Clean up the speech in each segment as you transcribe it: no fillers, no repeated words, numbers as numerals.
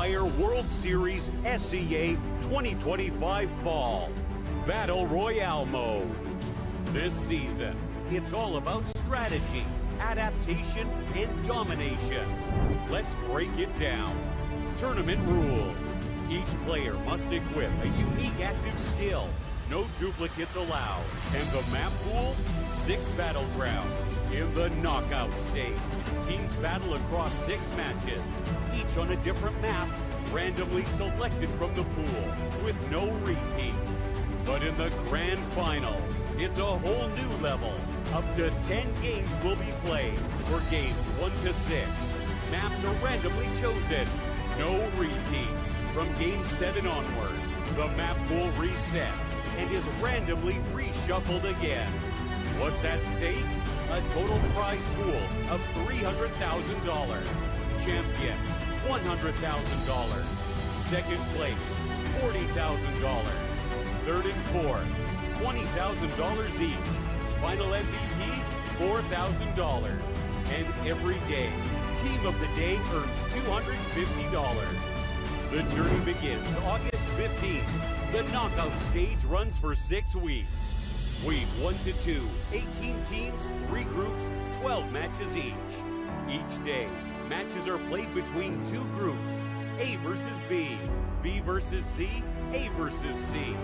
Fire World Series SEA 2025 Fall Battle Royale Mode. This season, it's all about strategy, adaptation, and domination. Let's break it down. Tournament rules. Each player must equip a unique active skill. No duplicates allowed. And the map pool, 6 battlegrounds in the knockout stage. Teams battle across 6 matches, each on a different map, randomly selected from the pool, with no repeats. But in the grand finals, it's a whole new level. Up to 10 games will be played for games 1 to 6. Maps are randomly chosen. No repeats. From game 7 onward, the map pool resets and is randomly reshuffled again. What's at stake? A total prize pool of $300,000. Champion, $100,000. Second place, $40,000. Third and fourth, $20,000 each. Final MVP, $4,000. And every day, Team of the Day earns $250. The journey begins August 15th. The knockout stage runs for 6 weeks. Week 1 to 2, 18 teams, 3 groups, 12 matches each. Each day, matches are played between 2 groups, A versus B, B versus C, A versus C.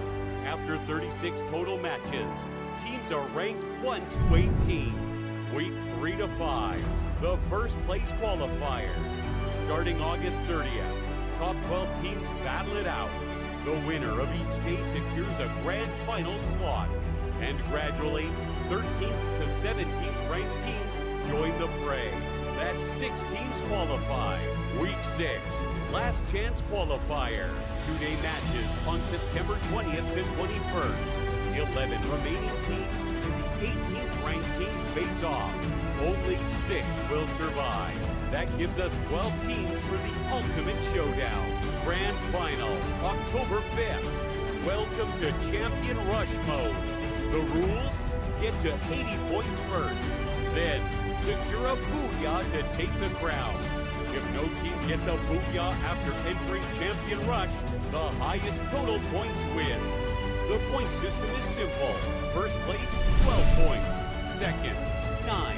After 36 total matches, teams are ranked 1 to 18. Week 3 to 5, the first place qualifier. Starting August 30th, top 12 teams battle it out. The winner of each day secures a grand final slot. And gradually, 13th to 17th ranked teams join the fray. That's 6 teams qualify. Week 6, last chance qualifier. 2-day matches on September 20th to 21st. 11 remaining teams and the 18th ranked team face off. Only 6 will survive. That gives us 12 teams for the ultimate showdown. Grand final, October 5th. Welcome to Champion Rush Mode. The rules? Get to 80 points first. Then, secure a booyah to take the crown. If no team gets a booyah after entering Champion Rush, the highest total points wins. The point system is simple. First place, 12 points. Second, 9.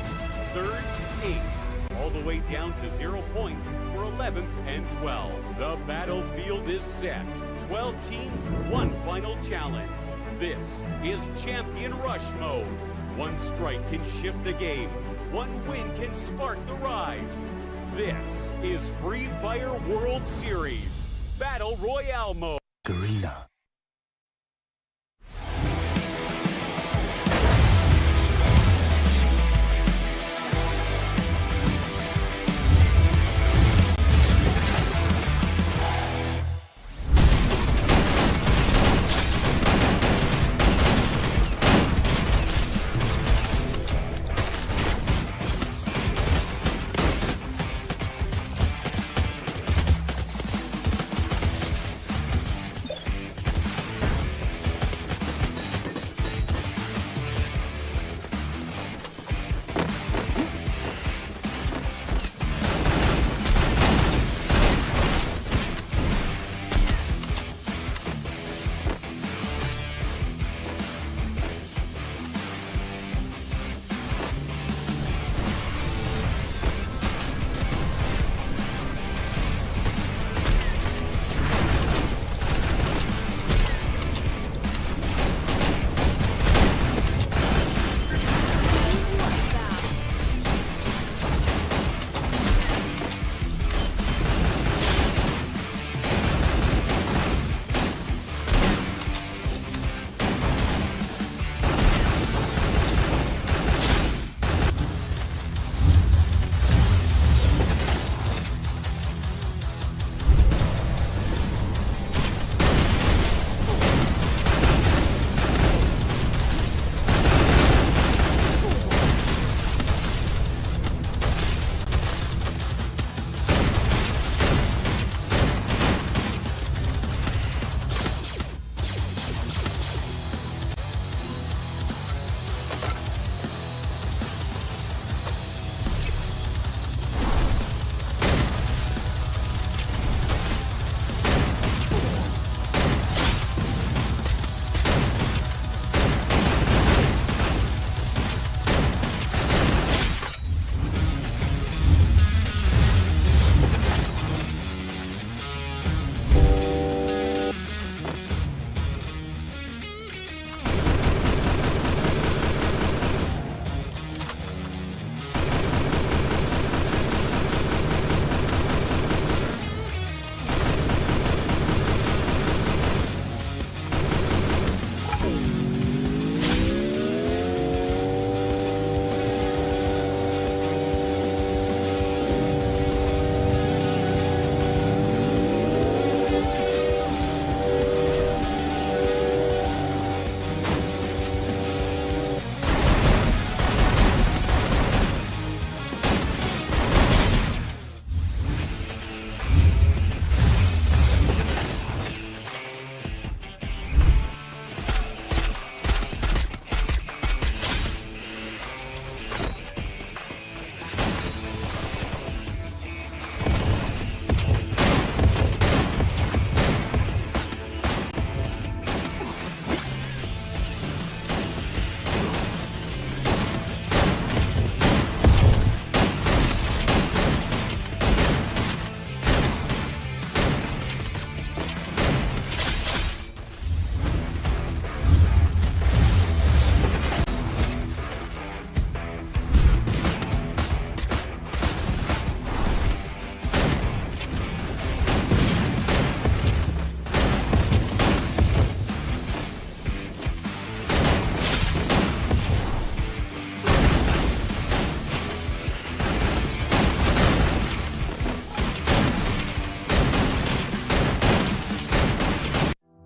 Third, 8. All the way down to 0 points for 11th and 12th. The battlefield is set. 12 teams, 1 final challenge. This is Champion Rush Mode. 1 strike can shift the game. 1 win can spark the rise. This is Free Fire World Series Battle Royale Mode. Garena.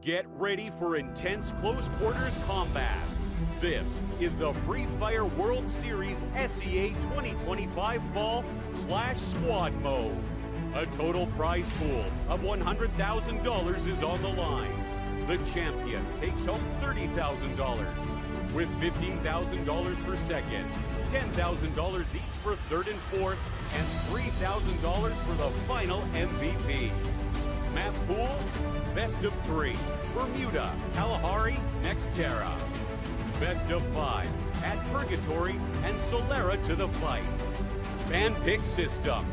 Get ready for intense close quarters combat. This is the Free Fire World Series SEA 2025 Fall Clash Squad Mode. A total prize pool of $100,000 is on the line. The champion takes home $30,000, with $15,000 for second, $10,000 each for third and fourth, and $3,000 for the final MVP. Map pool, best of 3, Bermuda, Kalahari, Nextera. Best of 5, at Purgatory and Solera to the fight. Ban pick system.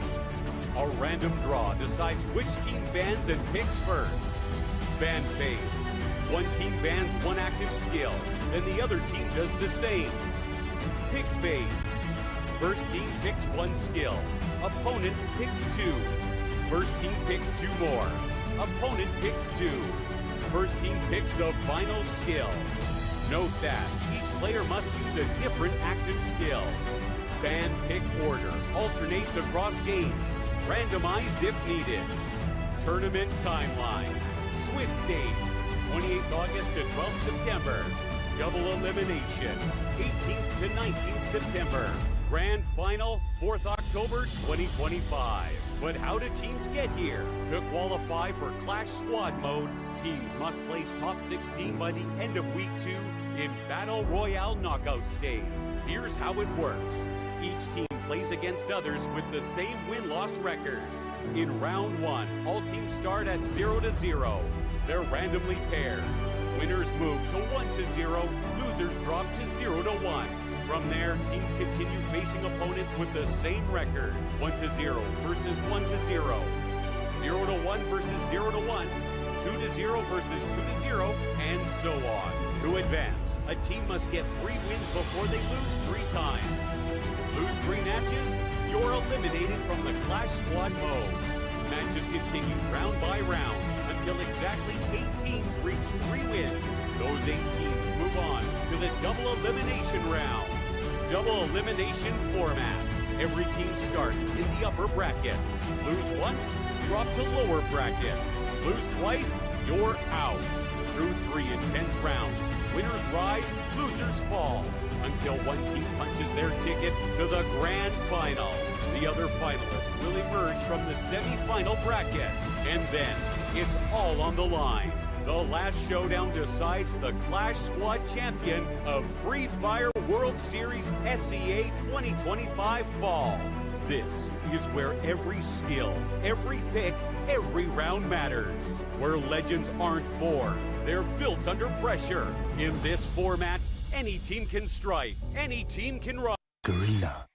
A random draw decides which team bans and picks first. Ban phase. One team bans one active skill, then the other team does the same. Pick phase. First team picks one skill. Opponent picks 2. First team picks 2 more. Opponent picks 2. First team picks the final skill. Note that each player must use a different active skill. Ban pick order alternates across games, randomized if needed. Tournament timeline. Swiss stage, 28th August to 12th September. Double elimination, 18th to 19th September. Grand final, 4th October 2025. But how do teams get here? To qualify for Clash Squad Mode, teams must place top 16 by the end of Week 2 in Battle Royale Knockout Stage. Here's how it works. Each team plays against others with the same win-loss record. In Round 1, all teams start at 0-0. They're randomly paired. Winners move to 1-0, losers drop to 0-1. From there, teams continue facing opponents with the same record. 1-0 versus 1-0. 0-1 versus 0-1. 2-0 versus 2-0, and so on. To advance, a team must get 3 wins before they lose 3 times. Lose 3 matches, you're eliminated from the Clash Squad mode. Matches continue round by round until exactly 8 teams reach 3 wins. Those 8 teams move on to the double elimination round. Double elimination format. Every team starts in the upper bracket. Lose once, drop to lower bracket. Lose twice, you're out. Through 3 intense rounds, winners rise, losers fall, until one team punches their ticket to the grand final. The other finalists will emerge from the semi-final bracket, and then it's all on the line. The last showdown decides the Clash Squad champion of Free Fire World Series SEA 2025 Fall. This is where every skill, every pick, every round matters. Where legends aren't born, they're built under pressure. In this format, any team can strike, any team can rise. Garena.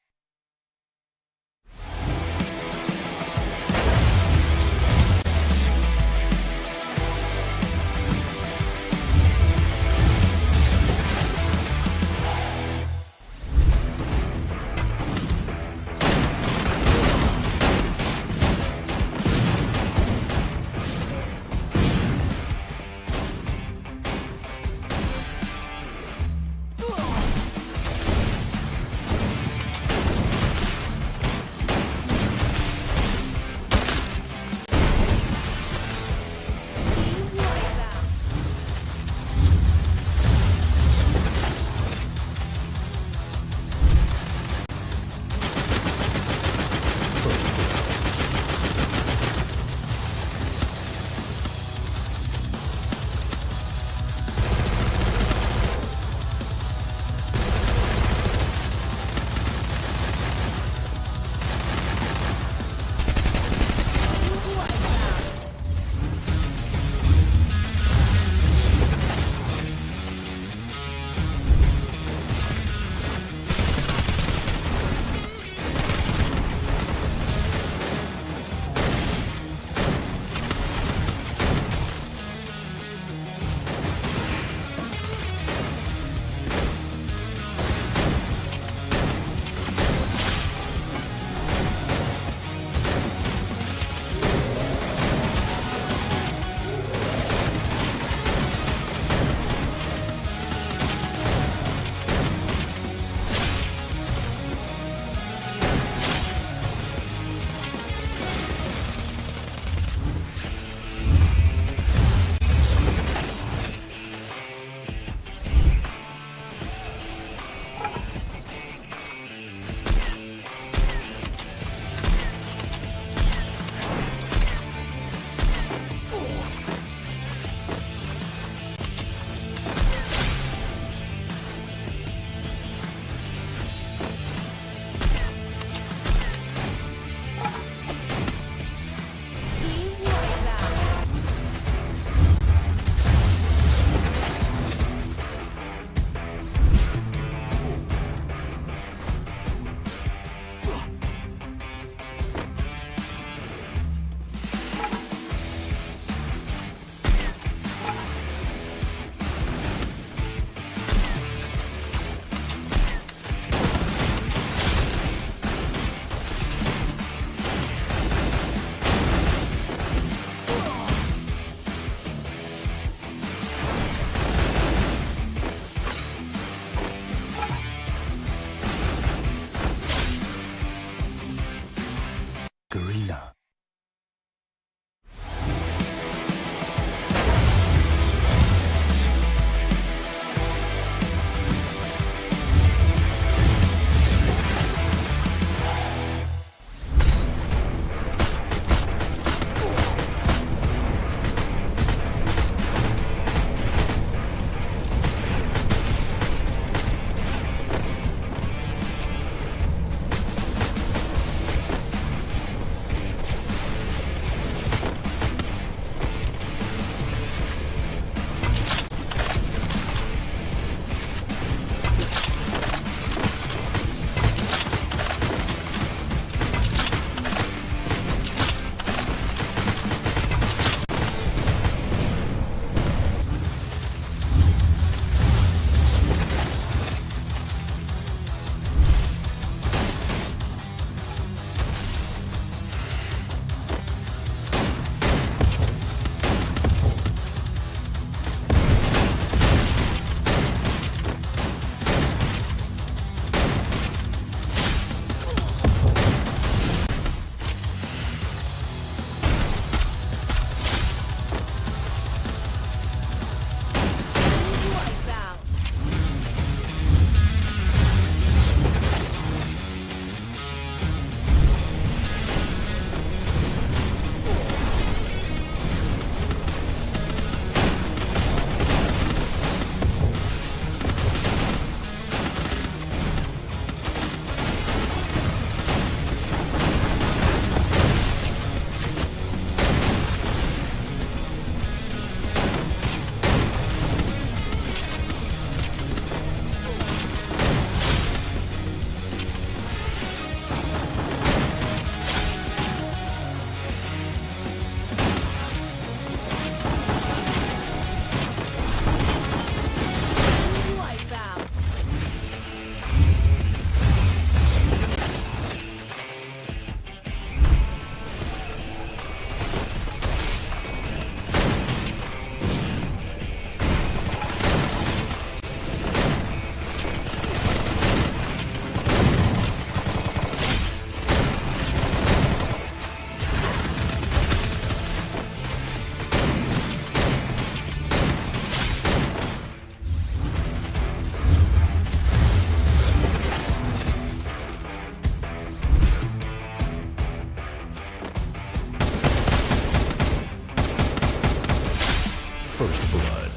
First Blood.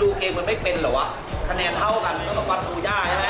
ดูเกมมันไม่เป็นเหรอวะคะแนนเท่ากันก็ต้องวัดดูยากใช่ไหม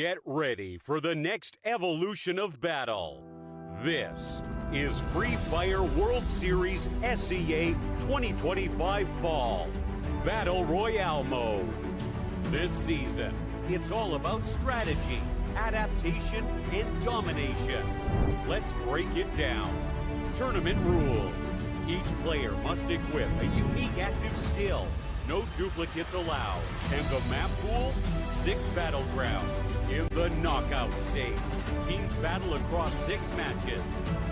Get ready for the next evolution of battle. This is Free Fire World Series SEA 2025 Fall Battle Royale Mode. This season, it's all about strategy, adaptation, and domination. Let's break it down. Tournament rules. Each player must equip a unique active skill. No duplicates allowed. And the map pool, 6 battlegrounds in the knockout stage. Teams battle across 6 matches,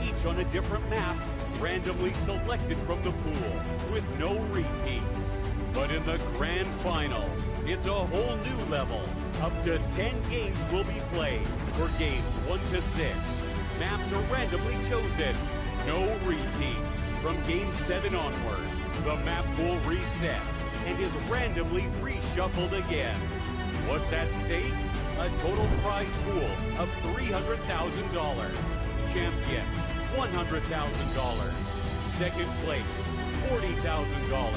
each on a different map, randomly selected from the pool, with no repeats. But in the grand finals, it's a whole new level. Up to 10 games will be played for games 1 to 6. Maps are randomly chosen. No repeats. From game 7 onward, the map pool resets and is randomly reshuffled again. What's at stake? A total prize pool of $300,000. Champion, $100,000. Second place, $40,000.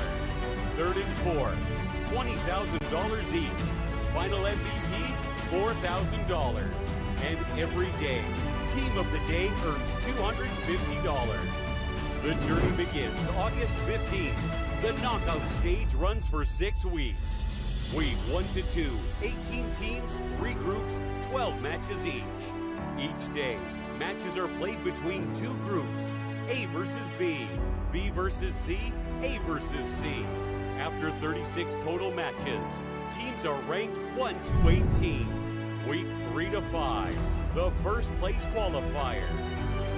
Third and fourth, $20,000 each. Final MVP, $4,000. And every day, Team of the Day earns $250. The journey begins August 15th. The knockout stage runs for 6 weeks. Week 1 to 2, 18 teams, 3 groups, 12 matches each. Each day, matches are played between 2 groups, A versus B, B versus C, A versus C. After 36 total matches, teams are ranked 1 to 18. Week 3 to 5, the first place qualifier.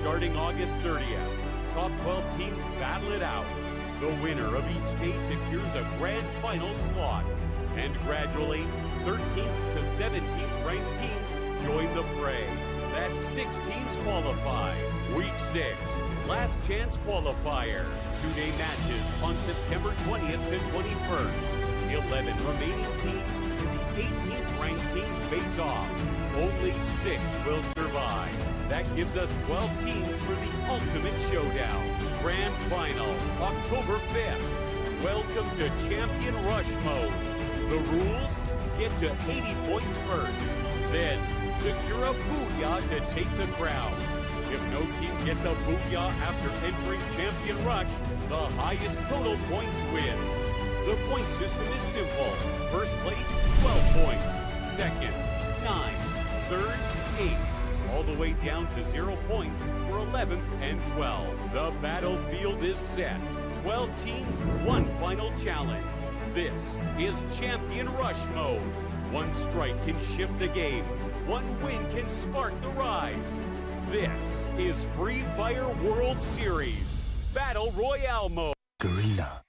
Starting August 30th, top 12 teams battle it out. The winner of each day secures a grand final slot. And gradually, 13th to 17th ranked teams join the fray. That's 6 teams qualify. Week 6, last chance qualifier. 2-day matches on September 20th to 21st. 11 remaining teams in the 18th ranked team face off. Only 6 will survive. That gives us 12 teams for the ultimate showdown. Grand final, October 5th. Welcome to Champion Rush Mode. The rules? Get to 80 points first. Then, secure a booyah to take the crown. If no team gets a booyah after entering Champion Rush, the highest total points wins. The point system is simple. First place, 12 points. Second, 9. Third, 8. All the way down to 0 points for 11th and 12. The battlefield is set. 12 teams, 1 final challenge. This is Champion Rush Mode. 1 strike can shift the game. 1 win can spark the rise. This is Free Fire World Series Battle Royale Mode. Garena.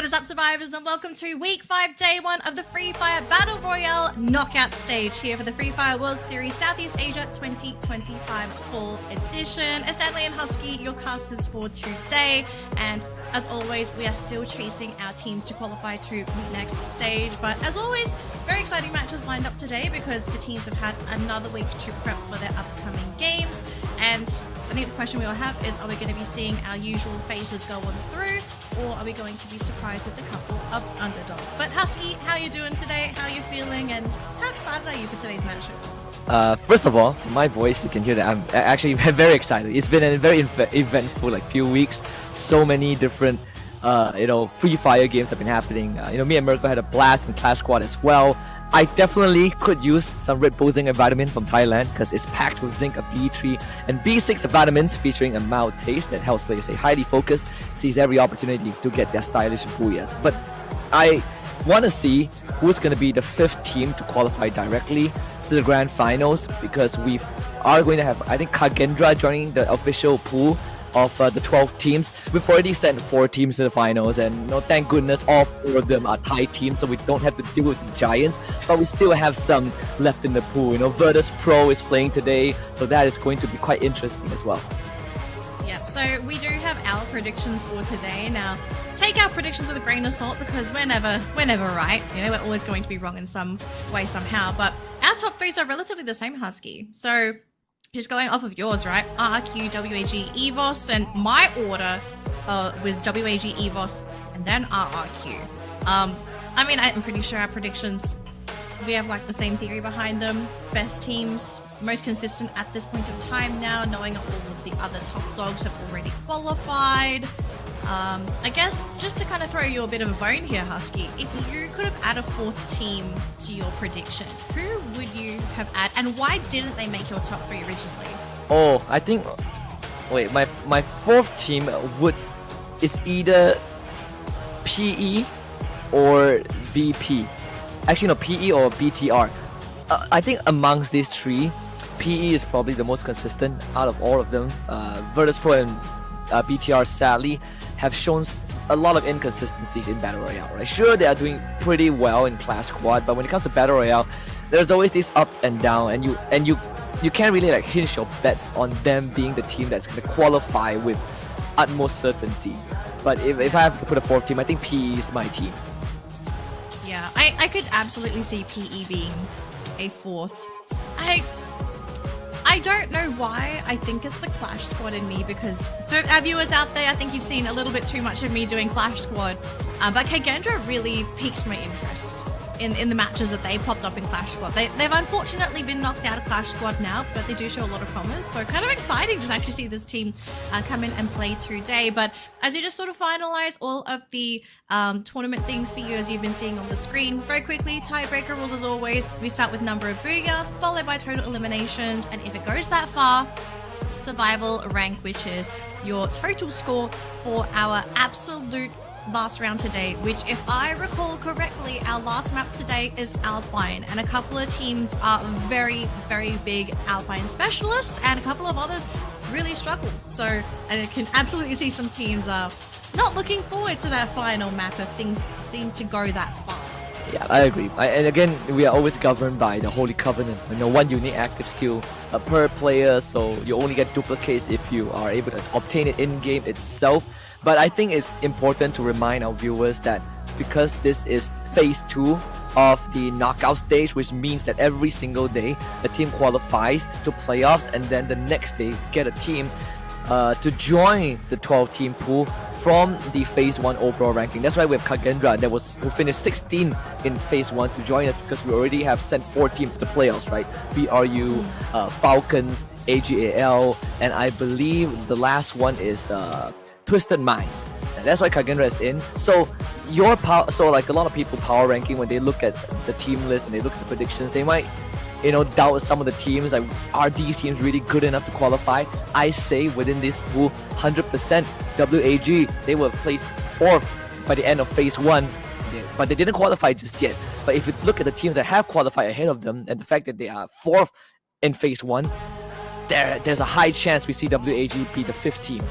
What is up, survivors, and welcome to week 5, day 1 of the Free Fire Battle Royale knockout stage here for the Free Fire World Series Southeast Asia 2025 full edition. As Stanley and Husky, your casters for today, and as always, we are still chasing our teams to qualify to the next stage. But as always, very exciting matches lined up today because the teams have had another week to prep for their upcoming games. And I think the question we all have is, are we going to be seeing our usual faces go on through, or are we going to be surprised with a couple of underdogs? But Husky, how are you doing today? How are you feeling? And how excited are you for today's matches? First of all, from my voice, you can hear that I'm actually very excited. It's been a very eventful few weeks. So many different, Free Fire games have been happening. Me and Mirko had a blast in Clash Squad as well. I definitely could use some Red Bull Zinc and vitamin from Thailand because it's packed with zinc, a B3, and B6 vitamins featuring a mild taste that helps players stay highly focused, seize every opportunity to get their stylish booyahs. But I want to see who's going to be the 5th team to qualify directly to the grand finals, because we are going to have, I think, Kagendra joining the official pool of the 12 teams. We've already sent 4 teams to the finals, and thank goodness all 4 of them are Thai teams, so we don't have to deal with the giants, but we still have some left in the pool. Virtus Pro is playing today, so that is going to be quite interesting as well. Yep, so we do have our predictions for today. Now, take our predictions with a grain of salt because we're never right. We're always going to be wrong in some way, somehow. But our top 3s are relatively the same, Husky. So just going off of yours, right? RRQ, WAG, EVOS, and my order was WAG, EVOS, and then RRQ. I'm pretty sure our predictions, we have the same theory behind them. Best teams, most consistent at this point of time now, knowing all of the other top dogs have already qualified. I guess just to kind of throw you a bit of a bone here, Husky, if you could have added a 4th team to your prediction, who would you have added, and why didn't they make your top 3 originally? Oh, I think, wait, my 4th team is either PE or VP. Actually, no, PE or BTR. I think amongst these 3, PE is probably the most consistent out of all of them. Virtus Pro and BTR sadly have shown a lot of inconsistencies in Battle Royale, right? Sure, they are doing pretty well in Clash Squad, but when it comes to Battle Royale, there's always these ups and downs, and you can't really hinge your bets on them being the team that's going to qualify with utmost certainty. But if I have to put a 4th team, I think PE is my team. Yeah, I could absolutely see PE being a 4th. I don't know why. I think it's the Clash Squad in me, because for our viewers out there, I think you've seen a little bit too much of me doing Clash Squad. But Kagendra really piqued my interest in the matches that they popped up in Clash Squad. They've unfortunately been knocked out of Clash Squad now, but they do show a lot of promise. So kind of exciting to actually see this team come in and play today. But as you just sort of finalize all of the tournament things for you, as you've been seeing on the screen, very quickly, tiebreaker rules as always. We start with number of booyahs, followed by total eliminations, and if it goes that far, survival rank, which is your total score for our absolute last round today, which, if I recall correctly, our last map today is Alpine, and a couple of teams are very, very big Alpine specialists, and a couple of others really struggle. So I can absolutely see some teams not looking forward to that final map if things seem to go that far. Yeah, I agree. And again, we are always governed by the Holy Covenant. 1 unique active skill per player, so you only get duplicates if you are able to obtain it in-game itself. But I think it's important to remind our viewers that because this is phase 2 of the knockout stage, which means that every single day a team qualifies to playoffs, and then the next day get a team to join the 12-team pool from the phase 1 overall ranking. That's why we have Kagendra who finished 16 in phase 1 to join us, because we already have sent 4 teams to the playoffs, right? BRU, Falcons, AGAL, and I believe the last one is Twisted Minds. And that's why Kagendra is in. So a lot of people power ranking, when they look at the team list and they look at the predictions, they might doubt some of the teams. Are these teams really good enough to qualify? I say within this pool, 100% WAG, they were placed 4th by the end of phase 1, but they didn't qualify just yet. But if you look at the teams that have qualified ahead of them, and the fact that they are 4th in phase 1, there's a high chance we see WAG be the 5th team.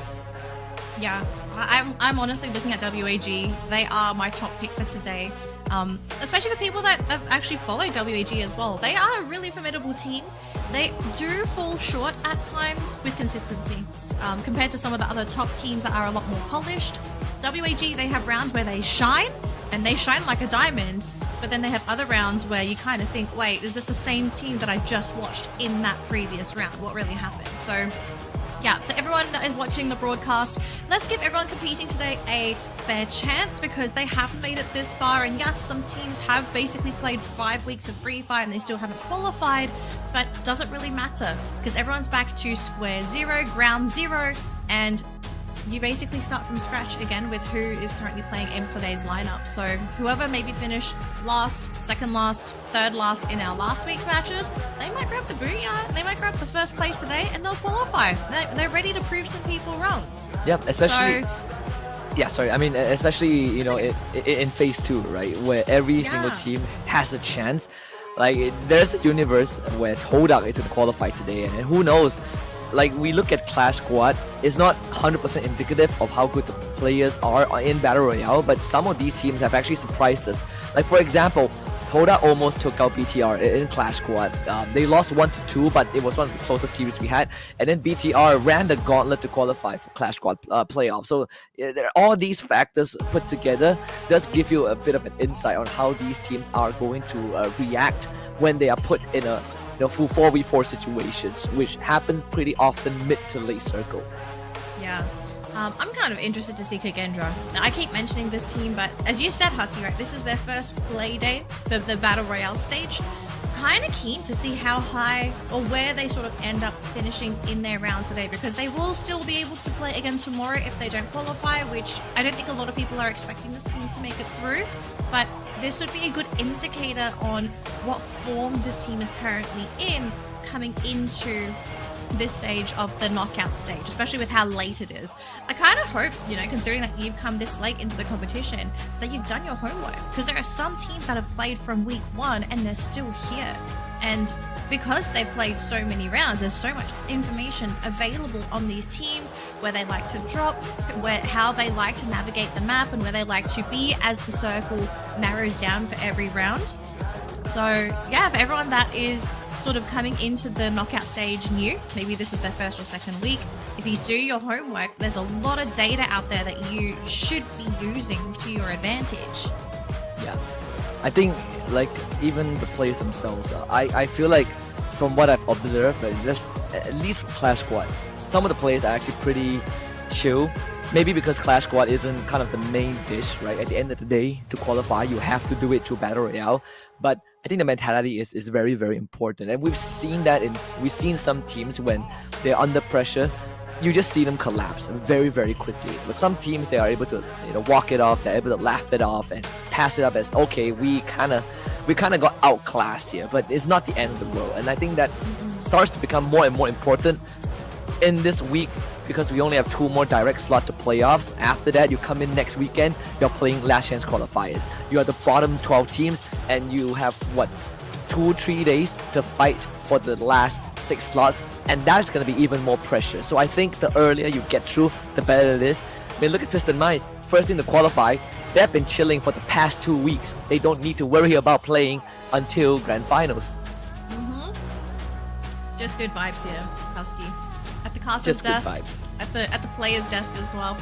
Yeah, I'm honestly looking at WAG. They are my top pick for today. Especially for people that actually follow WAG as well. They are a really formidable team. They do fall short at times with consistency compared to some of the other top teams that are a lot more polished. WAG, they have rounds where they shine, and they shine like a diamond, but then they have other rounds where you kind of think, wait, is this the same team that I just watched in that previous round? What really happened? So yeah, to everyone that is watching the broadcast, let's give everyone competing today a fair chance because they haven't made it this far. And yes, some teams have basically played 5 weeks of Free Fire and they still haven't qualified, but doesn't really matter because everyone's back to square zero, ground zero, and you basically start from scratch again with who is currently playing in today's lineup. So whoever maybe finished last, second last, third last in our last week's matches, they might grab the booyah, they might grab the first place today, and they'll qualify. They're ready to prove some people wrong. Yep, especially. Yeah, sorry. I mean, especially in phase 2, right, where every single team has a chance. Like there's a universe where Todak is going to qualify today, and who knows. Like we look at Clash Squad, it's not 100% indicative of how good the players are in Battle Royale, but some of these teams have actually surprised us. Like for example, Toda almost took out BTR in Clash Squad. They lost 1-2, but it was one of the closest series we had. And then BTR ran the gauntlet to qualify for Clash Squad playoffs. So all these factors put together does give you a bit of an insight on how these teams are going to react when they are put in a full 4v4 situations, which happens pretty often mid to late circle. Yeah. I'm kind of interested to see Kagendra. Now, I keep mentioning this team, but as you said, Husky, right, this is their first play day for the Battle Royale stage. Kind of keen to see how high or where they sort of end up finishing in their round today, because they will still be able to play again tomorrow if they don't qualify, which I don't think a lot of people are expecting this team to make it through, but this would be a good indicator on what form this team is currently in coming into this stage of the knockout stage, especially with how late it is. I kind of hope, considering that you've come this late into the competition, that you've done your homework, because there are some teams that have played from week 1 and they're still here. And because they've played so many rounds, there's so much information available on these teams, where they like to drop, how they like to navigate the map, and where they like to be as the circle narrows down for every round. So yeah, for everyone that is sort of coming into the knockout stage new, maybe this is their first or second week, if you do your homework, there's a lot of data out there that you should be using to your advantage. Yeah, I think like even the players themselves, I feel like from what I've observed, at least for Clash Squad, some of the players are actually pretty chill. Maybe because Clash Squad isn't kind of the main dish, right? At the end of the day, to qualify, you have to do it through Battle Royale. But I think the mentality is very, very important. And we've seen that we've seen some teams when they're under pressure, you just see them collapse very, very quickly. But some teams, they are able to walk it off, they're able to laugh it off and pass it up as, okay, we kind of got outclassed here, but it's not the end of the world. And I think that starts to become more and more important in this week, because we only have 2 more direct slot to playoffs. After that, you come in next weekend, you're playing last chance qualifiers. You are the bottom 12 teams, and you have 2-3 days to fight for the last 6 slots, and that's going to be even more pressure. So I think the earlier you get through, the better it is. I mean, look at Twisted Minds, first thing to qualify. They've been chilling for the past 2 weeks. They don't need to worry about playing until grand finals. Just good vibes here, Husky. At the castle desk, at the player's desk as well.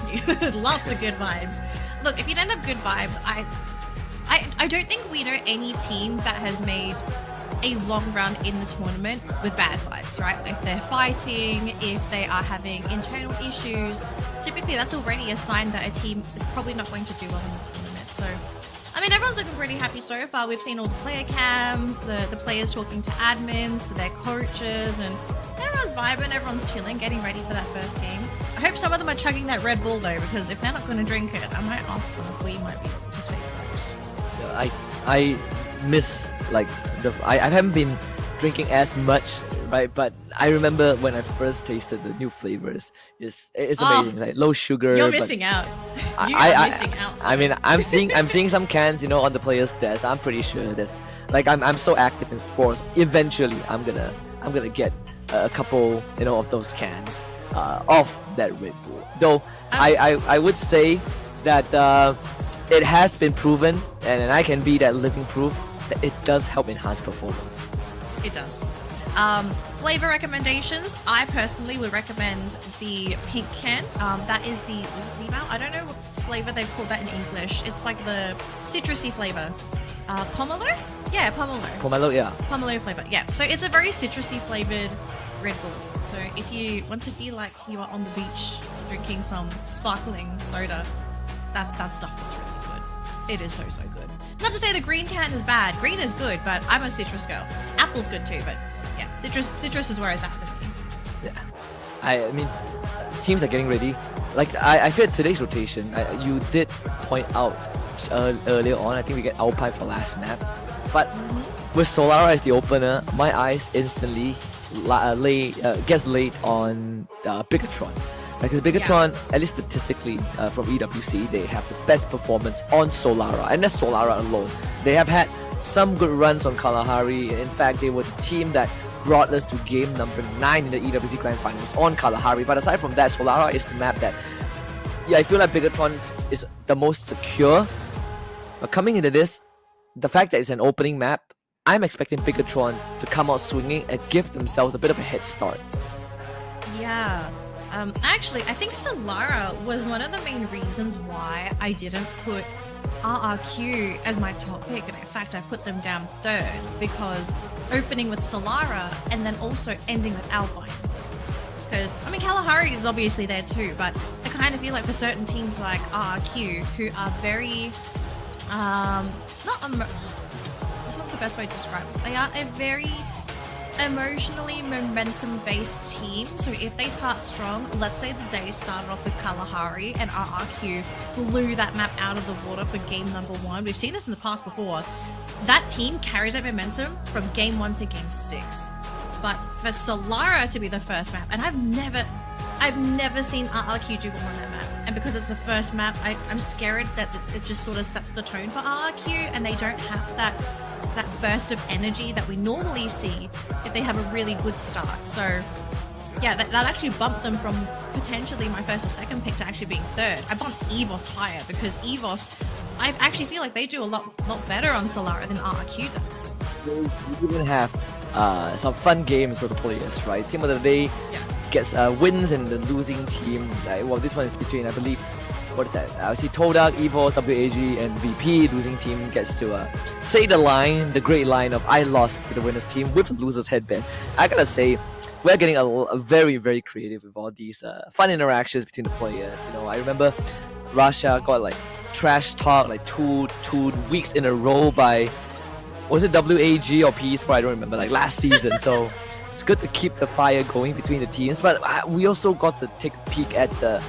Lots of good vibes. Look, if you don't have good vibes, I don't think we know any team that has made a long run in the tournament with bad vibes, right? If they're fighting, if they are having internal issues, typically that's already a sign that a team is probably not going to do well in the tournament. So, I mean, everyone's looking pretty happy so far. We've seen all the player cams, the players talking to admins, to their coaches, and everyone's vibing, everyone's chilling, getting ready for that first game. I hope some of them are chugging that Red Bull though, because if they're not going to drink it, I might ask them if we might be able to take those. I miss I haven't been drinking as much, right? But I remember when I first tasted the new flavors. It's amazing, like low sugar. You're missing out. You're missing out. I mean, I'm seeing some cans, on the players' desk. I'm pretty sure there's I'm so active in sports. Eventually, I'm gonna get a couple, of those cans. of that Red Bull. Though I would say that it has been proven, and I can be that living proof that it does help enhance performance. It does. Flavor recommendations. I personally would recommend the pink can. That is the, was it Limao? I don't know what flavor they've called that in English. It's like the citrusy flavor. Pomelo? Yeah, pomelo. Pomelo, yeah. Pomelo flavor, yeah. So it's a very citrusy flavored Red Bull. So if you want to feel like you are on the beach drinking some sparkling soda, that stuff is really good. It is so good. Not to say the green can is bad. Green is good, but I'm a citrus girl. Apple's good too, but yeah, citrus is where it's at for me. Yeah, I mean, teams are getting ready. Like I feel today's rotation. You did point out earlier on. I think we get Alpine for last map, but with Solara as the opener, my eyes instantly gets laid on Bigatron. Because Bigatron, at least statistically from EWC, they have the best performance on Solara, and that's Solara alone. They have had some good runs on Kalahari. In fact, they were the team that brought us to game number 9 in the EWC Grand Finals on Kalahari. But aside from that, Solara is the map that, yeah, I feel like Bigatron is the most secure. But coming into this, the fact that it's an opening map, I'm expecting Bigatron to come out swinging and give themselves a bit of a head start. Yeah. Actually, I think Solara was one of the main reasons why I didn't put RRQ as my top pick, and in fact I put them down 3rd, because opening with Solara and then also ending with Alpine. Because, I mean, Kalahari is obviously there too, but I kind of feel like for certain teams like RRQ, who are very, it's not the best way to describe it. They are a very emotionally momentum-based team. So if they start strong, let's say the day started off with Kalahari and RRQ blew that map out of the water for game number 1. We've seen this in the past before. That team carries that momentum from game 1 to game 6. But for Solara to be the first map, and I've never seen RRQ do well on that map. And because it's the first map, I'm scared that it just sort of sets the tone for RRQ, and they don't have that burst of energy that we normally see if they have a really good start. So yeah, that actually bumped them from potentially my 1st or 2nd pick to actually being 3rd. I bumped EVOS higher because EVOS, I actually feel like they do a lot better on Solara than RRQ does. You even have some fun games for the players, right? Team of the day gets wins and the losing team. Well, this one is between, I believe, what is that? I see Todak, EVOS, WAG, and VP. Losing team gets to say the great line of "I lost to the winners team with a loser's headband." I gotta say, we're getting a very, very creative with all these fun interactions between the players. You know, I remember Russia got like trash talk like two weeks in a row by, was it WAG or PS? I don't remember. Like last season, so. It's good to keep the fire going between the teams, but we also got to take a peek at the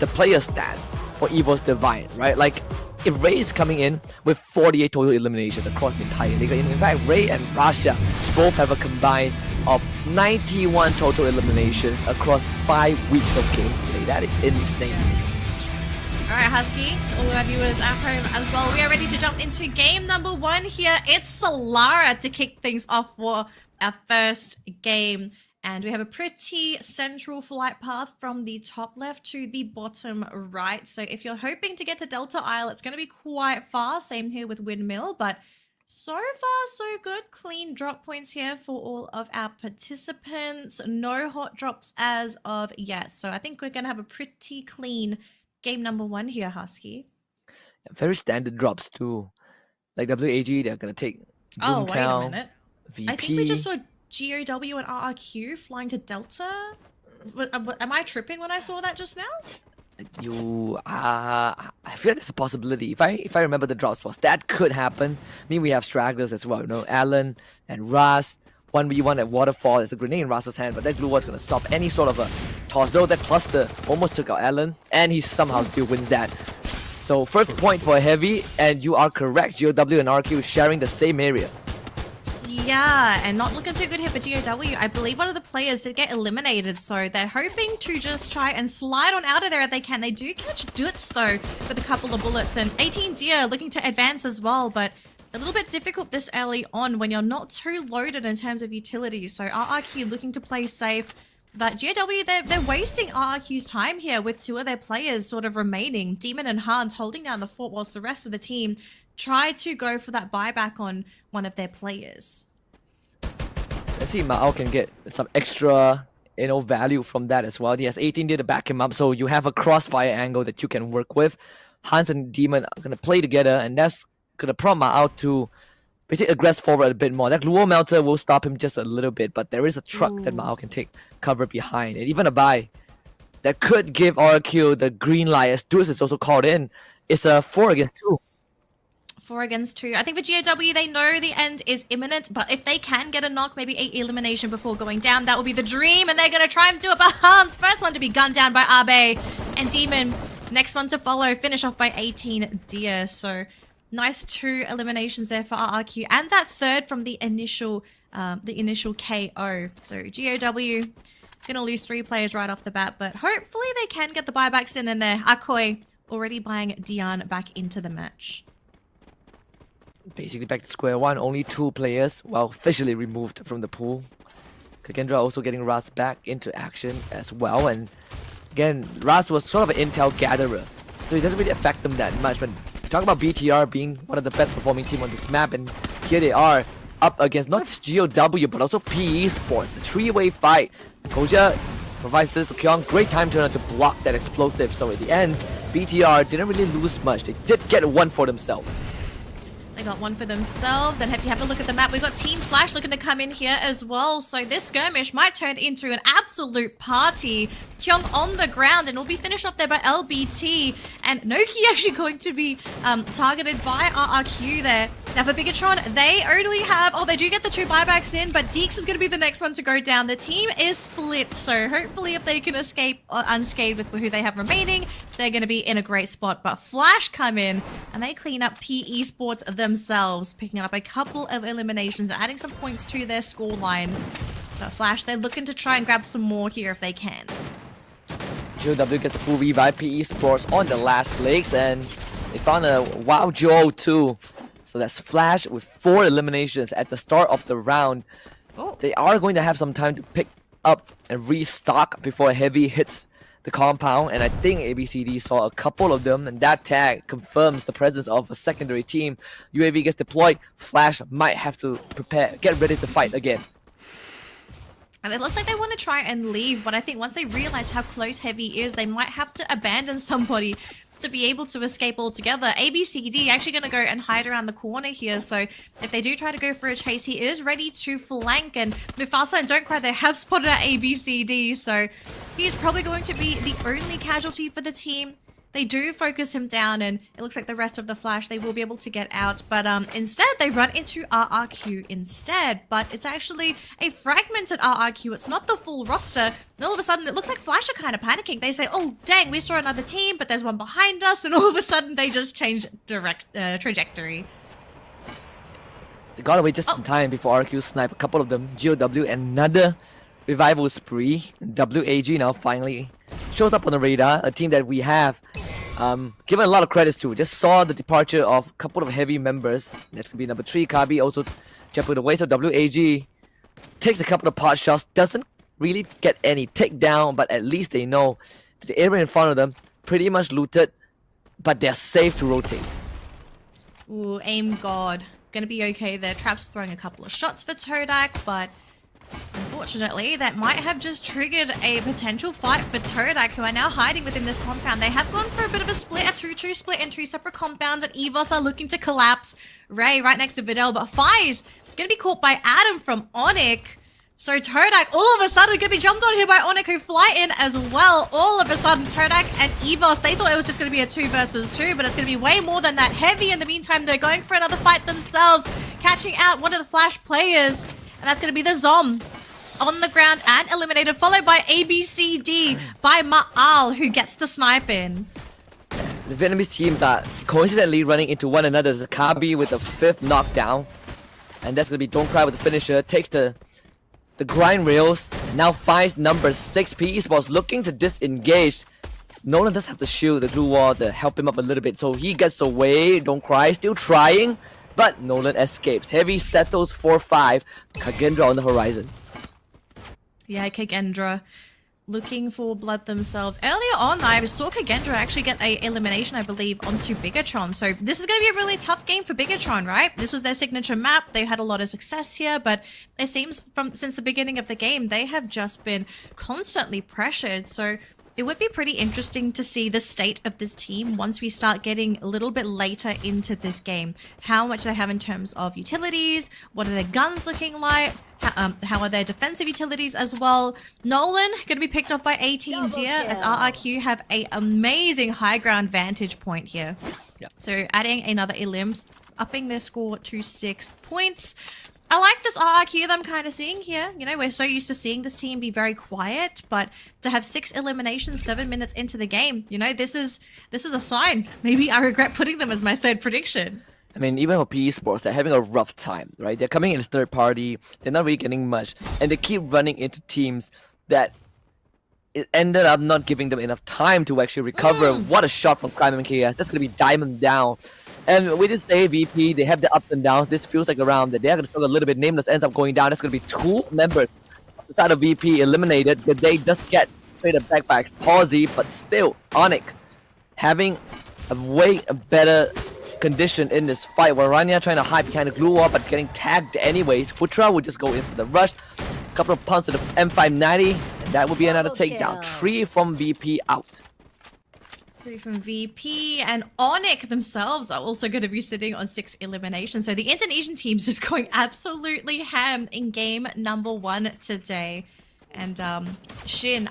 player stats for EVOS Divine, right? Like, if Ray is coming in with 48 total eliminations across the entire league, in fact, Ray and Rasha both have a combined of 91 total eliminations across 5 weeks of gameplay. That is insane. Alright, Husky, to all of our viewers at home as well, we are ready to jump into game number 1 here. It's Solara to kick things off for our first game, and we have a pretty central flight path from the top left to the bottom right. So if you're hoping to get to Delta Isle, it's going to be quite far. Same here with Windmill, but so far so good. Clean drop points here for all of our participants. No hot drops as of yet, so I think we're going to have a pretty clean game number 1 here, Husky. Very standard drops too. Like WAG, they're going to take Boomtown. Oh, wait a minute. VP. I think we just saw GOW and RRQ flying to Delta. Am I tripping when I saw that just now? I feel like there's a possibility. If I remember the drop spots, that could happen. I mean, we have stragglers as well. You know, Alan and Ras. 1v1 at Waterfall. There's a grenade in Ras's hand, but that glue was going to stop any sort of a toss. Though that cluster almost took out Alan, and he somehow still wins that. So first point for Heavy, and you are correct. GOW and RQ sharing the same area. Yeah, and not looking too good here for GOW. I believe one of the players did get eliminated, so they're hoping to just try and slide on out of there if they can. They do catch Dutz, though, with a couple of bullets, and 18 Deer looking to advance as well, but a little bit difficult this early on when you're not too loaded in terms of utilities. So RRQ looking to play safe. But GW, they're wasting RRQ's time here with 2 of their players sort of remaining. Demon and Hans holding down the fort whilst the rest of the team try to go for that buyback on one of their players. Let's see if Mao can get some extra, value from that as well. He has 18 there to back him up, so you have a crossfire angle that you can work with. Hans and Demon are gonna play together, and that's gonna prompt Mao to basically aggress forward a bit more. That Luo Melter will stop him just a little bit, but there is a truck that Mao can take cover behind, and even a buy that could give RQ the green light as Deuce is also called in. It's a 4 against 2. 4 against 2. I think for GAW, they know the end is imminent, but if they can get a knock, maybe 8 elimination before going down, that will be the dream, and they're going to try and do it. But Hans, first one to be gunned down by Abe, and Demon, next one to follow, finish off by 18 Deer. So nice 2 eliminations there for RRQ, and that third from the initial KO. So GOW gonna lose 3 players right off the bat, but hopefully they can get the buybacks in there. Akoi already buying Dian back into the match. Basically back to square one, only 2 players, well, officially removed from the pool. Kagendra also getting Ras back into action as well, and again, Ras was sort of an intel gatherer, so it doesn't really affect them that much. But talk about BTR being one of the best performing team on this map, and here they are up against not just GOW but also PE Sports. A 3-way fight. Koja provides this to Kyung. Great time turner to block that explosive. So at the end, BTR didn't really lose much. They did get 1 for themselves. They got 1 for themselves, and if you have a look at the map, we've got Team Flash looking to come in here as well. So this skirmish might turn into an absolute party. Kyung on the ground, and will be finished off there by LBT. And Noki actually going to be targeted by RRQ there. Now for Bigatron, they only have, they do get the 2 buybacks in, but Deeks is going to be the next one to go down. The team is split, so hopefully if they can escape unscathed with who they have remaining, they're going to be in a great spot. But Flash come in, and they clean up PE Sports themselves, picking up a couple of eliminations, adding some points to their scoreline. But Flash, they're looking to try and grab some more here if they can. GOW gets a full revive. PE Sports on the last legs, and they found a Wow Joe too. So that's Flash with 4 eliminations at the start of the round. They are going to have some time to pick up and restock before Heavy hits the compound, and I think ABCD saw a couple of them, and that tag confirms the presence of a secondary team. UAV gets deployed. Flash might have to get ready to fight again. And it looks like they want to try and leave, but I think once they realize how close Heavy is, they might have to abandon somebody to be able to escape altogether. ABCD actually going to go and hide around the corner here, so if they do try to go for a chase, he is ready to flank, and Mufasa and Don't Cry, they have spotted out ABCD, so he's probably going to be the only casualty for the team. They do focus him down, and it looks like the rest of the Flash, they will be able to get out. But instead, they run into RRQ instead. But it's actually a fragmented RRQ. It's not the full roster. And all of a sudden, it looks like Flash are kind of panicking. They say, oh, dang, we saw another team, but there's one behind us. And all of a sudden, they just change trajectory. They got away just in time before RQ sniped a couple of them. GOW, another revival spree. WAG now finally shows up on the radar, a team that we have given a lot of credits to. Just saw the departure of a couple of heavy members. That's gonna be number 3, Kabi, also jumping away. So WAG takes a couple of pot shots, doesn't really get any takedown, but at least they know that the area in front of them pretty much looted, but they're safe to rotate. Ooh, aim god. Gonna be okay there. Trap's throwing a couple of shots for Todak, but unfortunately, that might have just triggered a potential fight for Todak, who are now hiding within this compound. They have gone for a bit of a split, a 2-2 split in 2 separate compounds, and EVOS are looking to collapse. Ray right next to Videl, but Fi's gonna be caught by Adam from Onyx. So Todak all of a sudden gonna be jumped on here by Onyx, who fly in as well. All of a sudden, Todak and EVOS, they thought it was just gonna be a 2 versus 2, but it's gonna be way more than that. Heavy, in the meantime, they're going for another fight themselves, catching out one of the Flash players. And that's going to be the Zom on the ground and eliminated, followed by ABCD by Ma'al, who gets the snipe in. The Vietnamese teams are coincidentally running into one another. Zakabi with the 5th knockdown. And that's going to be Don't Cry with the finisher. Takes the grind rails. Now finds number 6. PE Sports looking to disengage. Nolan does have to shield the glue wall to help him up a little bit. So he gets away. Don't Cry still trying. But Nolan escapes. Heavy settles 4-5. Kagendra on the horizon. Yeah, Kagendra looking for blood themselves. Earlier on, I saw Kagendra actually get a elimination, I believe, onto Bigatron. So this is going to be a really tough game for Bigatron, right? This was their signature map. They've had a lot of success here, but it seems since the beginning of the game, they have just been constantly pressured. So it would be pretty interesting to see the state of this team once we start getting a little bit later into this game. How much they have in terms of utilities, what are their guns looking like, how are their defensive utilities as well. Nolan going to be picked off by 18 Deer as RRQ have a amazing high ground vantage point here. Yep. So adding another elims, upping their score to 6 points. I like this RRQ that I'm kind of seeing here. You know, we're so used to seeing this team be very quiet, but to have 6 eliminations 7 minutes into the game, you know, this is a sign. Maybe I regret putting them as my third prediction. I mean, even for PE Sports, they're having a rough time, right? They're coming in as third party, they're not really getting much, and they keep running into teams that it ended up not giving them enough time to actually recover. What a shot from Crime MKS. That's going to be diamond down. And with this VP, they have the ups and downs. This feels like a round that they're going to struggle a little bit. Nameless ends up going down. That's going to be 2 members of the side of VP eliminated. The day does get traded back by Palsy, but still, Onyx having a way better condition in this fight. Warania trying to hide behind the glue wall, but it's getting tagged anyways. Putra will just go in for the rush. A couple of punts to the M590, and that will be another takedown. 3 from VP out. 3 from VP, and Onyx themselves are also going to be sitting on 6 eliminations. So the Indonesian team's just going absolutely ham in game number 1 today. And Shin,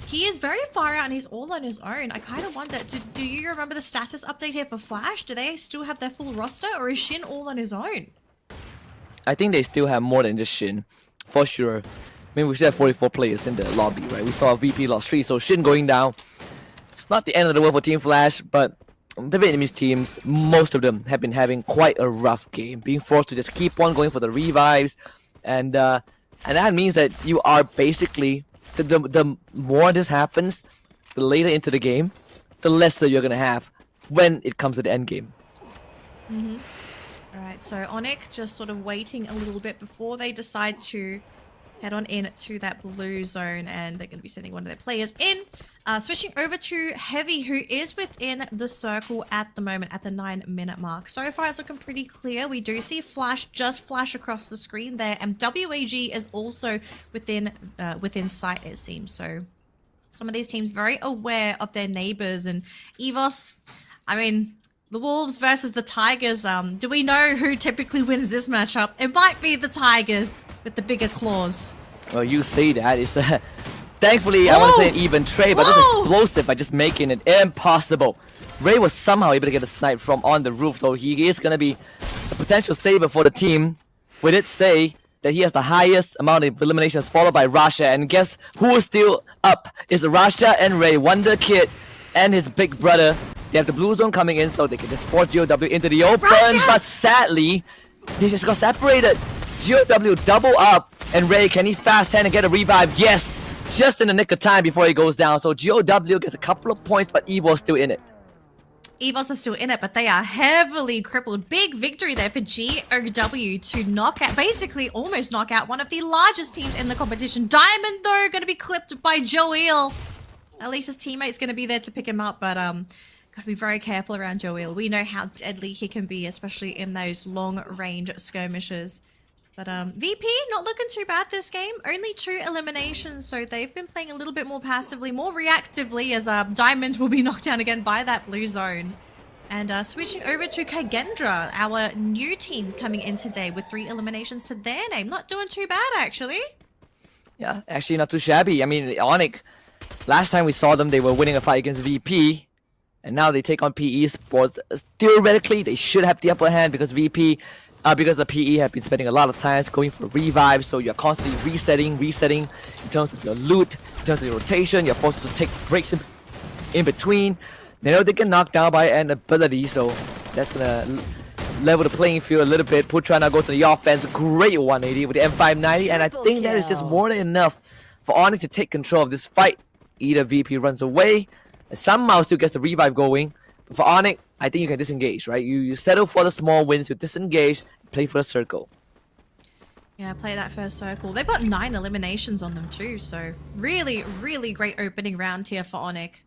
he is very far out and he's all on his own. I kind of wonder, do you remember the status update here for Flash? Do they still have their full roster, or is Shin all on his own? I think they still have more than just Shin, for sure. I mean, we still have 44 players in the lobby, right? We saw VP lost 3, so Shin going down. It's not the end of the world for Team Flash, but the Vietnamese teams, most of them have been having quite a rough game, being forced to just keep on going for the revives, and that means that you are basically the more this happens, the later into the game, the lesser you're gonna have when it comes to the end game. Alright, so Onyx just sort of waiting a little bit before they decide to head on in to that blue zone, and they're going to be sending one of their players in. Switching over to Heavy, who is within the circle at the moment at the 9-minute mark. So far it's looking pretty clear. We do see Flash just flash across the screen there, and WAG is also within sight, it seems. So some of these teams very aware of their neighbors, and EVOS, I mean, the Wolves versus the Tigers. Do we know who typically wins this matchup? It might be the Tigers with the bigger claws. Well, you say that. It's thankfully, I want to say an even trade, but that's explosive by just making it impossible. Ray was somehow able to get a snipe from on the roof, though he is going to be a potential saver for the team. We did say that he has the highest amount of eliminations, followed by Rasha, and guess who is still up? Is Rasha and Ray, Wonder Kid and his big brother. They have the blue zone coming in, so they can just force GOW into the open, but sadly, they just got separated. GOW double up, and Ray, can he fast hand and get a revive? Yes, just in the nick of time before he goes down. So GOW gets a couple of points, but Evo's still in it. EVOS are still in it, but they are heavily crippled. Big victory there for GOW to knock out, basically almost knock out one of the largest teams in the competition. Diamond, though, going to be clipped by Joel. At least his teammate's going to be there to pick him up, but gotta be very careful around Joel. We know how deadly he can be, especially in those long-range skirmishes. But VP not looking too bad this game. Only 2 eliminations, so they've been playing a little bit more passively, more reactively, as Diamond will be knocked down again by that blue zone. And switching over to Kagendra, our new team coming in today with 3 eliminations to their name. Not doing too bad, actually. Yeah, actually not too shabby. I mean, Onyx, last time we saw them, they were winning a fight against VP. And now they take on PE Sports. Theoretically, they should have the upper hand because VP, because the PE have been spending a lot of time going for revives. So you're constantly resetting in terms of your loot, in terms of your rotation. You're forced to take breaks in between. They know they get knocked down by an ability, so that's gonna level the playing field a little bit. Putra now goes to the offense. Great 180 with the M590, and I think that is just more than enough for Onyx to take control of this fight. Either VP runs away, somehow still gets the revive going. But for Onyx, I think you can disengage, right? You settle for the small wins, you disengage, play for the circle. Yeah, play that first circle. They've got 9 eliminations on them too, so really, really great opening round here for Onyx.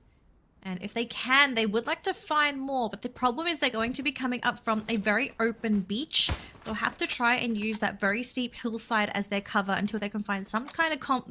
And if they can, they would like to find more, but the problem is they're going to be coming up from a very open beach. They'll have to try and use that very steep hillside as their cover until they can find some kind of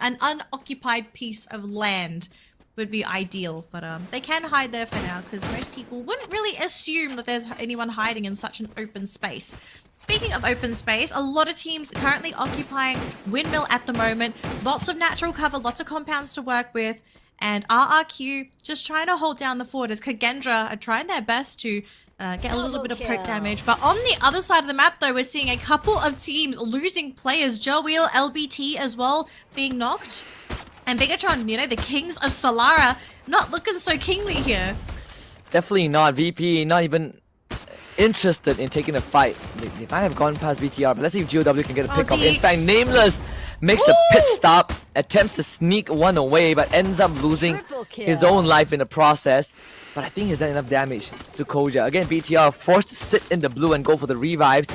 an unoccupied piece of land would be ideal. But they can hide there for now because most people wouldn't really assume that there's anyone hiding in such an open space. Speaking of open space, a lot of teams currently occupying Windmill at the moment. Lots of natural cover, lots of compounds to work with. And RRQ just trying to hold down the fort as Kagendra are trying their best to get a little bit of poke damage. But on the other side of the map, though, we're seeing a couple of teams losing players. Joel, LBT as well being knocked. And Bigatron, you know, the kings of Solara, not looking so kingly here. Definitely not. VP not even interested in taking a fight. They might have gone past BTR, but let's see if GOW can get a pick up. In fact, Nameless makes a pit stop, attempts to sneak one away, but ends up losing his own life in the process. But I think he's done enough damage to Koja. Again, BTR forced to sit in the blue and go for the revives.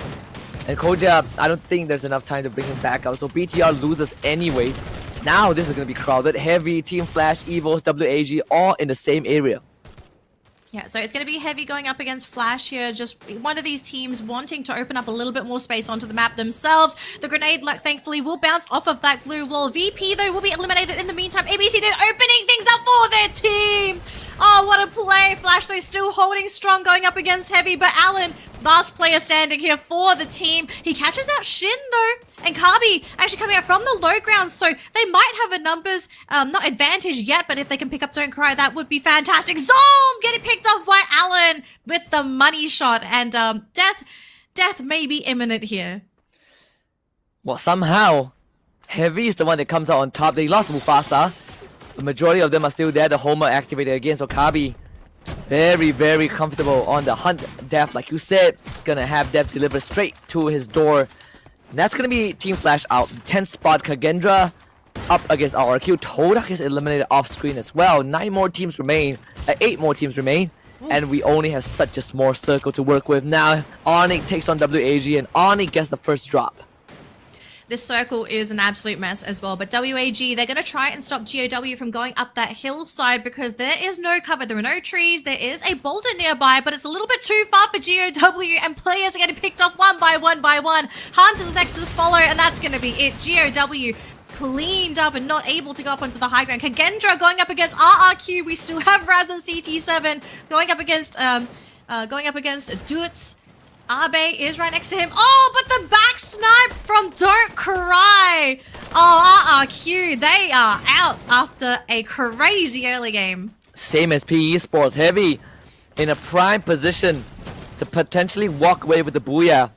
And Koja, I don't think there's enough time to bring him back out, so BTR loses anyways. Now this is going to be crowded. Heavy, Team Flash, Evos, WAG, all in the same area. Yeah, so it's going to be Heavy going up against Flash here. Just one of these teams wanting to open up a little bit more space onto the map themselves. The grenade, thankfully, will bounce off of that glue wall. VP, though, will be eliminated in the meantime. ABC, they're opening things up for their team. Oh, what a play. Flash, though, still holding strong going up against Heavy. But Alan, last player standing here for the team. He catches out Shin, though. And Kabi actually coming out from the low ground. So they might have a numbers, not advantage yet. But if they can pick up Don't Cry, that would be fantastic. Zoom getting picked off by Alan with the money shot. And death may be imminent here. Well, somehow, Heavy is the one that comes out on top. They lost Mufasa. The majority of them are still there. The Homer activated again. So Kabi, very, very comfortable on the hunt. Death, like you said, it's gonna have Death delivered straight to his door. And that's gonna be Team Flash out. 10th spot, Kagendra up against RRQ. Todak is eliminated off screen as well. 9 more teams remain. 8 more teams remain. And we only have such a small circle to work with. Now, Onyx takes on WAG and Onyx gets the first drop. This circle is an absolute mess as well. But WAG, they're going to try and stop GOW from going up that hillside because there is no cover. There are no trees. There is a boulder nearby, but it's a little bit too far for GOW, and players are getting picked off one by one by one. Hans is next to follow, and that's going to be it. GOW cleaned up and not able to go up onto the high ground. Kagendra going up against RRQ. We still have Raz and CT7 going up against Dutz. Abe is right next to him. Oh, but the back snipe from Don't Cry. Oh, RRQ, they are out after a crazy early game. Same as PE Sports. Heavy in a prime position to potentially walk away with the Booyah.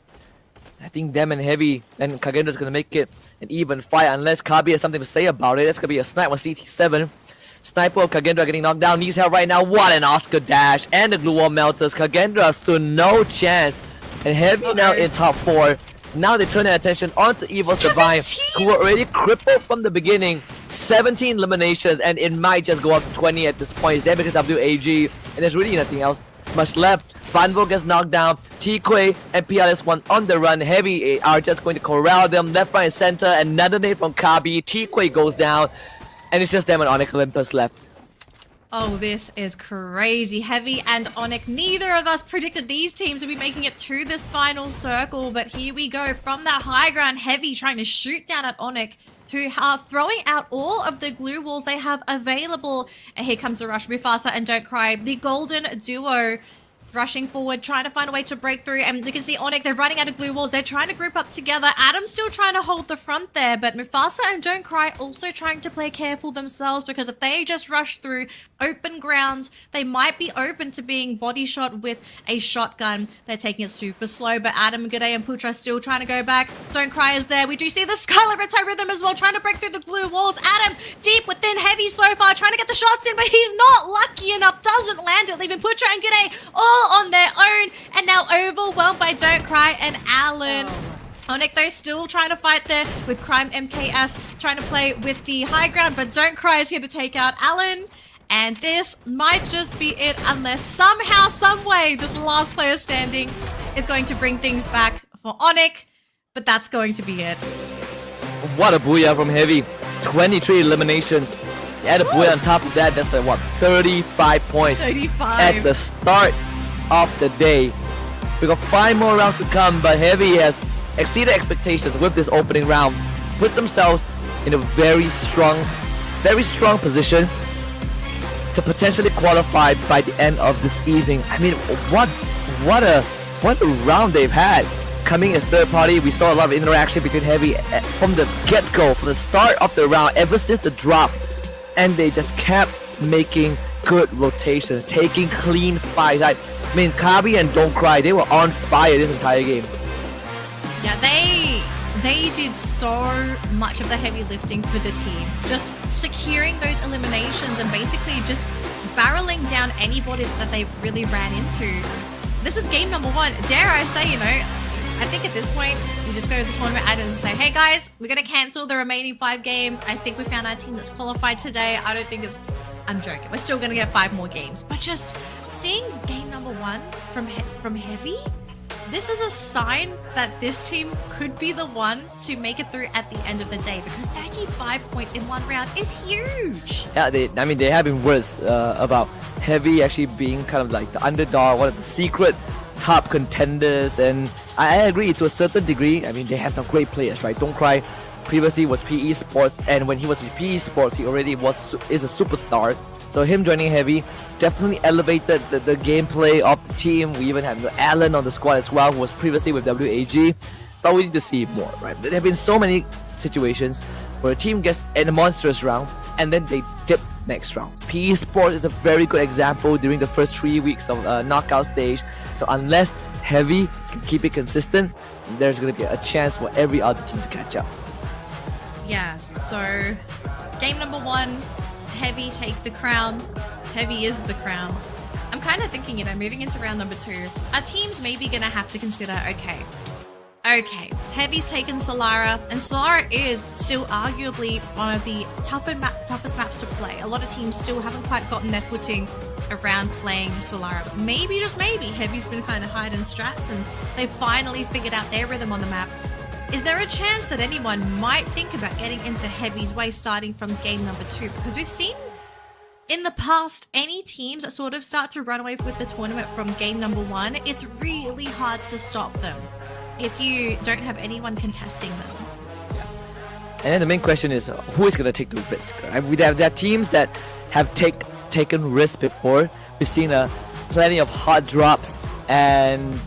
I think them and Heavy and Kagendra is going to make it an even fight unless Kabi has something to say about it. That's going to be a snipe with CT7. Sniper of Kagendra getting knocked down. Needs help right now. What an Oscar dash. And the glue wall melters. Kagendra stood no chance. And Heavy now in top 4. Now they turn their attention onto Evil Survive, who were already crippled from the beginning. 17 eliminations, and it might just go up to 20 at this point. It's there because WAG, and there's really nothing else much left. Vanvo gets knocked down. T-Quay and PLS1 on the run. Heavy are just going to corral them left, right, and center. Another nade from Kabi. T-Quay goes down, and it's just them and Onyx Olympus left. Oh, this is crazy. Heavy and Onyx, neither of us predicted these teams would be making it to this final circle, but here we go. From that high ground, Heavy trying to shoot down at Onyx, who are throwing out all of the glue walls they have available. And here comes the rush. Mufasa and Don't Cry, the golden duo, rushing forward, trying to find a way to break through. And you can see Onyx, they're running out of glue walls. They're trying to group up together. Adam's still trying to hold the front there, but Mufasa and Don't Cry also trying to play careful themselves, because if they just rush through open ground, they might be open to being body shot with a shotgun. They're taking it super slow, but Adam, G'day, and Putra still trying to go back. Don't Cry is there. We do see the Skylar Rhythm as well, trying to break through the glue walls. Adam deep within Heavy so far, trying to get the shots in, but he's not lucky enough. Doesn't land it, leaving Putra and G'day all on their own, and now overwhelmed by Don't Cry and Alan. Onyx, though, still trying to fight there with Crime MKS, trying to play with the high ground, but Don't Cry is here to take out Alan. And this might just be it, unless somehow, some way, this last player standing is going to bring things back for Onyx. but that's going to be it. What a booyah from Heavy. 23 eliminations. Add a booyah on top of that, that's like what, 35 points 35 at the start of the day. We got 5 more rounds to come, but Heavy has exceeded expectations with this opening round. Put themselves in a very strong position to potentially qualify by the end of this evening. I mean, what a round they've had. Coming as third party, we saw a lot of interaction between Heavy from the get-go, from the start of the round, ever since the drop, and they just kept making good rotations, taking clean fights. I mean, Kabi and Don't Cry, they were on fire this entire game. Yeah, they did so much of the heavy lifting for the team, just securing those eliminations and basically just barreling down anybody that they really ran into. This is game number 1. Dare I say, you know, I think at this point, you just go to the tournament admin and say, hey guys, we're going to cancel the remaining 5 games. I think we found our team that's qualified today. I don't think it's... I'm joking. We're still going to get 5 more games. But just seeing game number 1 from Heavy, this is a sign that this team could be the one to make it through at the end of the day, because 35 points in 1 round is huge. Yeah, they have been worse about Heavy actually being kind of like the underdog, one of the secret top contenders, and I agree to a certain degree. I mean, they have some great players, right? Don't Cry previously was PE Sports, and when he was with PE Sports, he already is a superstar. So him joining Heavy definitely elevated the gameplay of the team. We even have Alan on the squad as well, who was previously with WAG, but we need to see more, right? There have been so many situations where a team gets in a monstrous round and then they dip next round. PE Sports is a very good example during the first 3 weeks of knockout stage. So unless Heavy can keep it consistent, there's going to be a chance for every other team to catch up. Yeah, so game number 1, Heavy take the crown. Heavy is the crown. I'm kind of thinking, you know, moving into round number 2, our teams maybe going to have to consider, okay, Heavy's taken Solara, and Solara is still arguably one of the toughest maps to play. A lot of teams still haven't quite gotten their footing around playing Solara. Maybe, just maybe, Heavy's been kind of hiding strats and they've finally figured out their rhythm on the map. Is there a chance that anyone might think about getting into Heavy's way starting from game number 2? Because we've seen in the past, any teams that sort of start to run away with the tournament from game number 1, it's really hard to stop them if you don't have anyone contesting them. And then the main question is, who is going to take the risk? Right? There are teams that have taken risks before. We've seen plenty of hot drops, and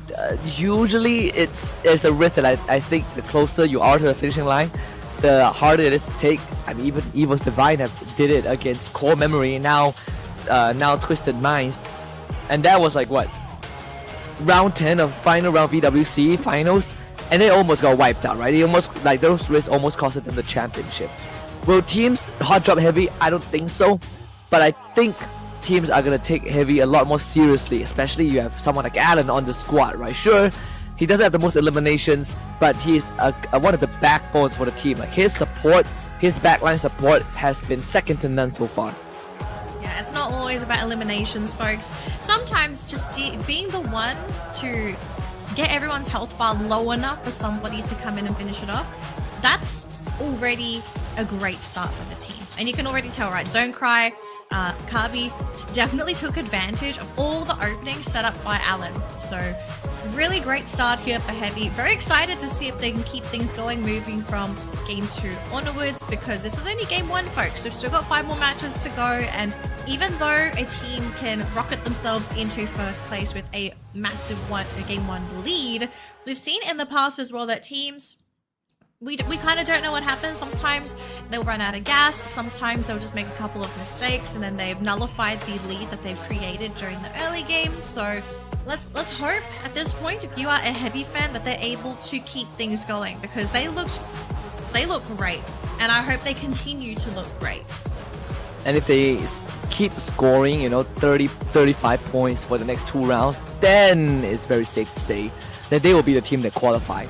usually it's a risk that I think the closer you are to the finishing line, the harder it is to take. I mean, even Evil's Divine did it against Core Memory, now Twisted Minds, and that was like what, round 10 of final round VWC finals, and they almost got wiped out, right? They almost, like, those risks almost costed them the championship. Will teams hot drop Heavy? I don't think so, but I think teams are gonna take Heavy a lot more seriously, especially you have someone like Alan on the squad, right? Sure, he doesn't have the most eliminations, but he is one of the backbones for the team. Like, his backline support has been second to none so far. Yeah, it's not always about eliminations, folks. Sometimes just being the one to get everyone's health bar low enough for somebody to come in and finish it off, that's already a great start for the team. And you can already tell, right? Don't Cry, Kabi definitely took advantage of all the openings set up by Alan. So really great start here for Heavy. Very excited to see if they can keep things going moving from game 2 onwards, because this is only game 1, folks. We've still got 5 more matches to go, and even though a team can rocket themselves into first place with a massive game 1 lead, we've seen in the past as well that teams, we kind of don't know what happens. Sometimes they'll run out of gas, sometimes they'll just make a couple of mistakes, and then they've nullified the lead that they've created during the early game. So let's hope at this point, if you are a Heavy fan, that they're able to keep things going, because they look great, and I hope they continue to look great. And if they keep scoring, 30, 35 points for the next 2 rounds, then it's very safe to say that they will be the team that qualify.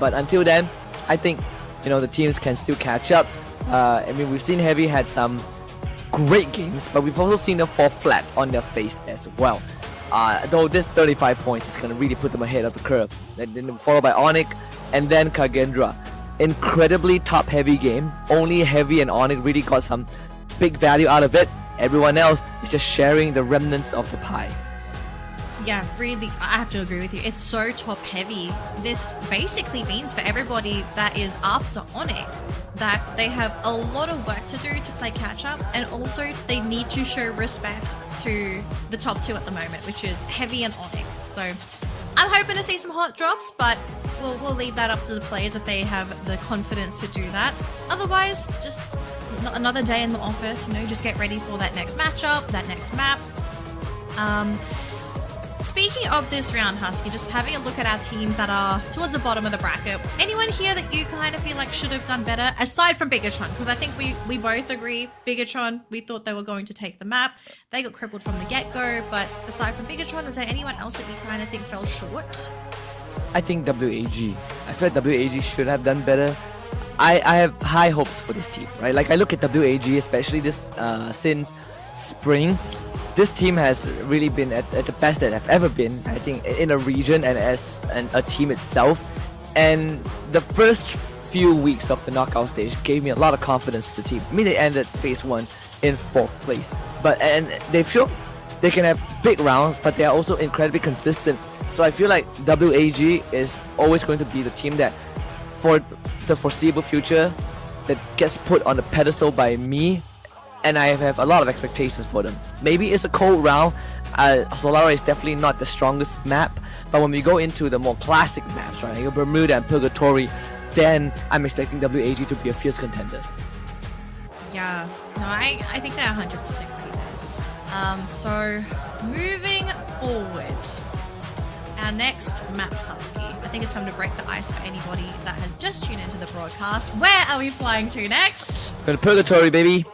But until then, I think, the teams can still catch up. I mean, we've seen Heavy had some great games, but we've also seen them fall flat on their face as well. Though this 35 points is going to really put them ahead of the curve. Then followed by Onyx, and then Kagendra. Incredibly top-heavy game. Only Heavy and Onyx really got some big value out of it. Everyone else is just sharing the remnants of the pie. Yeah, really, I have to agree with you. It's so top heavy. This basically means for everybody that is after Onyx that they have a lot of work to do to play catch up, and also they need to show respect to the top two at the moment, which is Heavy and Onyx. So I'm hoping to see some hot drops, but we'll leave that up to the players if they have the confidence to do that. Otherwise, just another day in the office, you know, just get ready for that next matchup, that next map. Speaking of this round, Husky, just having a look at our teams that are towards the bottom of the bracket. Anyone here that you kind of feel like should have done better, aside from Bigatron? Because I think we both agree, Bigatron, we thought they were going to take the map. They got crippled from the get-go, but aside from Bigatron, was there anyone else that you kind of think fell short? I think WAG. I feel like WAG should have done better. I have high hopes for this team, right? Like I look at WAG, especially this since spring. This team has really been at the best that I've ever been, I think, in a region and as a team itself. And the first few weeks of the knockout stage gave me a lot of confidence to the team. I mean, they ended phase 1 in 4th place. And they've shown they can have big rounds, but they are also incredibly consistent. So I feel like WAG is always going to be the team that, for the foreseeable future, that gets put on a pedestal by me. And I have a lot of expectations for them. Maybe it's a cold round. Solara is definitely not the strongest map, but when we go into the more classic maps, right, like Bermuda and Purgatory, then I'm expecting WAG to be a fierce contender. Yeah, no, I think they're 100% agree there. So moving forward, our next map, Husky. I think it's time to break the ice for anybody that has just tuned into the broadcast. Where are we flying to next? Go to Purgatory, baby.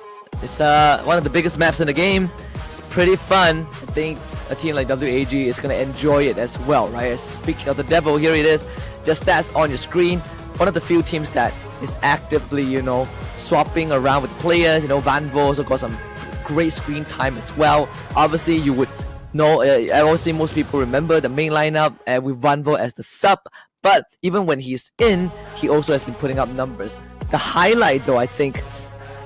It's one of the biggest maps in the game. It's pretty fun. I think a team like WAG is going to enjoy it as well, right? Speaking of the devil, here it is. Just stats on your screen. One of the few teams that is actively, you know, swapping around with players. You know, Vanvo also got some great screen time as well. Obviously, you would know, obviously most people remember the main lineup with Vanvo as the sub. But even when he's in, he also has been putting up numbers. The highlight, though, I think,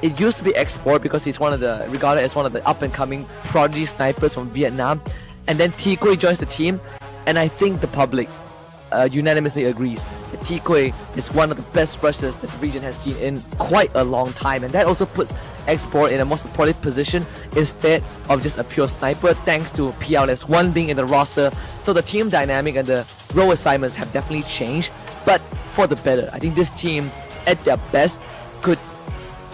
it used to be Export because he's regarded as one of the up-and-coming prodigy snipers from Vietnam. And then Tikoi joins the team, and I think the public unanimously agrees that Tikoi is one of the best rushers that the region has seen in quite a long time. And that also puts Export in a more supportive position instead of just a pure sniper, thanks to PLS1 being in the roster. So the team dynamic and the role assignments have definitely changed, but for the better. I think this team, at their best, could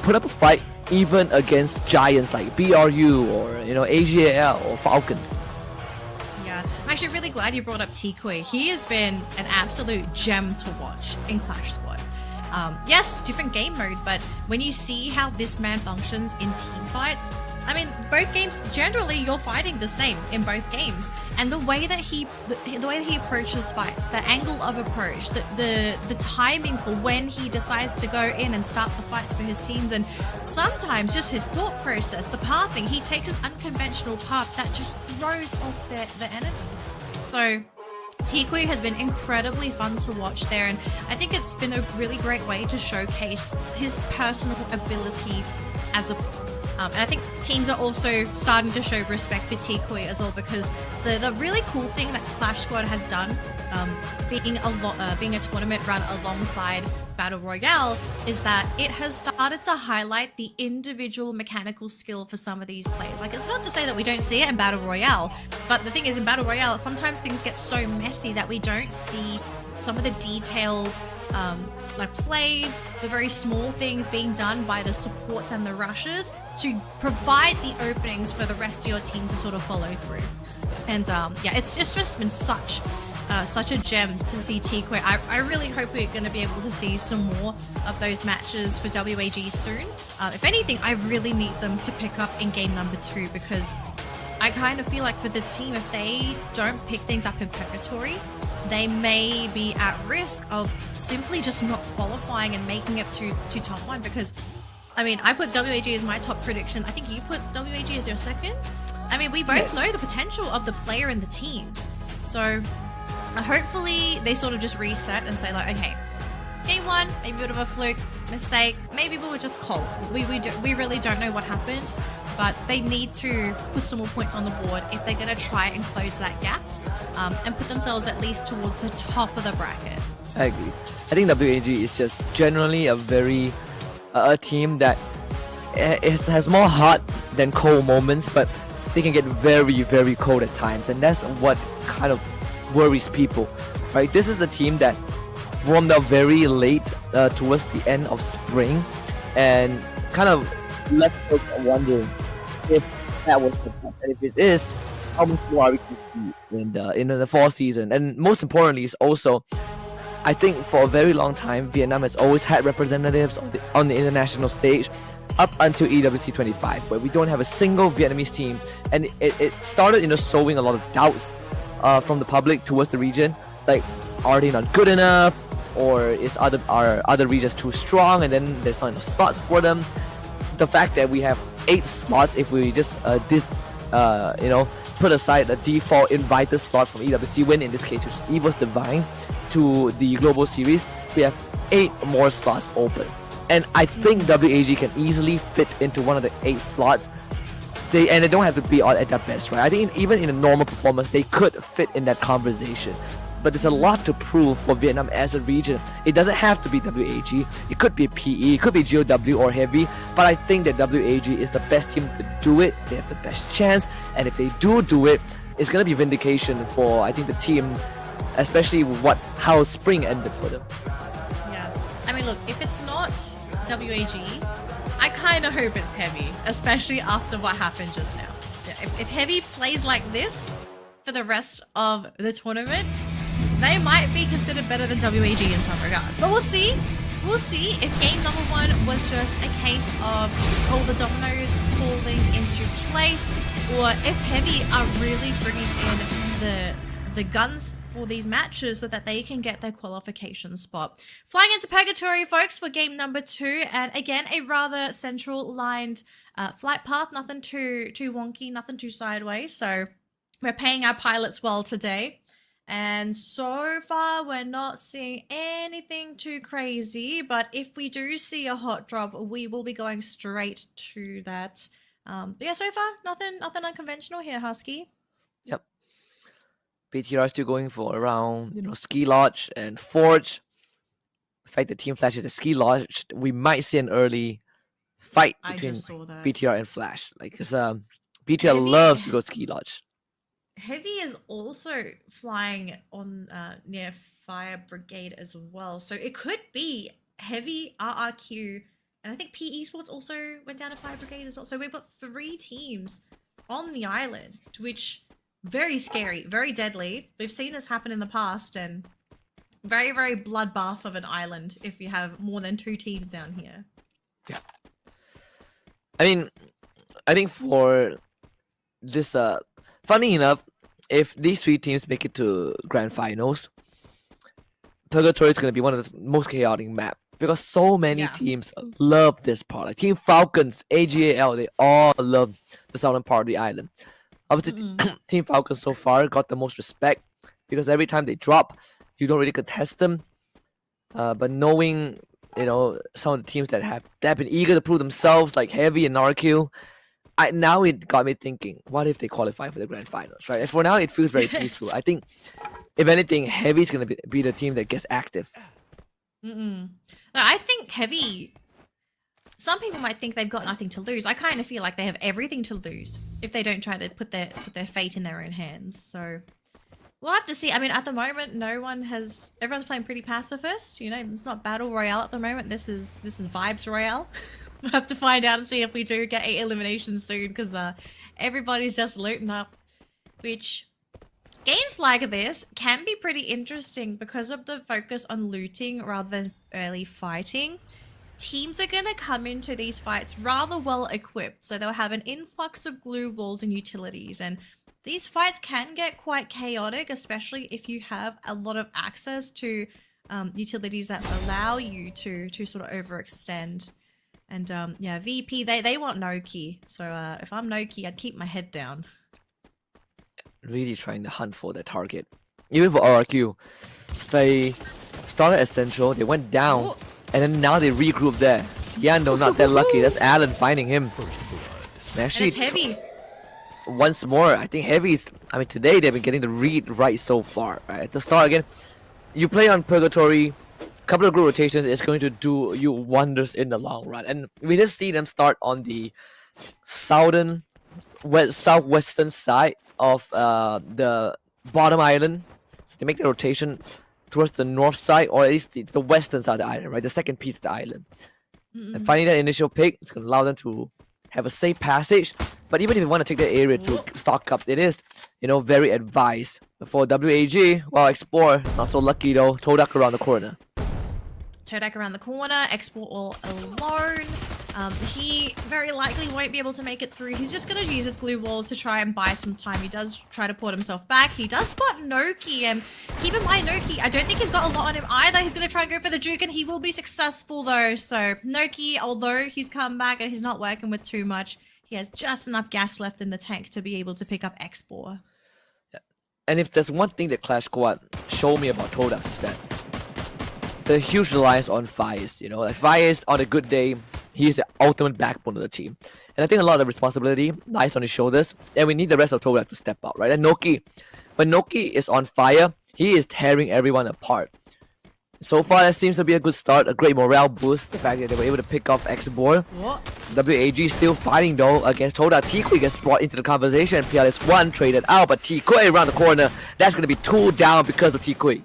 put up a fight even against giants like BRU or, you know, AGAL or Falcons. Yeah, I'm actually really glad you brought up Tikoi. He has been an absolute gem to watch in Clash Squad. Yes, different game mode, but when you see how this man functions in team fights, I mean, both games, generally you're fighting the same in both games, and the way that he approaches fights, the angle of approach, the timing for when he decides to go in and start the fights for his teams, and sometimes just his thought process, the pathing, he takes an unconventional path that just throws off the enemy. So Tikoi has been incredibly fun to watch there, and I think it's been a really great way to showcase his personal ability as a player. And I think teams are also starting to show respect for Tikoi as well, because the really cool thing that Clash Squad has done, being a tournament run alongside Battle Royale, is that it has started to highlight the individual mechanical skill for some of these players. Like, it's not to say that we don't see it in Battle Royale, but the thing is, in Battle Royale, sometimes things get so messy that we don't see some of the detailed like plays, the very small things being done by the supports and the rushers to provide the openings for the rest of your team to sort of follow through. And yeah, it's just been such a gem to see Tikoi. I really hope we're going to be able to see some more of those matches for WAG soon. If anything, I really need them to pick up in game number 2, because I kind of feel like for this team, if they don't pick things up in Purgatory, they may be at risk of simply just not qualifying and making it to top 1. Because, I mean, I put WAG as my top prediction. I think you put WAG as your second. I mean, we both know the potential of the player and the teams. So hopefully they sort of just reset and say like, okay, Game 1, maybe a bit of a fluke, mistake. Maybe we were just cold. We really don't know what happened, but they need to put some more points on the board if they're going to try and close that gap and put themselves at least towards the top of the bracket. I agree. I think WAG is just generally a very a team that has more hot than cold moments, but they can get very, very cold at times, and that's what kind of worries people, right? This is the team that warmed up very late towards the end of spring, and kind of left us wondering if that was the case, and if it is, how much more are we going to see in the fall season? And most importantly is also, I think for a very long time, Vietnam has always had representatives on the international stage up until EWC 25, where we don't have a single Vietnamese team, and it started, sowing a lot of doubts from the public towards the region, like, are they not good enough, or are other regions too strong, and then there's not enough slots for them. The fact that we have 8 slots, if we just put aside the default invited slot from EWC win, in this case, which is Evil's Divine, to the global series, we have 8 more slots open, and I think WAG can easily fit into one of the 8 slots. They don't have to be at their best, right? I think even in a normal performance, they could fit in that conversation. But there's a lot to prove for Vietnam as a region. It doesn't have to be WAG. It could be PE, it could be GOW or Heavy. But I think that WAG is the best team to do it. They have the best chance. And if they do it, it's going to be vindication for, I think, the team, especially how spring ended for them. Yeah. I mean, look, if it's not WAG, I kind of hope it's Heavy, especially after what happened just now. Yeah, if Heavy plays like this for the rest of the tournament, they might be considered better than WAG in some regards. But we'll see. We'll see if game number 1 was just a case of all the dominoes falling into place, or if Heavy are really bringing in the guns for these matches so that they can get their qualification spot. Flying into Purgatory, folks, for game number 2, and again, a rather central lined flight path. Nothing too wonky, nothing too sideways. So we're paying our pilots well today. And so far, we're not seeing anything too crazy, but if we do see a hot drop, we will be going straight to that. But yeah, so far, nothing unconventional here, Husky. Yep. BTR still going for around, Ski Lodge and Forge. The fact that Team Flash is a Ski Lodge, we might see an early fight between BTR and Flash. Because BTR loves to go Ski Lodge. Heavy is also flying on near Fire Brigade as well. So it could be Heavy, RRQ, and I think PE Sports also went down to Fire Brigade as well. So we've got 3 teams on the island, which very scary, very deadly. We've seen this happen in the past, and very, very bloodbath of an island if you have more than 2 teams down here. Yeah. I think for this, funny enough, if these 3 teams make it to grand finals, Purgatory is going to be one of the most chaotic maps, because so many teams love this part. Like Team Falcons, AGAL, they all love the southern part of the island. Obviously, Team Falcons so far got the most respect, because every time they drop, you don't really contest them. But knowing, some of the teams that have been eager to prove themselves, like Heavy and RQ, now it got me thinking, what if they qualify for the grand finals, right? And for now, it feels very peaceful. I think, if anything, Heavy is going to be the team that gets active. No, I think Heavy, some people might think they've got nothing to lose. I kind of feel like they have everything to lose if they don't try to put their fate in their own hands. So we'll have to see. I mean, at the moment, everyone's playing pretty pacifist. It's not Battle Royale at the moment. This is Vibes Royale. We'll have to find out and see if we do get 8 eliminations soon, because everybody's just looting up, which games like this can be pretty interesting because of the focus on looting rather than early fighting. Teams are going to come into these fights rather well equipped, so they'll have an influx of glue walls and utilities, and these fights can get quite chaotic, especially if you have a lot of access to utilities that allow you to sort of overextend. And yeah, VP, they want Noki, so if I'm Noki, I'd keep my head down. Really trying to hunt for the target. Even for RRQ, stay started as Central, they went down, Ooh. and then now they regrouped there. Tiando not that lucky. That's Alan finding him. And actually, And it's Heavy. once more, I think Heavy's. I mean, today they've been getting the read right so far. Right at the start again, you play on Purgatory. Couple of group rotations is going to do you wonders in the long run, and we just see them start on the southwestern side of the bottom island. So they make the rotation towards the north side, or at least the western side of the island, right? The second piece of the island. And finding that initial pick, it's going to allow them to have a safe passage. But even if you want to take that area to stock up, it is, very advised. For WAG, well, Explore, not so lucky though. Todak around the corner. Todak around the corner, Export all alone. He very likely won't be able to make it through. He's just going to use his glue walls to try and buy some time. He does try to port himself back. He does spot Noki, and keep in mind Noki, I don't think he's got a lot on him either. He's going to try and go for the juke, and he will be successful though. So Noki, although he's come back and he's not working with too much, he has just enough gas left in the tank to be able to pick up Export. And if there's one thing that Clash Squad showed me about Todak is that the huge reliance on Faiz. Like Faiz on a good day, he's the ultimate backbone of the team. And I think a lot of the responsibility lies on his shoulders, and we need the rest of Todak to step up, right? And Noki, when Noki is on fire, he is tearing everyone apart. So far, that seems to be a good start, a great morale boost. The fact that they were able to pick off X-Bor. WAG still fighting though against Todak. T-Kui gets brought into the conversation. PLS1 traded out, but T-Kui around the corner. That's going to be 2 down because of T-Kui.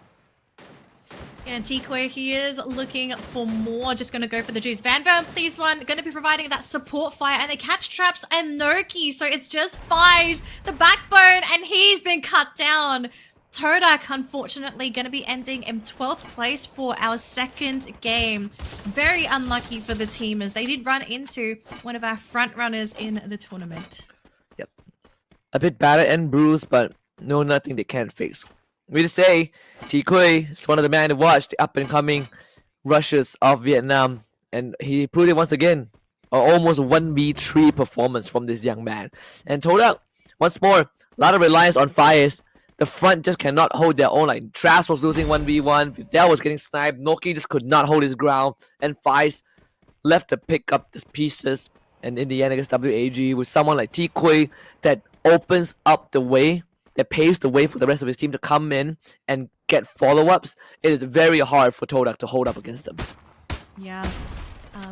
And T-Kui, he is looking for more, just going to go for the juice. Van, please one, going to be providing that support fire, and they catch traps and Noki, so it's just Fives, the backbone, and he's been cut down. Todak, unfortunately, going to be ending in 12th place for our second game. Very unlucky for the team, as they did run into one of our front runners in the tournament. Yep. A bit battered and bruised, but nothing they can't fix. We just say, T-Kui is one of the men to watch, the up-and-coming rushers of Vietnam. And he proved it once again. Almost 1v3 performance from this young man. And Todak, once more, a lot of reliance on fires. The front just cannot hold their own. Like, Trash was losing 1v1. Vidal was getting sniped. Noki just could not hold his ground. And Faiz left to pick up the pieces. And in the end, against WAG, with someone like T-Kui that opens up the way, that paves the way for the rest of his team to come in and get follow-ups, it is very hard for Todak to hold up against them. Yeah.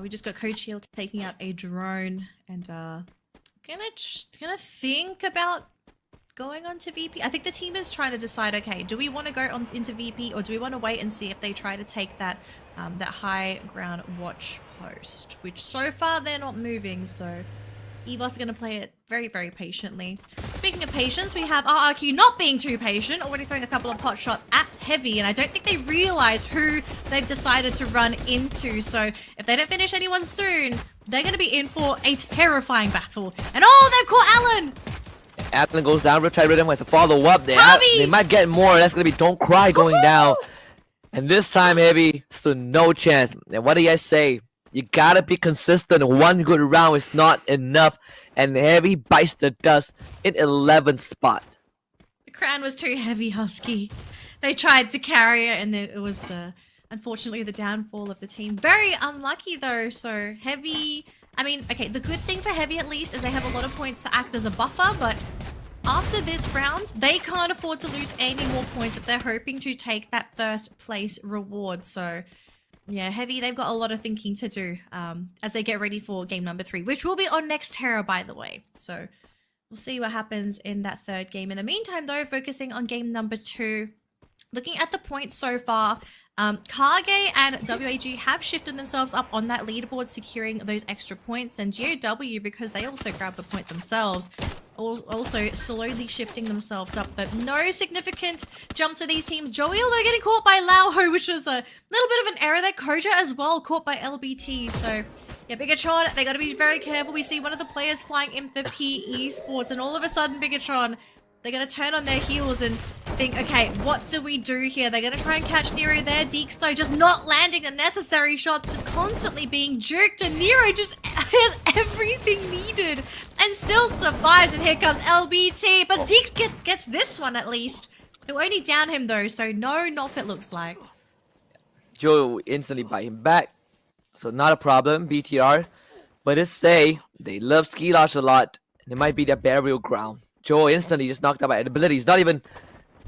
We just got Coach Shield taking out a drone, and gonna think about going on to VP. I think the team is trying to decide, okay, do we want to go on into VP, or do we want to wait and see if they try to take that that high ground watch post, which so far they're not moving, so EVOS are going to play it very, very patiently. Speaking of patience, we have RRQ not being too patient, already throwing a couple of pot shots at Heavy, and I don't think they realize who they've decided to run into. So if they don't finish anyone soon, they're going to be in for a terrifying battle. And oh, they've caught Alan! Alan goes down, Riptide Rhythm has to follow up there. Tommy! They might get more. That's going to be Don't Cry going down. And this time, Heavy, still no chance. And what do you guys say? You gotta be consistent. One good round is not enough. And Heavy bites the dust in 11th spot. The crown was too heavy, Husky. They tried to carry it, and it was unfortunately the downfall of the team. Very unlucky though, so Heavy... I mean, okay, the good thing for Heavy at least is they have a lot of points to act as a buffer, but after this round, they can't afford to lose any more points if they're hoping to take that first place reward. So yeah, Heavy, they've got a lot of thinking to do as they get ready for game number 3, which will be on next Terra, by the way. So we'll see what happens in that third game. In the meantime, though, focusing on game number 2, looking at the points so far, Kage and WAG have shifted themselves up on that leaderboard, securing those extra points, and GOW, because they also grabbed the point themselves, also slowly shifting themselves up, but no significant jumps for these teams. Joey, although getting caught by Lauho, which was a little bit of an error there. Koja as well, caught by LBT. So yeah, Bigatron, they got to be very careful. We see one of the players flying in for PE Sports, and all of a sudden, Bigatron, they're going to turn on their heels and think, okay, what do we do here? They're going to try and catch Nero there. Deeks, though, just not landing the necessary shots, just constantly being juked, and Nero just has everything needed and still survives. And here comes LBT, but Deeks gets this one at least. It will only down him, though, so no knock it looks like. Joe instantly bite him back. So not a problem, BTR. But let's say they love Ski Lodge a lot. And it might be their burial ground. Joe instantly just knocked out by abilities. Not even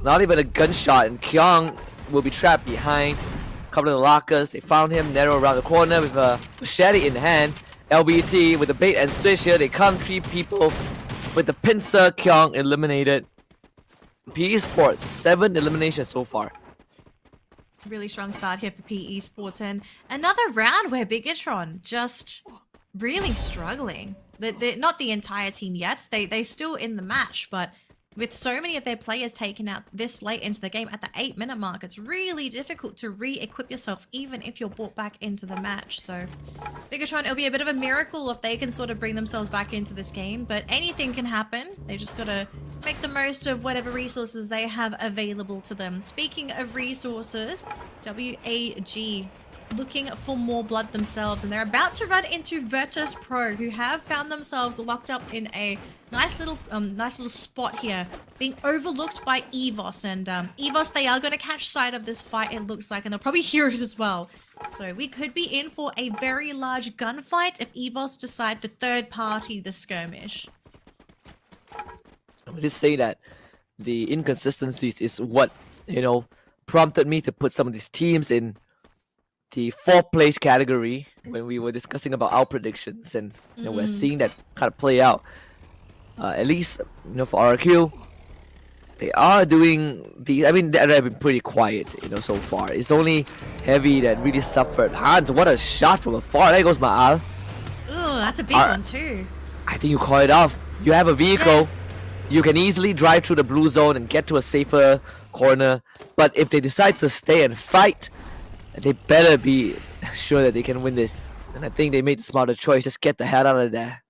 a gunshot. And Kyung will be trapped behind a couple of the lockers. They found him narrow around the corner with a machete in hand. LBT with the bait and switch here. They come 3 people with the pincer. Kyung eliminated. PE Sports 7 eliminations so far. Really strong start here for PE Sports, and another round where Bigatron just really struggling. They're not the entire team yet. They're still in the match, but with so many of their players taken out this late into the game at the 8-minute mark, it's really difficult to re-equip yourself even if you're brought back into the match. So Bigatron, it'll be a bit of a miracle if they can sort of bring themselves back into this game, but anything can happen. They just gotta make the most of whatever resources they have available to them. Speaking of resources, WAG looking for more blood themselves, and they're about to run into Virtus Pro, who have found themselves locked up in a nice little spot here, being overlooked by EVOS. And EVOS, they are going to catch sight of this fight, it looks like, and they'll probably hear it as well. So we could be in for a very large gunfight if EVOS decide to third party the skirmish. I would just say that the inconsistencies is what, prompted me to put some of these teams in the 4th place category when we were discussing about our predictions, and we're seeing that kind of play out. At least, for RQ, they are doing they've been pretty quiet, so far. It's only Heavy that really suffered. Hans, what a shot from afar. There goes Ma'al. Ooh, that's a big one too. I think you call it off. You have a vehicle. You can easily drive through the blue zone and get to a safer corner. But if they decide to stay and fight, they better be sure that they can win this. And I think they made the smarter choice. Just get the hell out of there.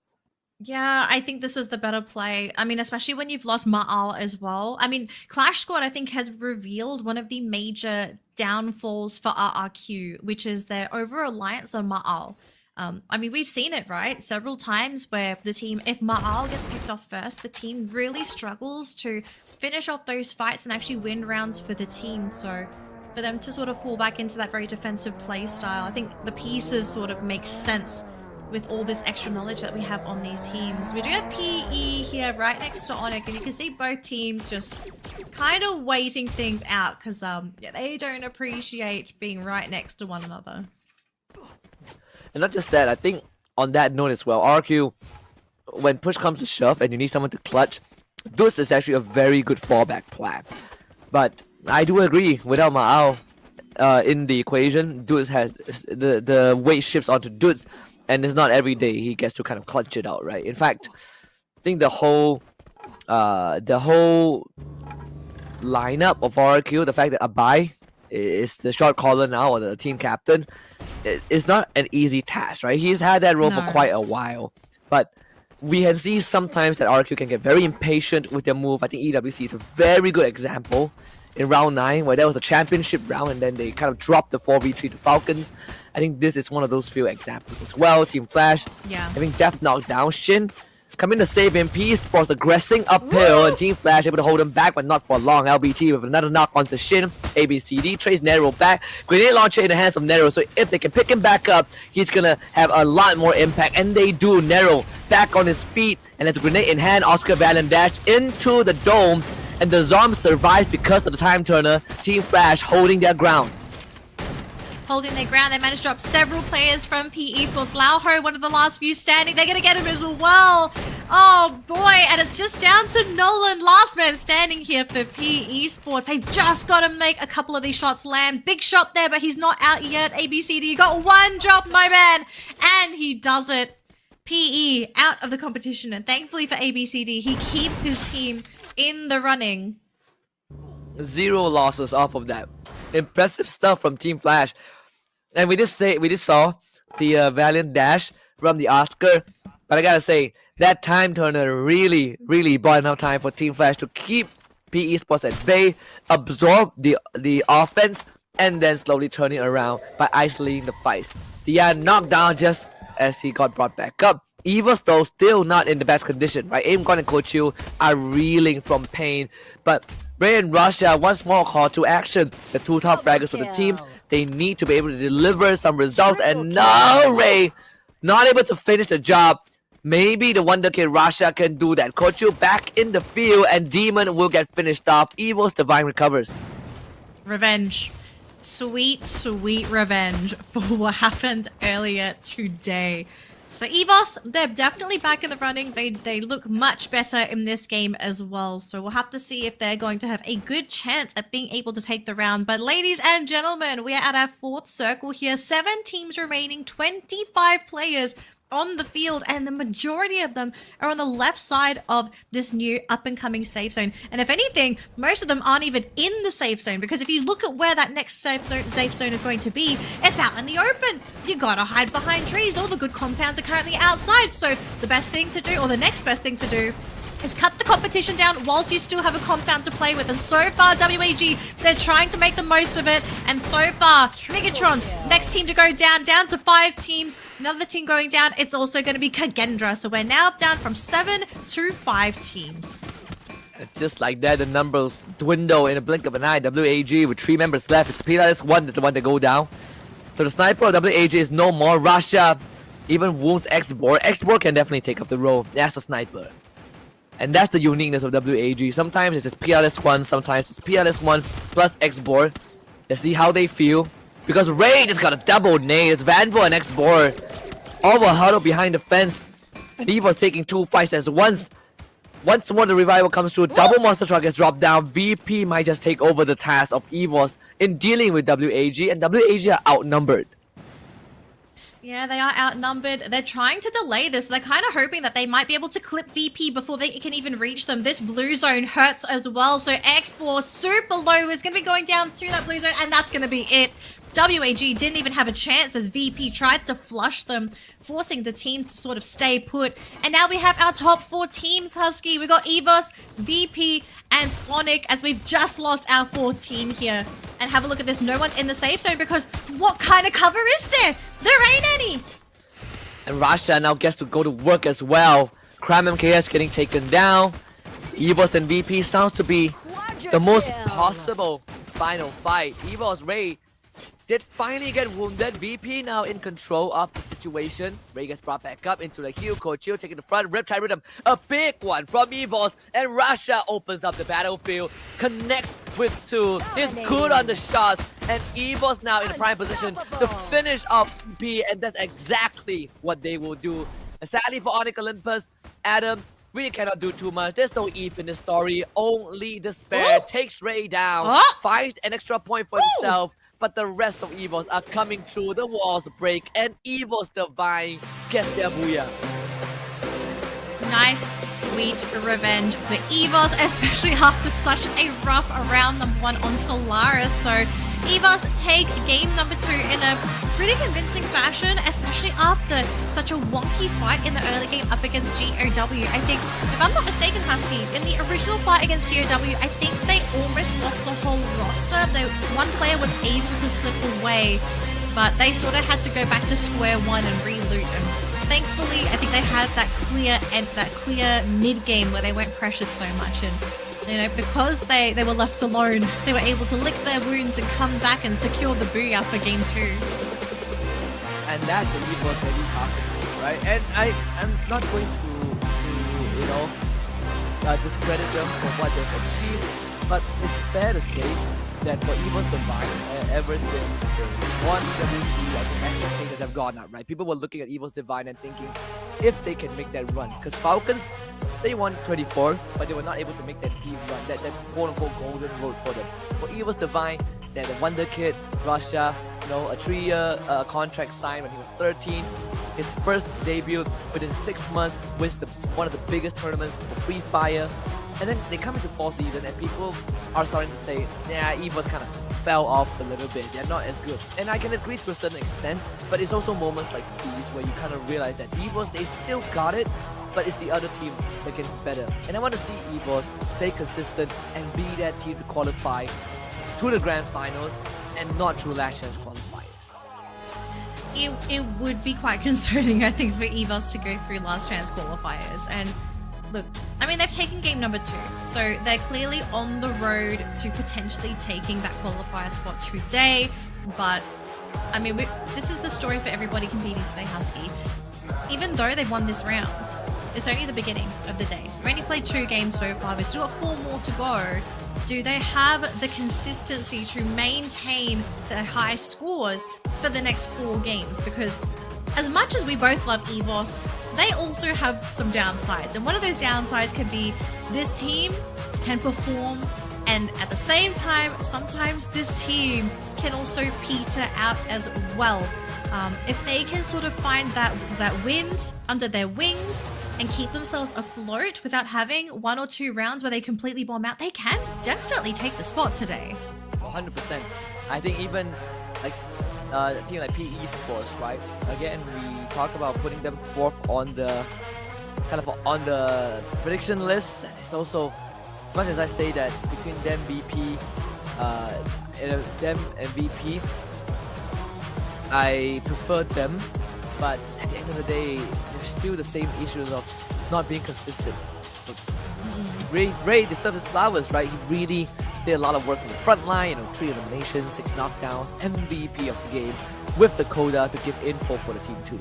Yeah, I think this is the better play. I mean, especially when you've lost Ma'al as well. I mean, Clash Squad, I think, has revealed one of the major downfalls for RRQ, which is their over-reliance on Ma'al. I mean, we've seen it, right? Several times where the team, if Ma'al gets picked off first, the team really struggles to finish off those fights and actually win rounds for the team. So for them to sort of fall back into that very defensive play style, I think the pieces sort of make sense with all this extra knowledge that we have on these teams. We do have PE here right next to Onyx, and you can see both teams just kind of waiting things out because they don't appreciate being right next to one another. And not just that, I think on that note as well, RQ, when push comes to shove and you need someone to clutch, this is actually a very good fallback plan. But I do agree, without Ma'al in the equation, Dudes has the weight shifts onto Dudes, and it's not every day he gets to kind of clutch it out, right? In fact, I think the whole lineup of RQ, the fact that Abai is the shot caller now, or the team captain, it's not an easy task, right? He's had that role for quite a while, but we can see sometimes that RQ can get very impatient with their move. I think EWC is a very good example in round 9, where there was a championship round and then they kind of dropped the 4v3 to Falcons. I think this is one of those few examples as well. Team Flash having Death knocked down. Shin coming to save him. PE Sports aggressing uphill, and Team Flash able to hold him back, but not for long. LBT with another knock onto Shin. ABCD trace Nero back. Grenade launcher in the hands of Nero, so if they can pick him back up, he's gonna have a lot more impact, and they do. Nero back on his feet, and it's a grenade in hand. Oscar Valen dash into the dome, and the Zom survives because of the time turner. Team Flash holding their ground. Holding their ground, they managed to drop several players from PE Sports. Lauho, one of the last few standing. They're going to get him as well. Oh boy, and it's just down to Nolan, last man standing here for PE Sports. They've just got to make a couple of these shots land. Big shot there, but he's not out yet. ABCD, you got one drop, my man. And he does it. PE out of the competition, and thankfully for ABCD, he keeps his team in the running. 0 losses off of that. Impressive stuff from Team Flash. And we just saw the valiant dash from the Oscar, but I gotta say that time turner really bought enough time for Team Flash to keep PE Sports at bay, absorb the offense, and then slowly turning around by isolating the fight. The knockdown just as he got brought back up. EVOS though still not in the best condition, right? Aimgon and Kochu are reeling from pain, but Ray and Russia, one small call to action. The two top fraggers for the team, they need to be able to deliver some results, and no, Ray not able to finish the job. Maybe the Wonder Kid Russia can do that. Kochu back in the field, and Demon will get finished off. EVOS Divine recovers. Revenge. Sweet, sweet revenge for what happened earlier today. So EVOS, they're definitely back in the running. They look much better in this game as well. So we'll have to see if they're going to have a good chance at being able to take the round. But ladies and gentlemen, we are at our fourth circle here. 7 teams remaining, 25 players on the field, and the majority of them are on the left side of this new up-and-coming safe zone. And if anything, most of them aren't even in the safe zone, because if you look at where that next safe zone is going to be, it's out in the open. You gotta hide behind trees. All the good compounds are currently outside. So the best thing to do, or the next best thing to do, is cut the competition down whilst you still have a compound to play with. And so far, WAG, they're trying to make the most of it. And so far, Megatron, next team to go down to 5 teams. Another team going down, it's also going to be Kagendra. So we're now down from 7 to 5 teams. Just like that, the numbers dwindle in a blink of an eye. WAG with 3 members left. It's PLS1 that's the one to go down. So the sniper of WAG is no more. Russia even wounds X-Bor. X-Bor can definitely take up the role as a sniper. And that's the uniqueness of WAG. Sometimes it's just PLS1, sometimes it's PLS1 plus X-Bor. Let's see how they feel. Because Ray just got a double nade. It's Vanvo and X-Bor over huddle behind the fence. And EVOS taking 2 fights as once more the revival comes through. Double monster truck gets dropped down. VP might just take over the task of EVOS in dealing with WAG. And WAG are outnumbered. Yeah, they are outnumbered. They're trying to delay this. They're kind of hoping that they might be able to clip VP before they can even reach them. This blue zone hurts as well. So X-Bor super low is going to be going down to that blue zone, and that's going to be it. WAG didn't even have a chance as VP tried to flush them, forcing the team to sort of stay put. And now we have our top 4 teams, Husky. We got EVOS, VP, and Onyx, as we've just lost our 4th team here. And have a look at this. No one's in the safe zone because what kind of cover is there? There ain't any. And Russia now gets to go to work as well. Crime MKS getting taken down. EVOS and VP sounds to be the most possible final fight. EVOS Ray did finally get wounded. VP now in control of the situation. Ray gets brought back up into the heel. Kochu taking the front. Riptide Rhythm. A big one from EVOS. And Russia opens up the battlefield. Connects with 2. Is good on the shots. And EVOS now in the prime position to finish off VP. And that's exactly what they will do. And sadly for Onyx Olympus, Adam really cannot do too much. There's no Eve in the story. Only Despair takes Ray down. Finds an extra point for himself. But the rest of EVOS are coming through. The walls break, and EVOS Divine gets their booyah. Nice, sweet revenge for EVOS, especially after such a rough round number 1 on Solaris. So EVOS take game number 2 in a pretty convincing fashion, especially after such a wonky fight in the early game up against GOW. I think, if I'm not mistaken, Husky, in the original fight against GOW, I think they almost lost the whole roster. One player was able to slip away, but they sort of had to go back to square one and re-loot. And thankfully, I think they had that clear mid-game where they weren't pressured so much. And you know, because they were left alone, they were able to lick their wounds and come back and secure the booyah for game 2. And that's the EVOS that we talked about, right? And I'm not going to discredit them for what they've achieved, but it's fair to say that for EVOS Divine, ever since they won WC, I think expectations have gone up, right? People were looking at EVOS Divine and thinking if they can make that run, because Falcons, they won 24, but they were not able to make that team run, that quote-unquote golden road for them. For EVOS Divine, they had a Wonder Kid, Russia, a 3-year contract signed when he was 13. His first debut within 6 months wins one of the biggest tournaments for Free Fire. And then they come into fall season and people are starting to say, yeah, EVOS kind of fell off a little bit. They're not as good. And I can agree to a certain extent, but it's also moments like these where you kind of realize that EVOS, they still got it, but it's the other team that gets better. And I want to see EVOS stay consistent and be that team to qualify to the grand finals and not through last year's qualifiers. it would be quite concerning, I think, for EVOS to go through last chance qualifiers. And look, I mean, they've taken game number 2, so they're clearly on the road to potentially taking that qualifier spot today. But I mean, this is the story for everybody competing today, Husky. Even though they've won this round, it's only the beginning of the day. We've only played 2 games so far. We've still got 4 more to go. Do they have the consistency to maintain their high scores for the next 4 games? Because as much as we both love EVOS, they also have some downsides. And one of those downsides can be this team can perform, and at the same time, sometimes this team can also peter out as well. If they can sort of find that wind under their wings and keep themselves afloat without having 1 or 2 rounds where they completely bomb out, they can definitely take the spot today. 100%. I think even like a team like PE Sports, right? Again, we talk about putting them 4th on the prediction list. It's also, as much as I say that between them and VP, I prefer them, but at the end of the day, there's still the same issues of not being consistent. Ray deserves his flowers, right? He really did a lot of work on the front line, 3 eliminations, 6 knockdowns, MVP of the game, with the coda to give info for the team too.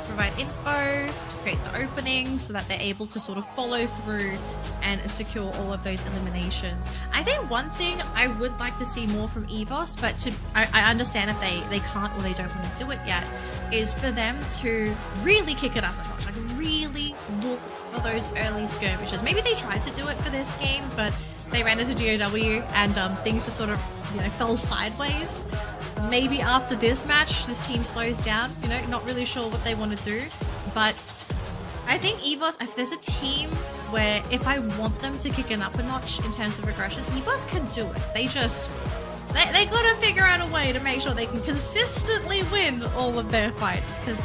Provide info to create the openings so that they're able to sort of follow through and secure all of those eliminations. I think one thing I would like to see more from EVOS, but I understand if they can't or they don't want to do it yet, is for them to really kick it up a notch, like really look for those early skirmishes. Maybe they tried to do it for this game, but they ran into DOW and things just sort of, fell sideways. Maybe after this match, this team slows down, not really sure what they want to do. But I think EVOS, if there's a team where if I want them to kick it up a notch in terms of aggression, EVOS can do it. They gotta figure out a way to make sure they can consistently win all of their fights. Because,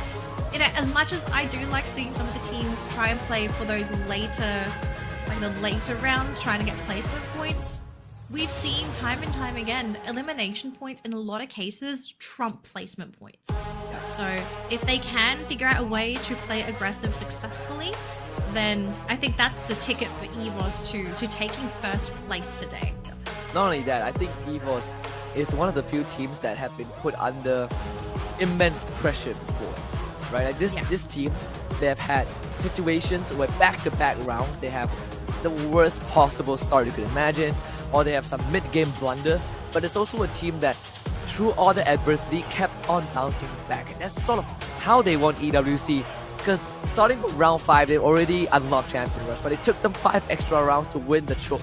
as much as I do like seeing some of the teams try and play for those later rounds, trying to get placement points, we've seen time and time again, elimination points in a lot of cases trump placement points. So if they can figure out a way to play aggressive successfully, then I think that's the ticket for EVOS to taking 1st place today. Not only that, I think EVOS is one of the few teams that have been put under immense pressure before, right? Like this team, they have had situations where back-to-back rounds, they have the worst possible start you could imagine, or they have some mid-game blunder, but it's also a team that through all the adversity kept on bouncing back, and that's sort of how they won EWC, because starting from round 5 they already unlocked Champion Rush, but it took them 5 extra rounds to win the to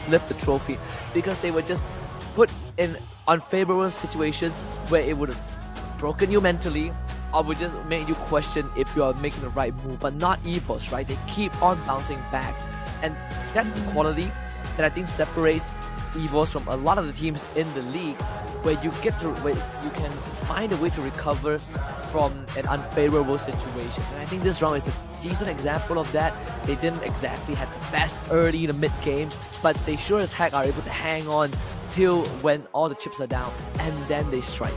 lift the trophy, because they were just put in unfavorable situations where it would have broken you mentally or would just make you question if you are making the right move. But not EVOS, right? They keep on bouncing back, and that's the quality that I think separates EVOS from a lot of the teams in the league, where you can find a way to recover from an unfavorable situation. And I think this round is a decent example of that. They didn't exactly have the best early to mid game, but they sure as heck are able to hang on till when all the chips are down, and then they strike.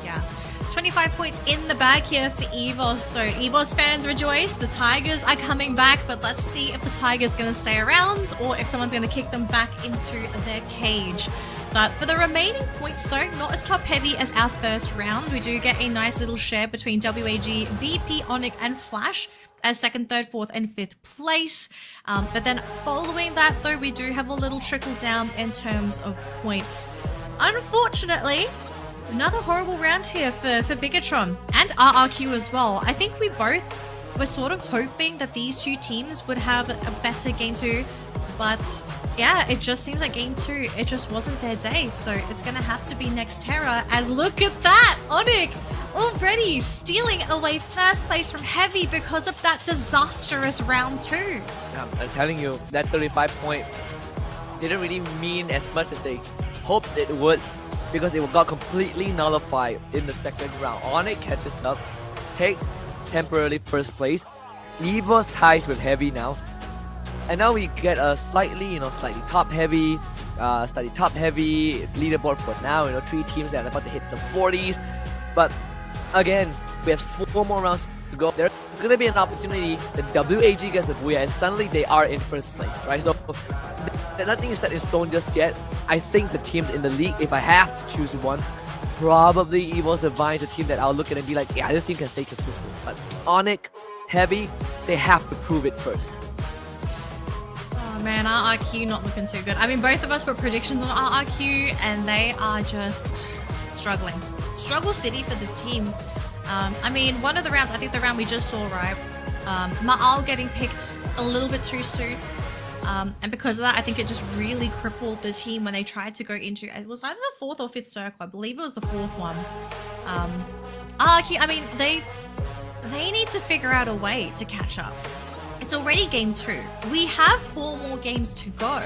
Yeah. 25 points in the bag here for EVOS. So EVOS fans rejoice. The Tigers are coming back, but let's see if the Tigers are going to stay around or if someone's going to kick them back into their cage. But for the remaining points though, not as top heavy as our first round. We do get a nice little share between WAG, VP, Onyx and Flash as 2nd, 3rd, 4th and 5th place. But then following that though, we do have a little trickle down in terms of points. Unfortunately, another horrible round here for Bigatron and RRQ as well. I think we both were sort of hoping that these 2 teams would have a better game 2, but yeah, it just seems like game 2, it just wasn't their day. So it's gonna have to be Nexterra, as look at that, Onyx already stealing away 1st place from Heavy because of that disastrous round 2. Yeah, I'm telling you, that 35 point didn't really mean as much as they hoped it would, because it got completely nullified in the 2nd round. Onyx catches up, takes temporarily 1st place. EVOS ties with Heavy now. And now we get a slightly top heavy leaderboard for now. 3 teams that are about to hit the 40s. But again, we have 4 more rounds to go. There's going to be an opportunity that WAG gets a booyah and suddenly they are in first place, right? So nothing is set in stone just yet. I think the teams in the league, if I have to choose one, probably Evo's Divine's a team that I'll look at and be like, yeah, this team can stay consistent. But Onyx, Heavy, they have to prove it first. Oh man, RRQ not looking too good. I mean, both of us put predictions on RRQ and they are just struggling. Struggle city for this team. I mean, one of the rounds, I think the round we just saw, right? Ma'al getting picked a little bit too soon. And because of that, I think it just really crippled the team when they tried to go into, it was either the 4th or 5th circle. I believe it was the 4th one. RRQ, I mean, they need to figure out a way to catch up. It's already game 2. We have 4 more games to go,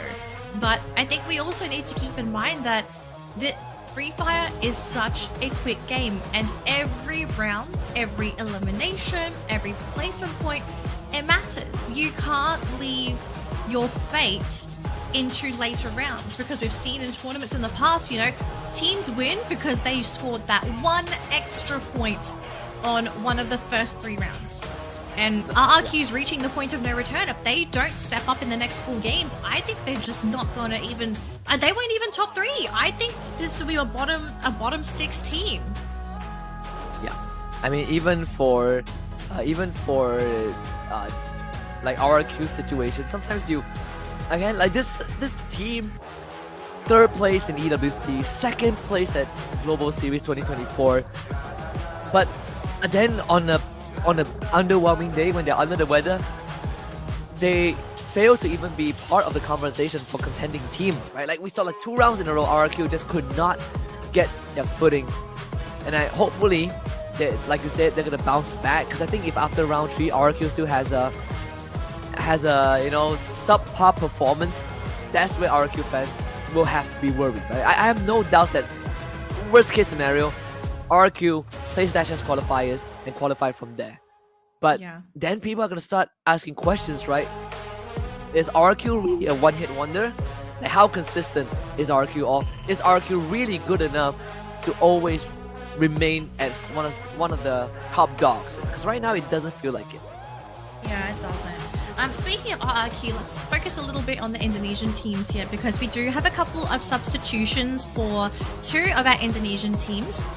but I think we also need to keep in mind that Free Fire is such a quick game, and every round, every elimination, every placement point, it matters. You can't leave your fate into later rounds, because we've seen in tournaments in the past, you know, teams win because they scored that 1 extra point on one of the first 3 rounds. And RRQ's reaching the point of no return. If they don't step up in the next 4 games, I think they're just not gonna even, they won't even top 3. I think this will be a bottom 6 team. Yeah, I mean, even for like RRQ situation, sometimes you, again, like this team, 3rd place in EWC, 2nd place at Global Series 2024, but then on a underwhelming day when they're under the weather, they fail to even be part of the conversation for contending team, right? Like we saw like 2 rounds in a row, RRQ just could not get their footing, and hopefully, like you said, they're gonna bounce back, because I think if after round 3 RRQ still has a you know, subpar performance, that's where RRQ fans will have to be worried, right? I have no doubt that worst case scenario, RRQ plays Nations qualifiers and qualify from there. But then people are gonna start asking questions, right? Is RRQ really a one-hit wonder? Like, how consistent is RRQ, or is RRQ really good enough to always remain as one of the top dogs? Because right now it doesn't feel like it. Yeah, it doesn't. Speaking of RRQ, let's focus a little bit on the Indonesian teams here, because we do have a couple of substitutions for 2 of our Indonesian teams.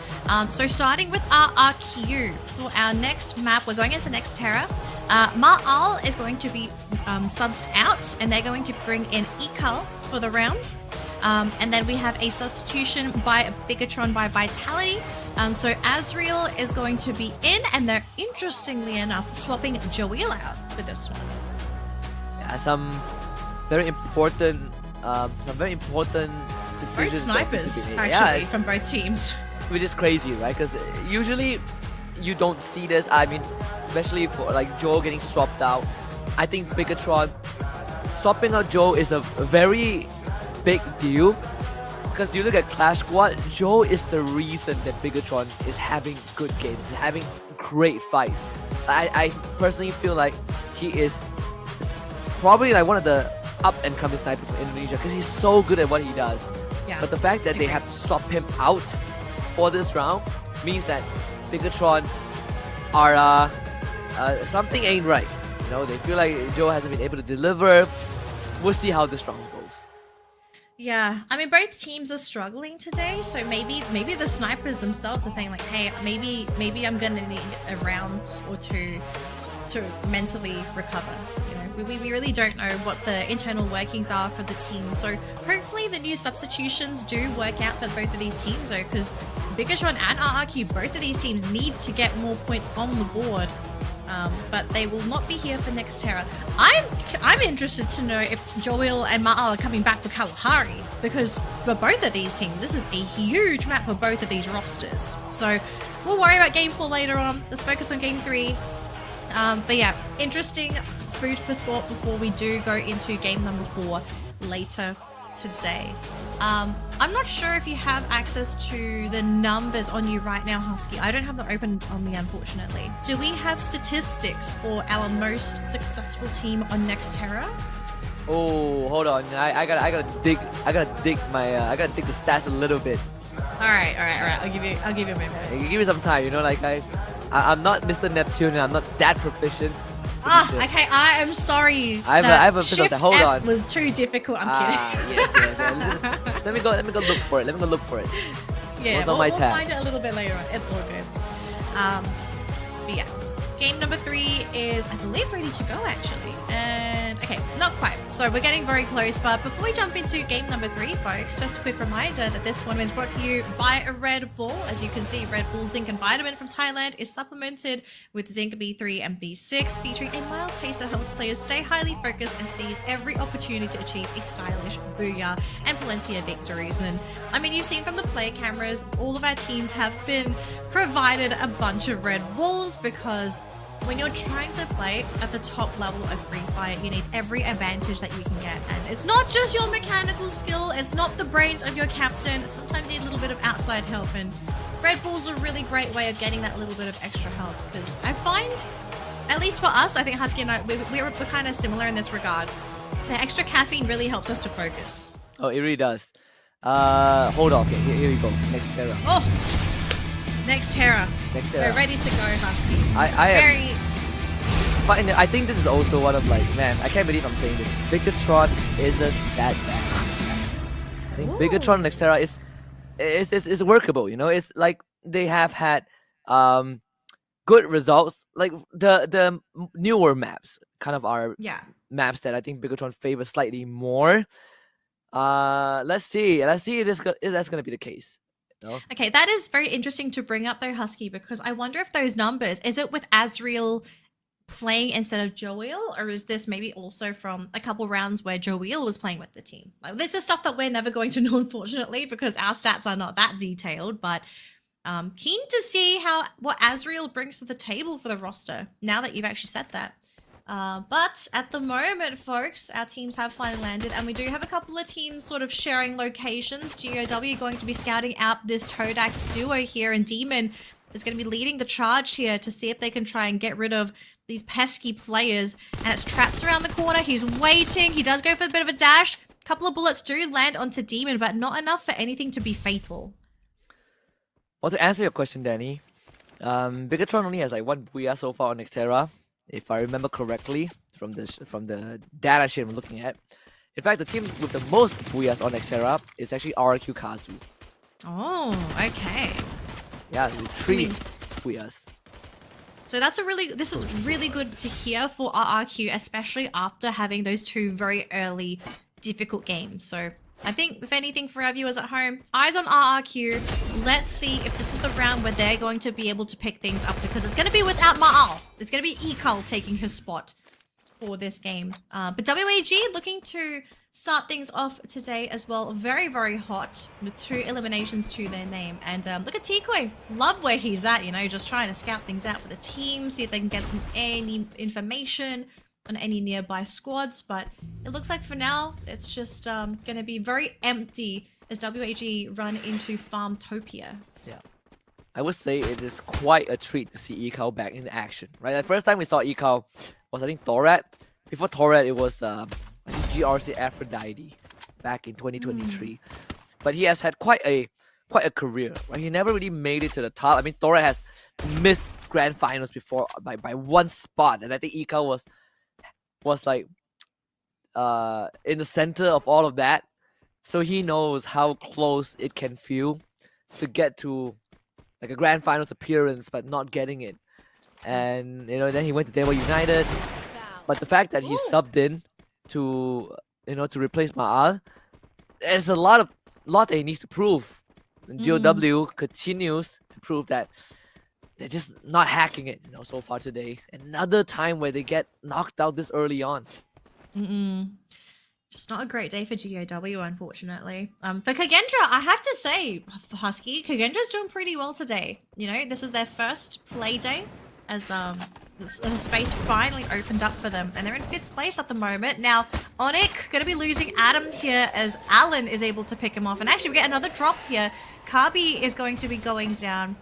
So starting with RRQ, for our next map, we're going into Next Terra. Ma'al is going to be subbed out, and they're going to bring in Ikal for the round. And then we have a substitution by Bigatron by Vitality. So Azriel is going to be in, and they're, interestingly enough, swapping Joel out for this one. Yeah, some very important decisions. Both snipers, actually, from both teams. Which is crazy, right? Because usually you don't see this. I mean, especially for like Joe getting swapped out. I think Bigatron swapping out Joe is a very big deal, because you look at Clash Squad, Joe is the reason that Bigatron is having good games, is having great fights. I personally feel like he is probably like one of the up-and-coming snipers from Indonesia, because he's so good at what he does. Yeah. But the fact that they have to swap him out for this round means that Bigatron are something ain't right. You know, they feel like Joe hasn't been able to deliver. We'll see how this round goes. Yeah, I mean, both teams are struggling today, so maybe the snipers themselves are saying like, hey, maybe I'm gonna need a round or 2 to mentally recover. You know, we really don't know what the internal workings are for the team. So hopefully the new substitutions do work out for both of these teams, though, because Bigatron and RRQ, both of these teams need to get more points on the board. But they will not be here for Next Terra. I'm interested to know if Joel and Ma'al are coming back for Kalahari, because for both of these teams, this is a huge map for both of these rosters. So we'll worry about Game 4 later on. Let's focus on Game 3. But yeah, interesting food for thought before we do go into game number 4 later today. I'm not sure if you have access to the numbers on you right now, Husky. I don't have them open on me, unfortunately. Do we have statistics for our most successful team on Next Terra? Oh, hold on. I gotta dig the stats a little bit. All right. I'll give you a moment. You give me some time, you know, like I'm not Mr. Neptune, and I'm not that proficient. Okay, I am sorry. I have a bit of Shift that. Hold F on. was too difficult. I'm kidding. Yes. Let me go look for it. Yeah, What's on my we'll tab? find it a little bit later on. It's all good. But yeah, game number 3 is, I believe, ready to go actually. And okay, not quite. So we're getting very close. But before we jump into game number 3, folks, just a quick reminder that this tournament is brought to you by Red Bull. As you can see, Red Bull Zinc and Vitamin from Thailand is supplemented with Zinc B3 and B6, featuring a mild taste that helps players stay highly focused and seize every opportunity to achieve a stylish booyah and plenty of victories. And I mean, you've seen from the player cameras, all of our teams have been provided a bunch of Red Bulls because when you're trying to play at the top level of Free Fire, you need every advantage that you can get. And it's not just your mechanical skill, it's not the brains of your captain. Sometimes you need a little bit of outside help, and Red Bull's a really great way of getting that little bit of extra help. Because I find, at least for us, I think Husky and I, we're kind of similar in this regard. The extra caffeine really helps us to focus. Oh, it really does. Hold on. Okay, here we go. Next Terra. Oh! Next Terra. We're ready to go, Husky. I am. I think this is also one of like, man, I can't believe I'm saying this. Bigatron isn't that bad. I think Bigatron and Nextera is workable. You know, it's like they have had good results. Like the newer maps kind of are maps that I think Bigatron favors slightly more. Let's see if that's gonna be the case. No? Okay, that is very interesting to bring up though, Husky, because I wonder if those numbers, is it with Azriel playing instead of Joel, or is this maybe also from a couple rounds where Joel was playing with the team? Like, this is stuff that we're never going to know, unfortunately, because our stats are not that detailed, but keen to see what Azriel brings to the table for the roster, now that you've actually said that. But at the moment, folks, our teams have finally landed, and we do have a couple of teams sort of sharing locations. GOW going to be scouting out this Todak duo here, and Demon is going to be leading the charge here to see if they can try and get rid of these pesky players. And it's Traps around the corner. He's waiting. He does go for a bit of a dash. A couple of bullets do land onto Demon, but not enough for anything to be fatal. Well, to answer your question, Danny, Bigatron only has like 1 Booyah so far on Nextera, if I remember correctly, from the data sheet I'm looking at. In fact, the team with the most Booyahs on Nextera is actually RQ Kazu. Oh, okay. Yeah, with 3 Booyahs. So this is really good to hear for RRQ, especially after having those 2 very early difficult games. So I think, if anything, for our viewers at home, eyes on RRQ. Let's see if this is the round where they're going to be able to pick things up, because it's going to be without Ma'al. It's going to be Ekal taking his spot for this game. But WAG looking to start things off today as well. Very, very hot with 2 eliminations to their name. And look at Tikoi. Love where he's at, you know, just trying to scout things out for the team, see if they can get any information on any nearby squads. But it looks like for now, it's just going to be very empty as WAG run into Farmtopia. Yeah. I would say it is quite a treat to see Ekal back in action, right? The first time we saw Ekal was, I think, Thorat. Before Thorat, it was GRC Aphrodite back in 2023. But he has had quite a career, right? He never really made it to the top. I mean, Thorat has missed grand finals before by 1 spot, and I think Ekal was like in the center of all of that, so he knows how close it can feel to get to like a grand finals appearance but not getting it. And you know, then he went to Dewa United, but the fact that he subbed in to, you know, to replace Ma'al, there's a lot that he needs to prove, and GOW continues to prove that they're just not hacking it, you know, so far today. Another time where they get knocked out this early on. Just not a great day for GOW, unfortunately. For Kagendra, I have to say, Husky, Kagendra's doing pretty well today. You know, this is their first play day as the space finally opened up for them, and they're in 5th place at the moment. Now, Onyx going to be losing Adam here as Alan is able to pick him off. And actually, we get another drop here. Kabi is going to be going down.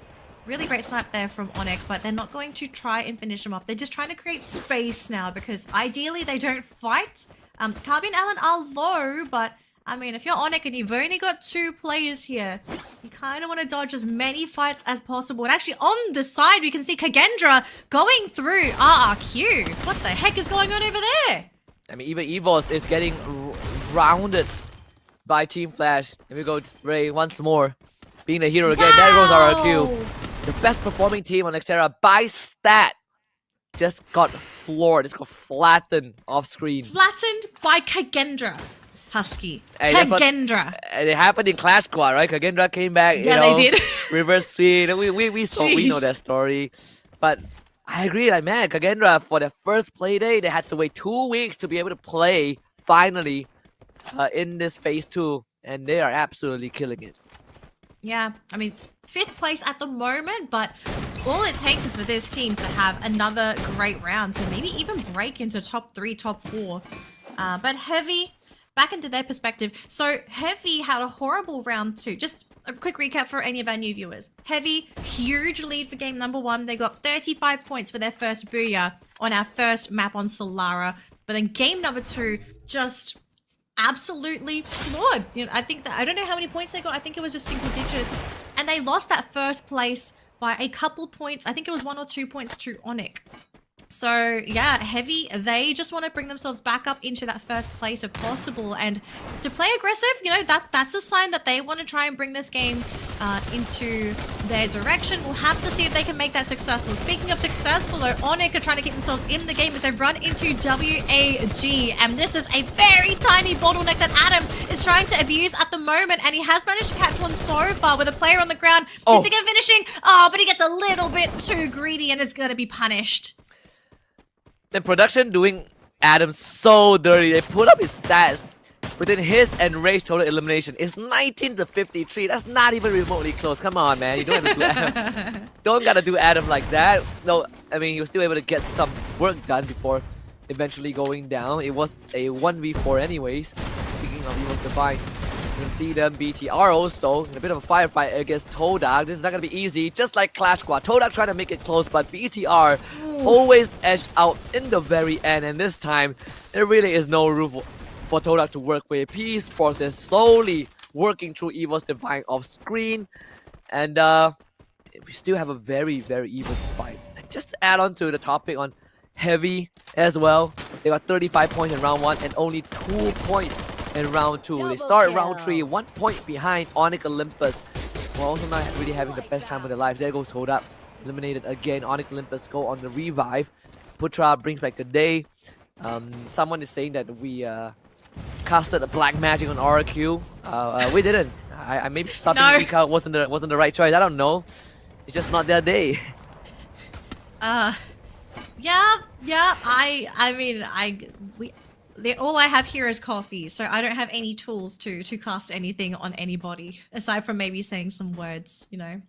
Really great snipe there from Onyx, but they're not going to try and finish him off. They're just trying to create space now, because ideally they don't fight. Kabi and Alan are low, but I mean, if you're Onyx and you've only got 2 players here, you kind of want to dodge as many fights as possible. And actually, on the side, we can see Kagendra going through RRQ. What the heck is going on over there? I mean, even EVOS is getting rounded by Team Flash. Here we go, Ray, once more. Being the hero again. There goes RRQ. The best performing team on Xterra by stat just got floored. Just got flattened off screen. Flattened by Kagendra. Husky. Hey, Kagendra. It happened in Clash Squad, right? Kagendra came back, Yeah, they did. reverse sweep. We know that story. But I agree, like, man, Kagendra, for their first play day, they had to wait 2 weeks to be able to play, finally, in this phase 2. And they are absolutely killing it. Yeah, I mean, 5th place at the moment, but all it takes is for this team to have another great round to maybe even break into top 3, top 4. But Heavy, back into their perspective. So Heavy had a horrible round 2. Just a quick recap for any of our new viewers. Heavy, huge lead for game number 1. They got 35 points for their first Booyah on our first map on Solara. But then game number 2, just absolutely flawed. You know, I don't know how many points they got. I think it was just single digits. And they lost that first place by a couple points. I think it was 1 or 2 points to Onyx. So yeah, Heavy, they just want to bring themselves back up into that first place if possible, and to play aggressive, you know, that's a sign that they want to try and bring this game into their direction. We'll have to see if they can make that successful. Speaking of successful, though, Onyx are trying to keep themselves in the game as they run into WAG, and this is a very tiny bottleneck that Adam is trying to abuse at the moment, and he has managed to catch one so far with a player on the ground. He's thinking of finishing, but he gets a little bit too greedy and is going to be punished. The production doing Adam so dirty. They put up his stats within his and Ray's total elimination. It's 19 to 53. That's not even remotely close. Come on, man. You don't have to do Adam. Don't gotta do Adam like that. No, I mean, he was still able to get some work done before eventually going down. It was a 1v4 anyways. Speaking of Evil's Divine, you can see them BTR also in a bit of a firefight against Todak. This is not gonna be easy, just like Clash Squad. Todak trying to make it close, but BTR always edged out in the very end, and this time there really is no room for Todak to work with. P Sports is slowly working through Evil's Divine off screen, and we still have a very, very even fight. And just to add on to the topic on Heavy as well, they got 35 points in round 1 and only 2 points in round 2. They start round 3, 1 point behind Onyx Olympus. We're also not really having the best time of their lives. There goes Todak. Eliminated again. Onyx Olympus go on the revive. Putra brings back the day. Someone is saying that we casted a black magic on RQ. We didn't. I maybe subbing Mika wasn't the right choice. I don't know. It's just not their day. Yeah. All I have here is coffee, so I don't have any tools to cast anything on anybody aside from maybe saying some words, you know.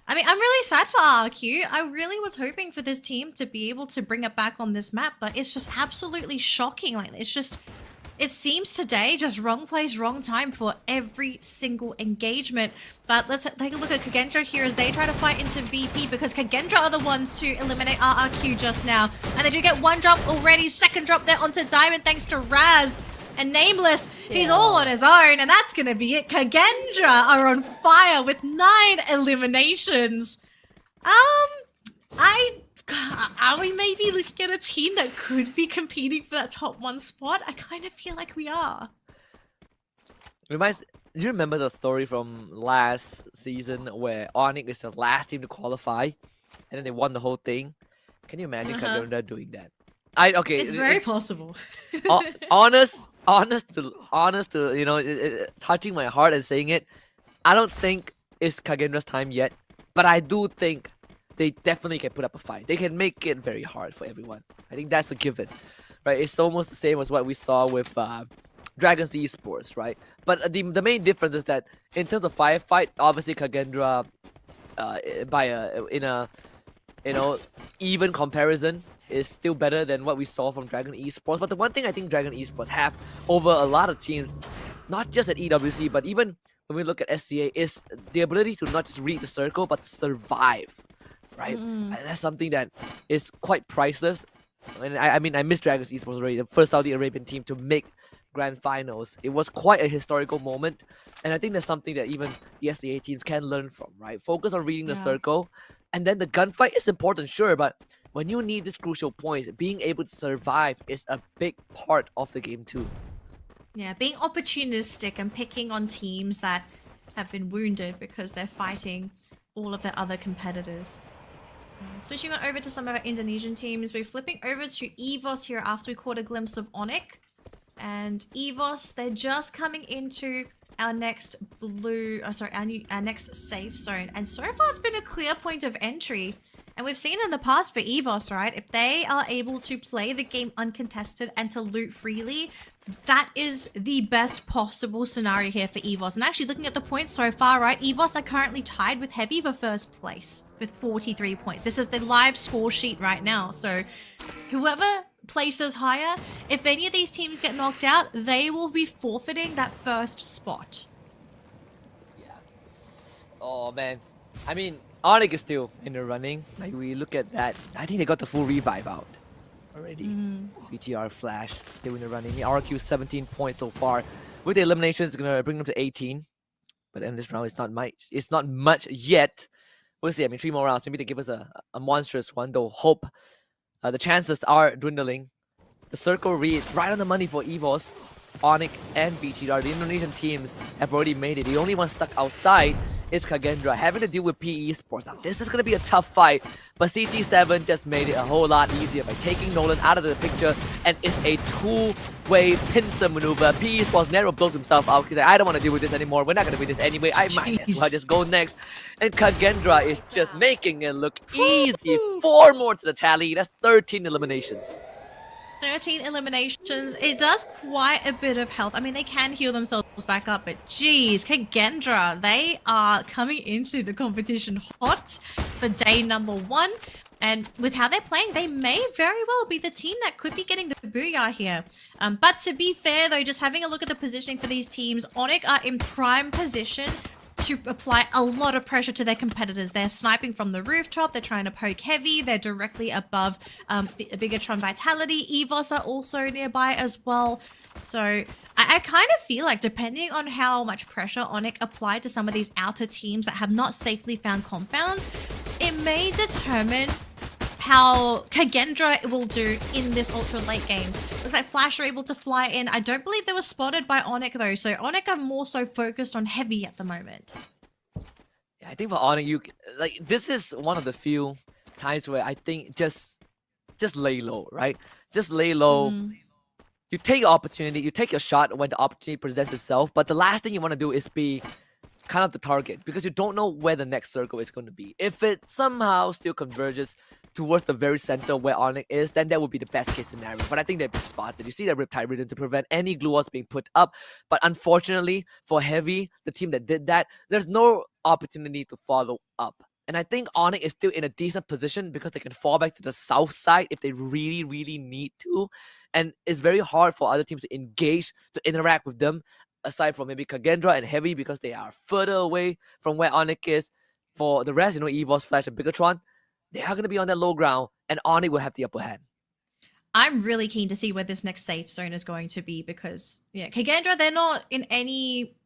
I mean, I'm really sad for RQ. I really was hoping for this team to be able to bring it back on this map, but it's just absolutely shocking. Like, it seems today just wrong place, wrong time for every single engagement. But let's take a look at Kagendra here as they try to fight into VP, because Kagendra are the ones to eliminate RRQ just now. And they do get 1 drop already, 2nd drop there onto Diamond thanks to Raz. And Nameless, he's all on his own, and that's gonna be it. Kagendra are on fire with 9 eliminations. Are we maybe looking at a team that could be competing for that top 1 spot? I kind of feel like we are. Do you remember the story from last season where Onyx is the last team to qualify, and then they won the whole thing? Can you imagine Kagendra doing that? It's very possible. Honest to you know, touching my heart and saying it, I don't think it's Kagendra's time yet, but I do think they definitely can put up a fight. They can make it very hard for everyone. I think that's a given, right? It's almost the same as what we saw with Dragons Esports, right? But the main difference is that in terms of firefight, obviously Kagendra, in a even comparison, is still better than what we saw from Dragon Esports. But the one thing I think Dragon Esports have over a lot of teams, not just at EWC, but even when we look at SEA, is the ability to not just read the circle, but to survive, right? And that's something that is quite priceless. And I mean, I miss Dragon Esports already, the first Saudi Arabian team to make grand finals. It was quite a historical moment, and I think that's something that even the SEA teams can learn from, right? Focus on reading the circle, and then the gunfight is important, sure, but when you need these crucial points, being able to survive is a big part of the game too. Yeah, being opportunistic and picking on teams that have been wounded because they're fighting all of their other competitors. Switching on over to some of our Indonesian teams, we're flipping over to EVOS here after we caught a glimpse of Onyx. And EVOS, they're just coming into our next our next safe zone. And so far it's been a clear point of entry. And we've seen in the past for EVOS, right? If they are able to play the game uncontested and to loot freely, that is the best possible scenario here for EVOS. And actually looking at the points so far, right? EVOS are currently tied with Heavy for first place with 43 points. This is the live score sheet right now. So whoever places higher, if any of these teams get knocked out, they will be forfeiting that first spot. Yeah. Oh, man. I mean, Onyx is still in the running. Like, we look at that. I think they got the full revive out already. BTR Flash still in the running. The RQ 17 points so far. With the elimination, it's gonna bring them to 18. But in this round, it's not much. It's not much yet. We'll see. I mean, 3 more rounds. Maybe they give us a monstrous one. Though hope the chances are dwindling. The circle read right on the money for EVOS, Onyx, and BTR. The Indonesian teams have already made it. The only one stuck outside is Kagendra, having to deal with PE Sports. Now, this is going to be a tough fight, but CT7 just made it a whole lot easier by taking Nolan out of the picture, and it's a two-way pincer maneuver. PE Sports narrow built himself out. He's like, I don't want to deal with this anymore. We're not going to win this anyway. I might as well just go next. And Kagendra is just making it look easy. 4 more to the tally. That's 13 eliminations. 13 eliminations. It does quite a bit of health. I mean, they can heal themselves back up, but geez, Kagendra, they are coming into the competition hot for day number 1. And with how they're playing, they may very well be the team that could be getting the booyah here. But to be fair, though, just having a look at the positioning for these teams, Onyx are in prime position to apply a lot of pressure to their competitors. They're sniping from the rooftop, they're trying to poke Heavy, they're directly above Bigatron Vitality. EVOS are also nearby as well. So I kind of feel like depending on how much pressure Onyx apply to some of these outer teams that have not safely found compounds, it may determine how Kagendra will do in this ultra late game. Looks like Flash are able to fly in. I don't believe they were spotted by Onyx though, so Onyx are more so focused on Heavy at the moment. Yeah, I think for Onyx, this is one of the few times where I think just lay low, right? Just lay low. You take your opportunity, you take your shot when the opportunity presents itself, but the last thing you want to do is be kind of the target, because you don't know where the next circle is going to be. If it somehow still converges towards the very center where Onyx is, then that would be the best case scenario. But I think they've been spotted. You see that Riptide Rhythm to prevent any glue walls being put up. But unfortunately for Heavy, the team that did that, there's no opportunity to follow up. And I think Onyx is still in a decent position because they can fall back to the south side if they really, really need to. And it's very hard for other teams to engage, to interact with them, aside from maybe Kagendra and Heavy, because they are further away from where Onyx is. For the rest, EVOS, Flash, and Bigatron, they are going to be on that low ground, and Onyx will have the upper hand. I'm really keen to see where this next safe zone is going to be because, Kagendra, they're not in any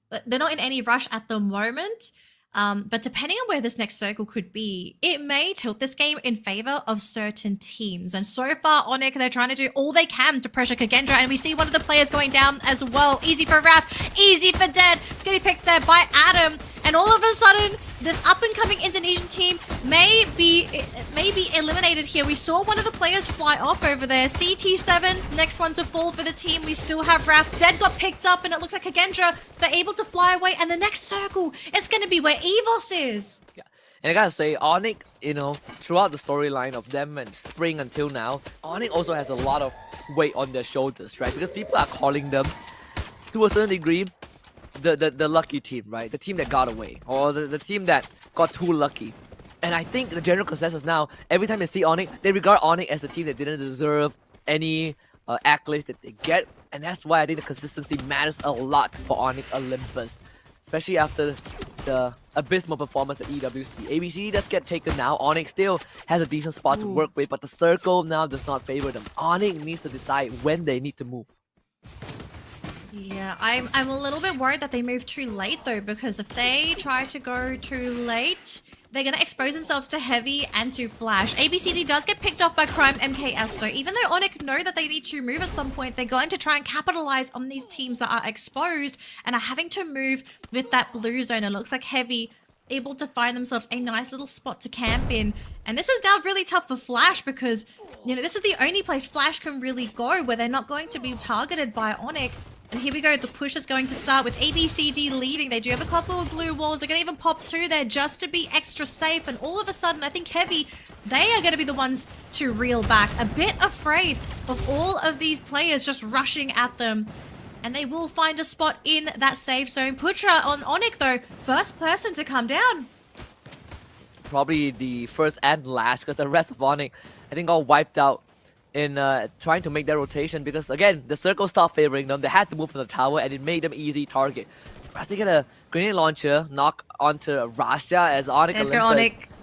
rush at the moment. But depending on where this next circle could be, it may tilt this game in favor of certain teams. And so far, Onyx, they're trying to do all they can to pressure Kagendra. And we see one of the players going down as well. Easy for Raph, easy for Dead. Gonna be picked there by Adam. And all of a sudden, this up-and-coming Indonesian team may be eliminated here. We saw one of the players fly off over there. CT7, next one to fall for the team. We still have Raph. Dead got picked up, and it looks like Kagendra, they're able to fly away. And the next circle, it's going to be where EVOS is. Yeah. And I gotta say, Onyx, throughout the storyline of them and Spring until now, Onyx also has a lot of weight on their shoulders, right? Because people are calling them, to a certain degree, the lucky team, right? The team that got away, or the team that got too lucky. And I think the general consensus now, every time they see Onyx, they regard Onyx as the team that didn't deserve any accolades that they get. And that's why I think the consistency matters a lot for Onyx Olympus, especially after the abysmal performance at EWC. ABC does get taken now. Onyx still has a decent spot to work with, but the circle now does not favor them. Onyx needs to decide when they need to move. Yeah, I'm a little bit worried that they moved too late though, because if they try to go too late, they're going to expose themselves to Heavy and to Flash. ABCD does get picked off by Crime MKS, so even though Onyx know that they need to move at some point, they're going to try and capitalize on these teams that are exposed and are having to move with that blue zone. It looks like Heavy able to find themselves a nice little spot to camp in. And this is now really tough for Flash because, you know, this is the only place Flash can really go where they're not going to be targeted by Onyx. And here we go, the push is going to start with ABCD leading. They do have a couple of glue walls. They're going to even pop two there just to be extra safe. And all of a sudden, I think Heavy, they are going to be the ones to reel back. A bit afraid of all of these players just rushing at them. And they will find a spot in that safe zone. Putra on Onyx, though, first person to come down. Probably the first and last, because the rest of Onyx, I think, all wiped out in trying to make their rotation, because again the circle stopped favoring them. They had to move from the tower and it made them easy target. As they get a grenade launcher knock onto Rasha as Onyx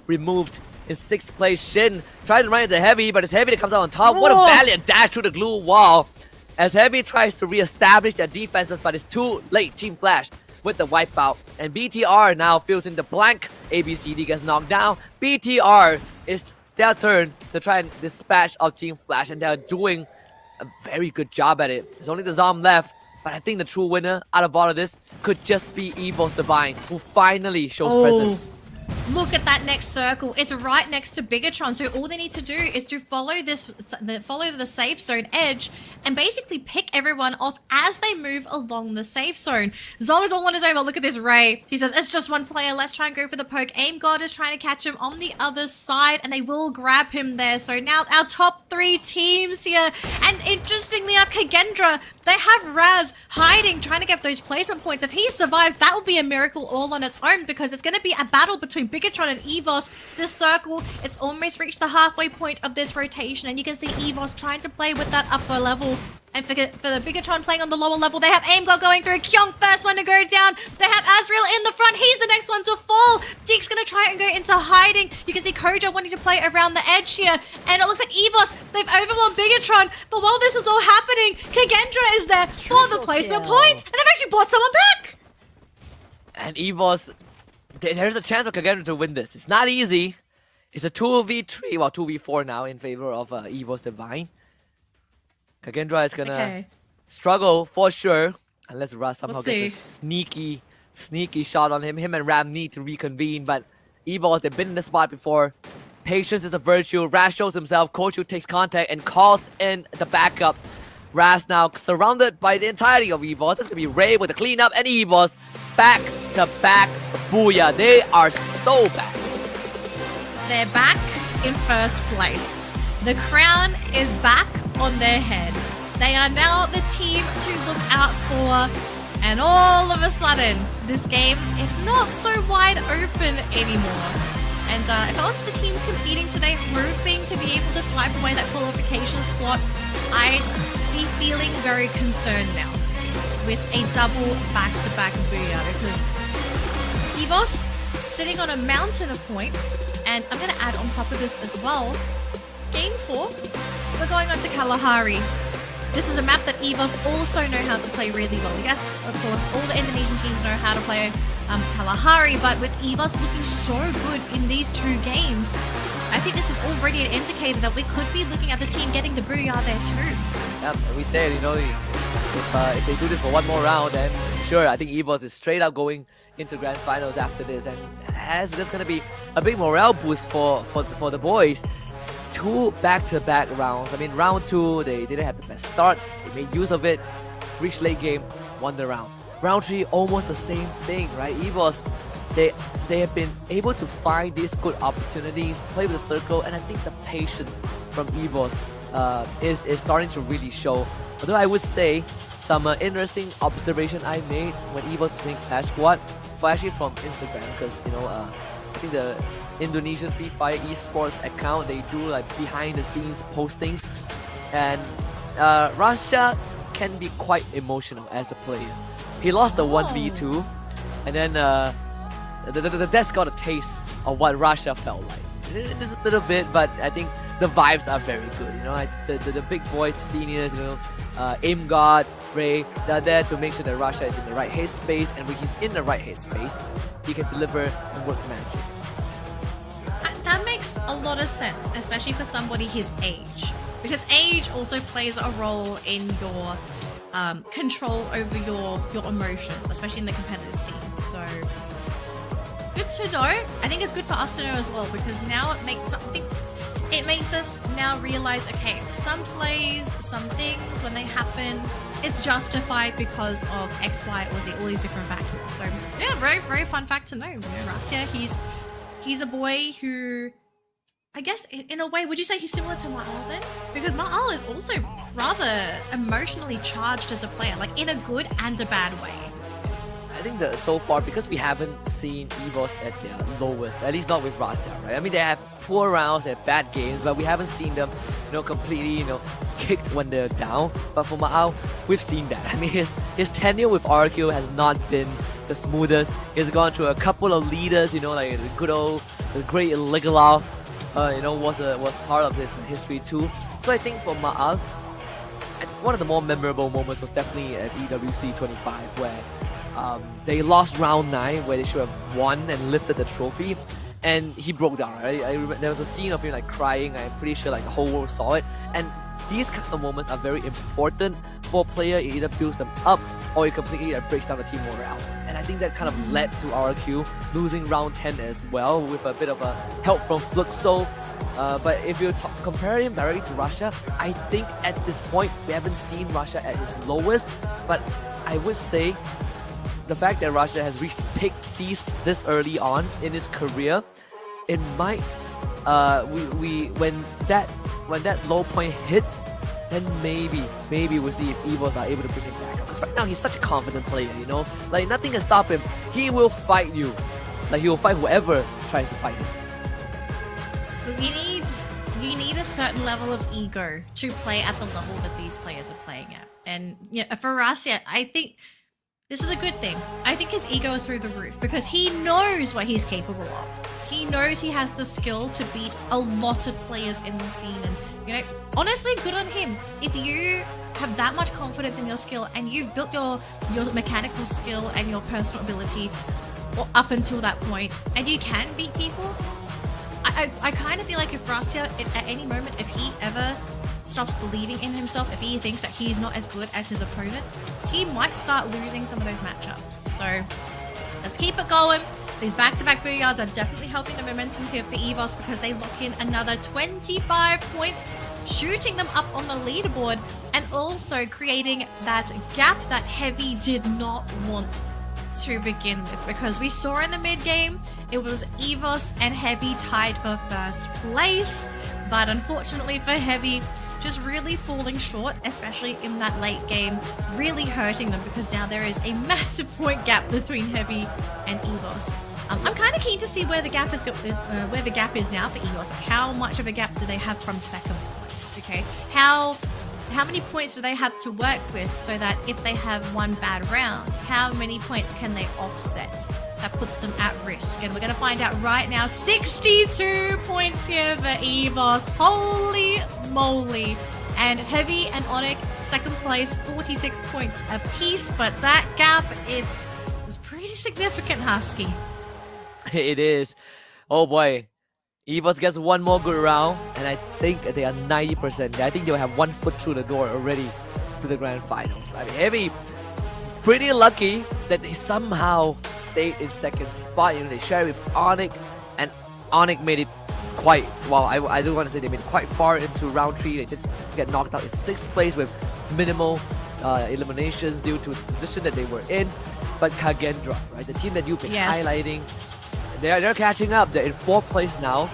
removed in 6th place. Shin tried to run into Heavy, but it's Heavy that comes out on top. Whoa. What a valiant dash through the glue wall as Heavy tries to re-establish their defenses, but it's too late. Team Flash with the wipeout, and BTR now fills in the blank. ABCD gets knocked down. BTR is their turn to try and dispatch of Team Flash, and they're doing a very good job at it. There's only the Zom left, but I think the true winner out of all of this could just be Evil's Divine, who finally shows presence. Look at that next circle. It's right next to Bigatron, so all they need to do is to follow the safe zone edge and basically pick everyone off as they move along the safe zone. Zom is all on his own. Look at this Ray. He says, it's just one player. Let's try and go for the poke. Aim God is trying to catch him on the other side, and they will grab him there. So now our top 3 teams here. And interestingly enough, Kagendra, they have Raz hiding, trying to get those placement points. If he survives, that will be a miracle all on its own, because it's going to be a battle between Bigatron and Evos. This circle, it's almost reached the halfway point of this rotation, and you can see Evos trying to play with that upper level. And for the Bigatron playing on the lower level, they have Aim God going through. Kyung first one to go down. They have Azrael in the front. He's the next one to fall. Deek's going to try and go into hiding. You can see Kojo wanting to play around the edge here. And it looks like Evos, they've overwhelmed Bigatron. But while this is all happening, Kagendra is there for the placement points. And they've actually brought someone back. And Evos, there's a chance for Kagendra to win this. It's not easy. It's a 2v3, well 2v4 now in favor of Evos Divine. Kagendra is gonna struggle for sure, unless Russ somehow gets a sneaky shot on him. Him and Ram need to reconvene, but Evos, they've been in the spot before. Patience is a virtue. Raz shows himself. Kochu takes contact and calls in the backup. Raz now surrounded by the entirety of Evos. This is gonna be Ray with the cleanup, and Evos back to back. Booyah! They are so back. They're back in first place. The crown is back on their head. They are now the team to look out for. And all of a sudden, this game is not so wide open anymore. And if I was the teams competing today, hoping to be able to swipe away that qualification spot, I'd be feeling very concerned now with a double back-to-back booyah, because Evos sitting on a mountain of points, and I'm going to add on top of this as well, Game 4, we're going on to Kalahari. This is a map that Evos also know how to play really well. Yes, of course, all the Indonesian teams know how to play Kalahari, but with Evos looking so good in these 2 games, I think this is already an indicator that we could be looking at the team getting the booyah there too. Yeah, we said, you know, if they do this for one more round, then sure, I think Evos is straight up going into Grand Finals after this, and that's just gonna be a big morale boost for the boys. 2 back-to-back rounds. I mean, round 2, they didn't have the best start. They made use of it, reached late game, won the round. Round 3, almost the same thing, right? Evos, they have been able to find these good opportunities, play with the circle, and I think the patience from Evos is starting to really show. Although I would say some interesting observation I made when Evos was playing Clash Squad, but actually from Instagram, because you know I think the Indonesian Free Fire esports account, they do like behind the scenes postings, and Rasha can be quite emotional as a player. He lost the 1v2, and then the desk got a taste of what Rasha felt like. Just a little bit, but I think the vibes are very good. You know, like the big boys, the seniors, you know, Aim God, Ray, they're there to make sure that Russia is in the right headspace, and when he's in the right headspace, he can deliver and work magic. That makes a lot of sense, especially for somebody his age. Because age also plays a role in your control over your emotions, especially in the competitive scene. So, good to know. I think it's good for us to know as well, because now it makes us now realize, okay, some plays, some things, when they happen, it's justified because of X, Y, or Z, all these different factors. So yeah, very, very fun fact to know. You know, Rasya, he's a boy who, I guess in a way, would you say he's similar to Ma'al then? Because Ma'al is also rather emotionally charged as a player, like in a good and a bad way. I think that so far, because we haven't seen EVOS at their lowest, at least not with Rasya, right? I mean, they have poor rounds, they have bad games, but we haven't seen them, you know, completely, you know, kicked when they're down. But for Ma'al, we've seen that. I mean, his tenure with RQ has not been the smoothest. He's gone through a couple of leaders, you know, like the good old, the great Legalov, you know, was part of his history too. So I think for Ma'al, one of the more memorable moments was definitely at EWC 25, where they lost round 9, where they should have won and lifted the trophy, and he broke down, right? I remember there was a scene of him like crying. I'm pretty sure like the whole world saw it, and these kind of moments are very important for a player. It either builds them up or it completely breaks down the team morale. And I think that kind of led to RQ losing round 10 as well, with a bit of a help from Fluxo. But if you compare him directly to Russia, I think at this point we haven't seen Russia at his lowest. But I would say the fact that Russia has reached the peak this early on in his career, it might when that low point hits, then maybe we'll see if EVOS are able to bring him back up. Because right now he's such a confident player, you know, like nothing can stop him. He will fight you, like he will fight whoever tries to fight him. You need a certain level of ego to play at the level that these players are playing at. And yeah, for Rasya, I think this is a good thing. I think his ego is through the roof because he knows what he's capable of. He knows he has the skill to beat a lot of players in the scene. And, you know, honestly, good on him. If you have that much confidence in your skill and you've built your mechanical skill and your personal ability up until that point, and you can beat people, I kind of feel like if Rasya, at any moment, if he ever stops believing in himself, if he thinks that he's not as good as his opponents, he might start losing some of those matchups. So let's keep it going. These back-to-back booyahs are definitely helping the momentum here for EVOS because they lock in another 25 points, shooting them up on the leaderboard and also creating that gap that Heavy did not want to begin with, because we saw in the mid-game it was EVOS and Heavy tied for first place, but unfortunately for Heavy, just really falling short, especially in that late game, really hurting them because now there is a massive point gap between Heavy and EVOS. I'm kind of keen to see where the gap is now for EVOS. Like how much of a gap do they have from second place? Okay, how many points do they have to work with so that if they have one bad round, how many points can they offset? That puts them at risk. And we're going to find out right now. 62 points here for EVOS. Holy moly. And Heavy and Onyx, second place, 46 points apiece. But that gap, it's pretty significant, Husky. It is. Oh boy. EVOS gets one more good round, and I think they are 90%. I think they'll have one foot through the door already to the grand finals. I mean, Heavy, pretty lucky that they somehow stayed in second spot. You know, they shared with Onyx, and Onyx made it quite, well, I do want to say they made it quite far into round 3. They did get knocked out in 6th place with minimal eliminations due to the position that they were in. But Kagendra, right, the team that you've been highlighting, they're catching up. They're in 4th place now.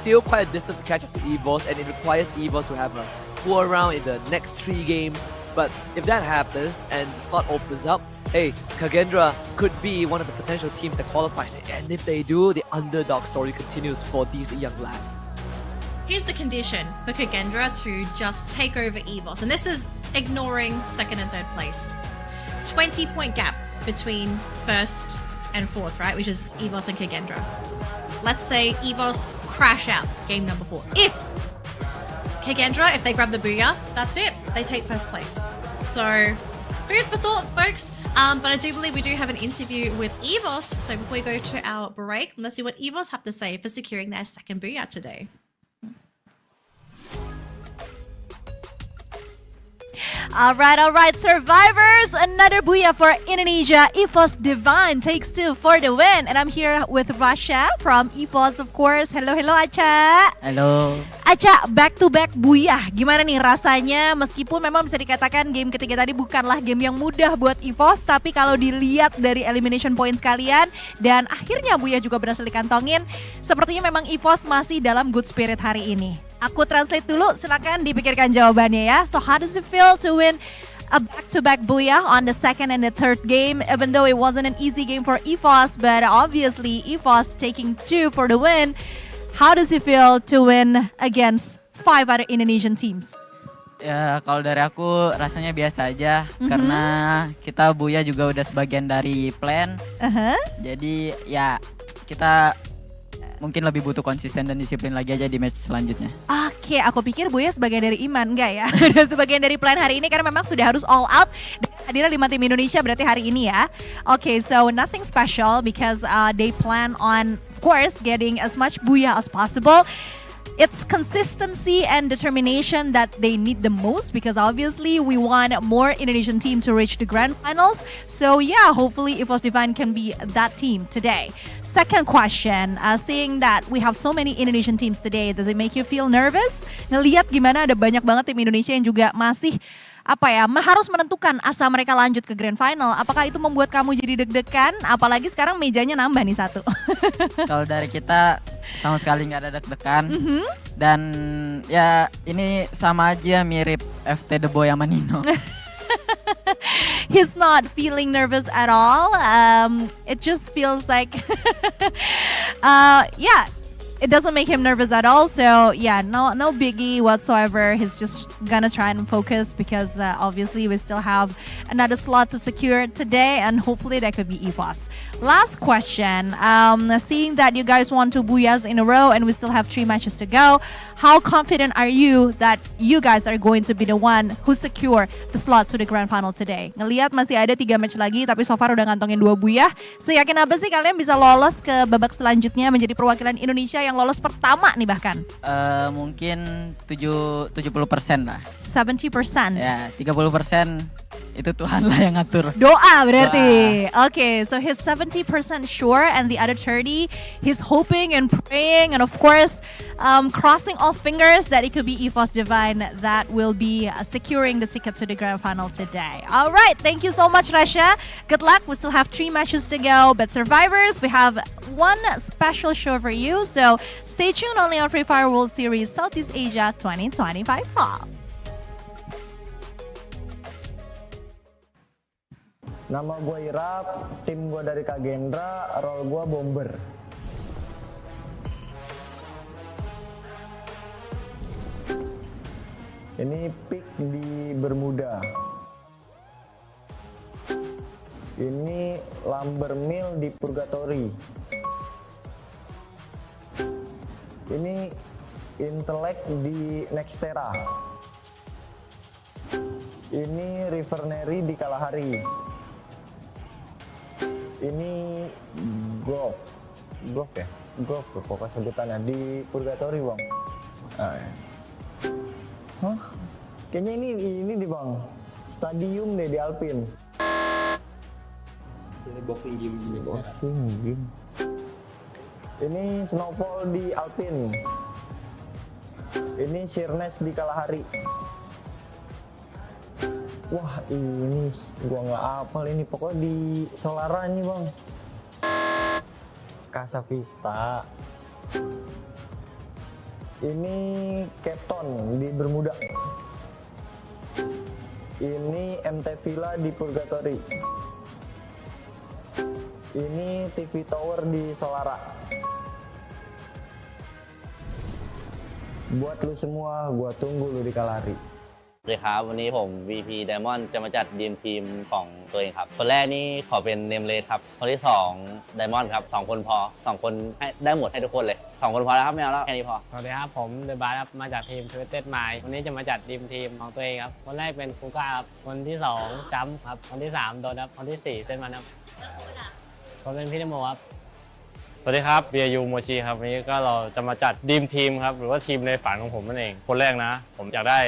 Still quite a distance to catch up to EVOS, and it requires EVOS to have a poor round in the next 3 games. But if that happens and the slot opens up, hey, Kagendra could be one of the potential teams that qualifies. And if they do, the underdog story continues for these young lads. Here's the condition for Kagendra to just take over EVOS, and this is ignoring 2nd and 3rd place. 20-point gap between 1st and 4th, right? Which is EVOS and Kagendra. Let's say EVOS crash out game number 4. If Kagendra, if they grab the booyah, that's it. They take first place. So, food for thought, folks. But I do believe we do have an interview with EVOS. So before we go to our break, let's see what EVOS have to say for securing their second booyah today. All right, survivors. Another booyah for Indonesia. EVOS Divine takes 2 for the win. And I'm here with Rasha from EVOS, of course. Hello, Acha. Halo. Acha, back-to-back booyah. Gimana nih rasanya? Meskipun memang bisa dikatakan game ketiga tadi bukanlah game yang mudah buat EVOS, tapi kalau dilihat dari elimination points kalian dan akhirnya booyah juga berhasil dikantongin, sepertinya memang EVOS masih dalam good spirit hari ini. Aku translate dulu, silakan dipikirkan jawabannya ya. So how does it feel to win a back-to-back booyah on the second and the third game? Even though it wasn't an easy game for EVOS, but obviously EVOS taking 2 for the win. How does it feel to win against 5 other Indonesian teams? Ya kalau dari aku rasanya biasa aja karena kita booyah juga udah sebagian dari plan. Jadi ya kita mungkin lebih butuh konsisten dan disiplin lagi aja di match selanjutnya. Oke, aku pikir booyah sebagian dari iman, enggak ya? Udah sebagian dari plan hari ini karena memang sudah harus all out. Hadirnya 5 tim Indonesia berarti hari ini ya. Okay, so nothing special because they plan on, of course, getting as much booyah as possible. It's consistency and determination that they need the most because obviously we want more Indonesian team to reach the grand finals. So yeah, hopefully EVOS Divine can be that team today. Second question, seeing that we have so many Indonesian teams today, does it make you feel nervous? Ngelihat gimana ada banyak banget tim Indonesia yang juga masih harus menentukan asa mereka lanjut ke grand final. Apakah itu membuat kamu jadi deg-degan? Apalagi sekarang mejanya nambah nih 1. Kalau dari kita sama sekali nggak ada deg-degan. Dan ya ini sama aja mirip FT The Boy sama Nino. He's not feeling nervous at all. It just feels like, it doesn't make him nervous at all. So yeah, no biggie whatsoever. He's just gonna try and focus because obviously we still have another slot to secure today, and hopefully that could be EVOS. Last question. Seeing that you guys won 2 booyahs in a row and we still have 3 matches to go, how confident are you that you guys are going to be the one who secure the slot to the grand final today? Ngelihat masih ada 3 match lagi tapi so far udah ngantongin 2 booyah. Seyakin apa sih kalian bisa lolos ke babak selanjutnya menjadi perwakilan Indonesia yang lolos pertama nih bahkan? Mungkin 70% lah. 70%. Ya, 30% itu Tuhan lah yang ngatur. Doa berarti. Okay, so he's 70% sure and the other 30 he's hoping and praying and of course crossing all fingers that it could be EVOS Divine that will be securing the ticket to the grand final today. All right, thank you so much Rasha. Good luck. We still have 3 matches to go, but survivors, we have one special show for you. So stay tuned only on Free Fire World Series Southeast Asia 2025 Fall. Nama gue Irap, tim gue dari Kagendra, role gue bomber. Ini pick di Bermuda. Ini lumber mill di Purgatory. Ini intellect di Nextera. Ini Rivernery di Kalahari. Ini golf ya? Golf pokoknya sebutannya di Purgatory bang. Hah? Kayaknya ini di bang, stadium deh di Alpin. Ini boxing game. Ini snowfall di Alpin. Ini Sheerness di Kalahari. Wah ini gua nggak hafal ini, pokoknya di Solara ini bang. Casa Vista. Ini Keton di Bermuda. Ini MT Villa di Purgatory. Ini TV Tower di Solara. Buat lu semua, gua tunggu lu di Kalahari. สวัสดีครับวันนี้ผม VP Diamond จะมาจัดดีมทีมของตัวเองครับคนแรกนี่ขอเป็นเนมเลสครับคนที่2 Diamond ครับ2 คนพอ2 คนให้ได้หมดให้ทุกคนเลย 2 คนพอแล้วครับไม่เอาแล้วแค่นี้พอ สวัสดีครับผมเดอะบาร์ครับมาจากทีมทวิตเต็ดไมล์วันนี้จะมาจัดทีมของตัวเองครับคนแรกเป็นคูก้าครับคนที่2จัมป์ครับคนที่3โดนครับคนที่4เส้นมันครับคนเป็นพี่นโมครับ สวัสดีครับเบียยูโมชิครับวันนี้ก็เราจะมาจัดทีมครับหรือว่าทีมในฝันของผมนั่นเองคนแรกนะผมอยากได้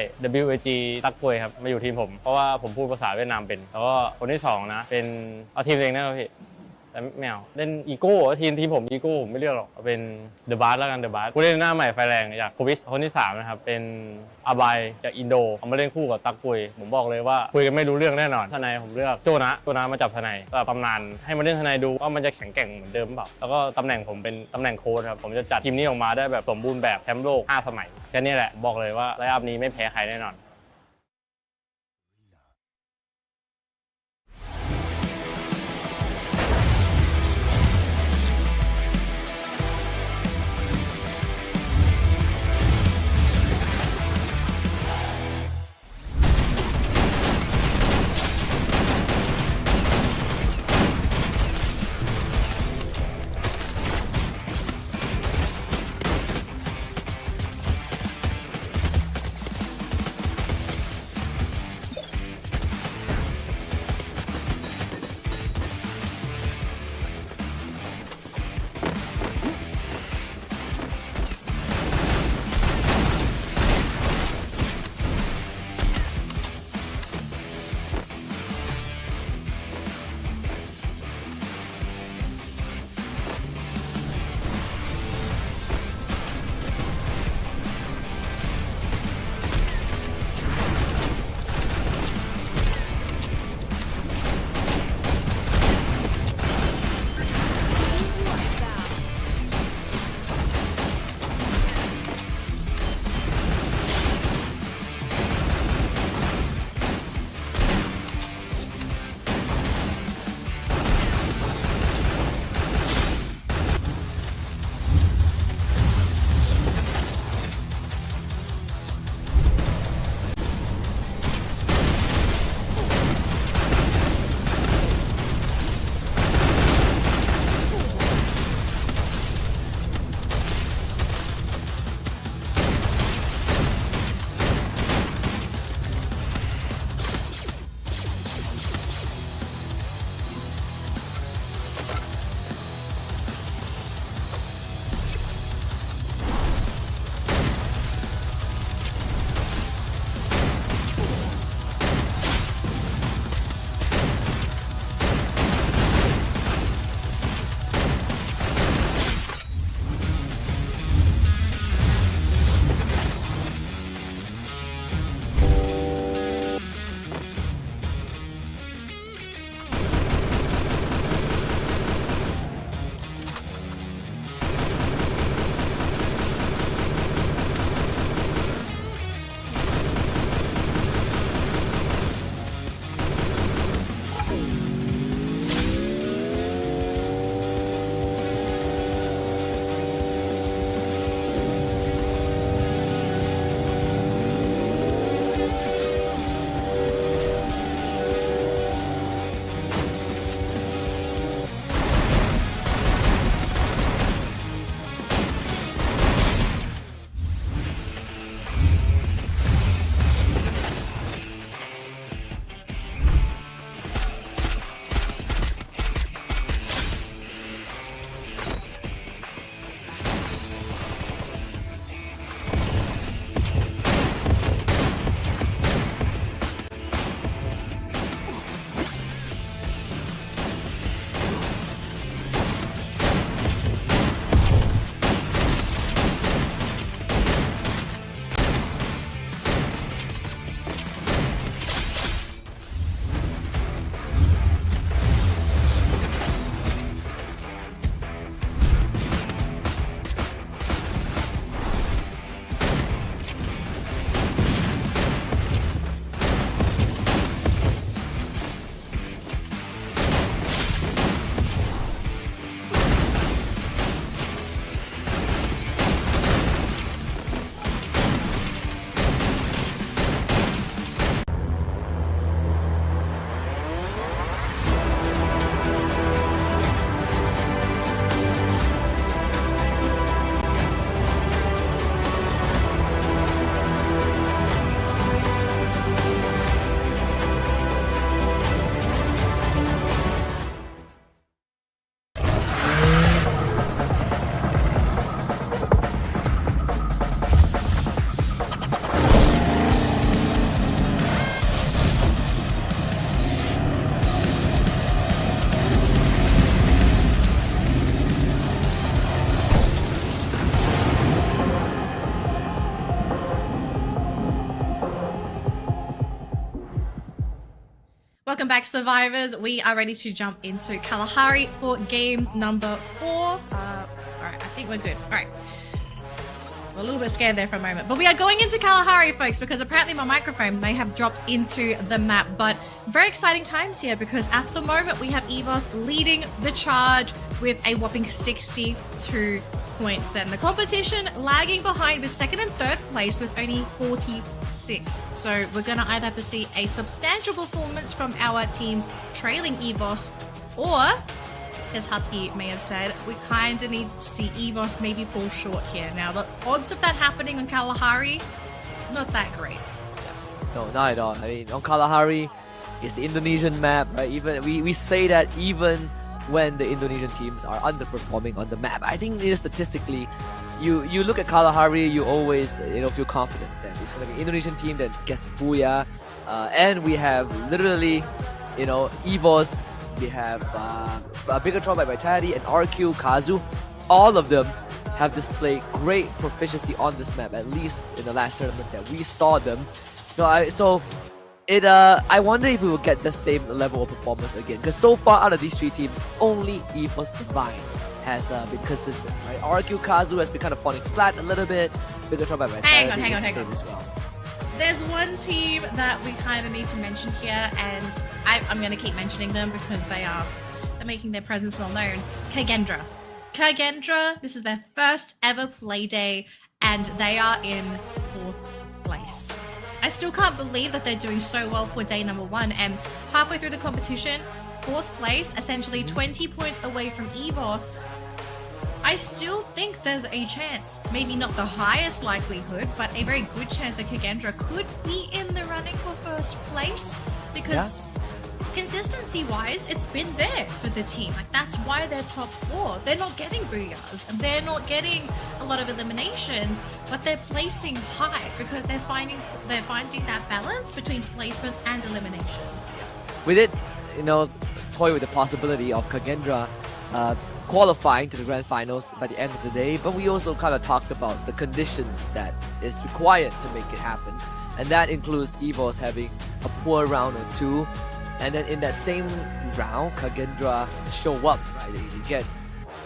WAG ตักกวยครับมาอยู่ทีมผมเพราะว่าผมพูดภาษาเวียดนามเป็นแล้วก็คนที่2นะเป็นเอาทีมเองนะครับพี่แต่ไม่เอาเล่นอีโก้ทีมผมอีโก้ผมไม่เลือกหรอกเอาเป็นเดอะบาร์แล้วกันเดอะบาร์ผู้เล่นหน้าใหม่ไฟแรงจากโควิสคนที่3นะครับเป็นอาบายจากอินโดเอามาเล่นคู่กับตักกุยผมบอกเลยว่าคุยกันไม่รู้เรื่องแน่นอนทนายผมเลือกโจนะมาจับทนายก็ตำนานให้มาเล่นทนายดูว่ามันจะแข็งแกร่งเหมือนเดิมเปล่าแล้วก็ตำแหน่งผมเป็นตำแหน่งโค้ชครับผมจะจัดทีมนี้ออกมาได้แบบสมบูรณ์แบบแชมป์โลก5 สมัยแค่นี้แหละบอกเลยว่าไลน์อัพนี้ไม่แพ้ใครแน่นอน welcome back, survivors. We are ready to jump into Kalahari for game number 4. All right, I think we're good. All right. We're a little bit scared there for a moment, but we are going into Kalahari, folks, because apparently my microphone may have dropped into the map. But very exciting times here, because at the moment we have EVOS leading the charge with a whopping 62 points, and the competition lagging behind with second and third place with only 46. So we're gonna either have to see a substantial performance from our teams trailing EVOS, or, as Husky may have said, we kind of need to see EVOS maybe fall short here. Now, the odds of that happening on Kalahari, not that great. No, not at all. I mean, on Kalahari, it's the Indonesian map, right? Even we say that even when the Indonesian teams are underperforming on the map, I think statistically, you look at Kalahari, you always feel confident that it's going to be an Indonesian team that gets the booyah, and we have literally, EVOS. We have Bigatron by Vitality and RQ, Kazu. All of them have displayed great proficiency on this map, at least in the last tournament that we saw them. I wonder if we will get the same level of performance again. Because so far out of these 3 teams, only EVOS Divine has been consistent, right? RQ, Kazu has been kind of falling flat a little bit. Bigatron by Vitality Hang on. as well. There's one team that we kind of need to mention here, and I'm going to keep mentioning them because they're making their presence well known. Kagendra. This is their first ever play day, and they are in 4th place. I still can't believe that they're doing so well for day number 1, and halfway through the competition, 4th place, essentially 20 points away from EVOS. I still think there's a chance, maybe not the highest likelihood, but a very good chance that Kagendra could be in the running for 1st place, because consistency-wise, it's been there for the team. Like, that's why they're top 4. They're not getting booyahs, and they're not getting a lot of eliminations, but they're placing high because they're finding that balance between placements and eliminations. We did, toy with the possibility of Kagendra qualifying to the grand finals by the end of the day, but we also kind of talked about the conditions that is required to make it happen, and that includes EVOS having a poor round or 2, and then in that same round, Kagendra show up, right? They get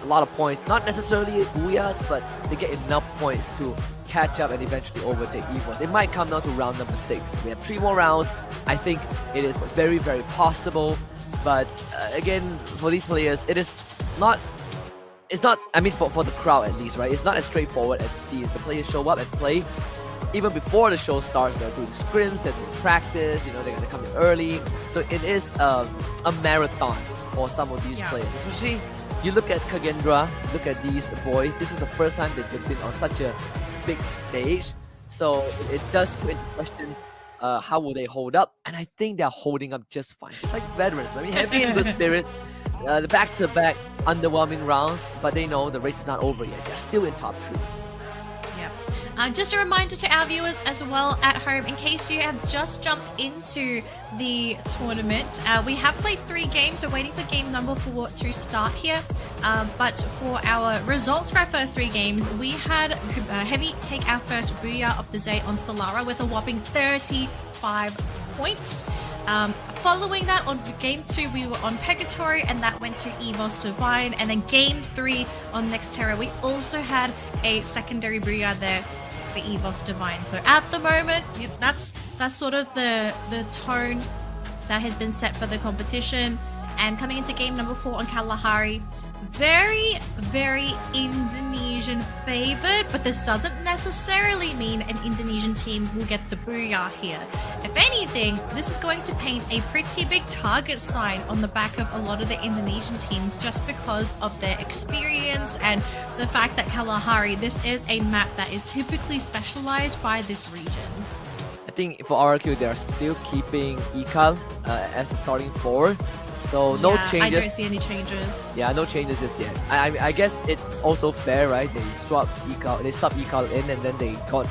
a lot of points, not necessarily booyahs, but they get enough points to catch up and eventually overtake EVOS. It might come down to round number 6. We have 3 more rounds. I think it is very, very possible, but again, for these players, it's not, I mean, for the crowd at least, right? It's not as straightforward as SEA. The players show up and play. Even before the show starts, they're doing scrims, they're doing practice, they're going to come in early. So it is a marathon for some of these players. Especially, you look at Kagendra, look at these boys. This is the first time that they've been on such a big stage. So it does put into question how will they hold up. And I think they're holding up just fine. Just like veterans. I mean, heavy in the spirits. The back-to-back underwhelming rounds, but they know the race is not over yet. They're still in top 3. Just a reminder to our viewers as well at home, in case you have just jumped into the tournament, we have played 3 games. We're waiting for game number 4 to start here. But for our results for our first 3 games, we had Heavy take our first booyah of the day on Solara with a whopping 35 points. Following that, on game 2, we were on Purgatory, and that went to EVOS Divine. And then game 3 on Nextterra, we also had a secondary booyah there for EVOS Divine. So at the moment, that's sort of the tone that has been set for the competition. And coming into game number 4 on Kalahari, very, very Indonesian favored, but this doesn't necessarily mean an Indonesian team will get the booyah here. If anything, this is going to paint a pretty big target sign on the back of a lot of the Indonesian teams, just because of their experience and the fact that Kalahari, this is a map that is typically specialized by this region. I think for RQ, they're still keeping Ikal as the starting 4. So no changes. I don't see any changes. Yeah, no changes just yet. I guess it's also fair, right? They sub Ikal in, and then they got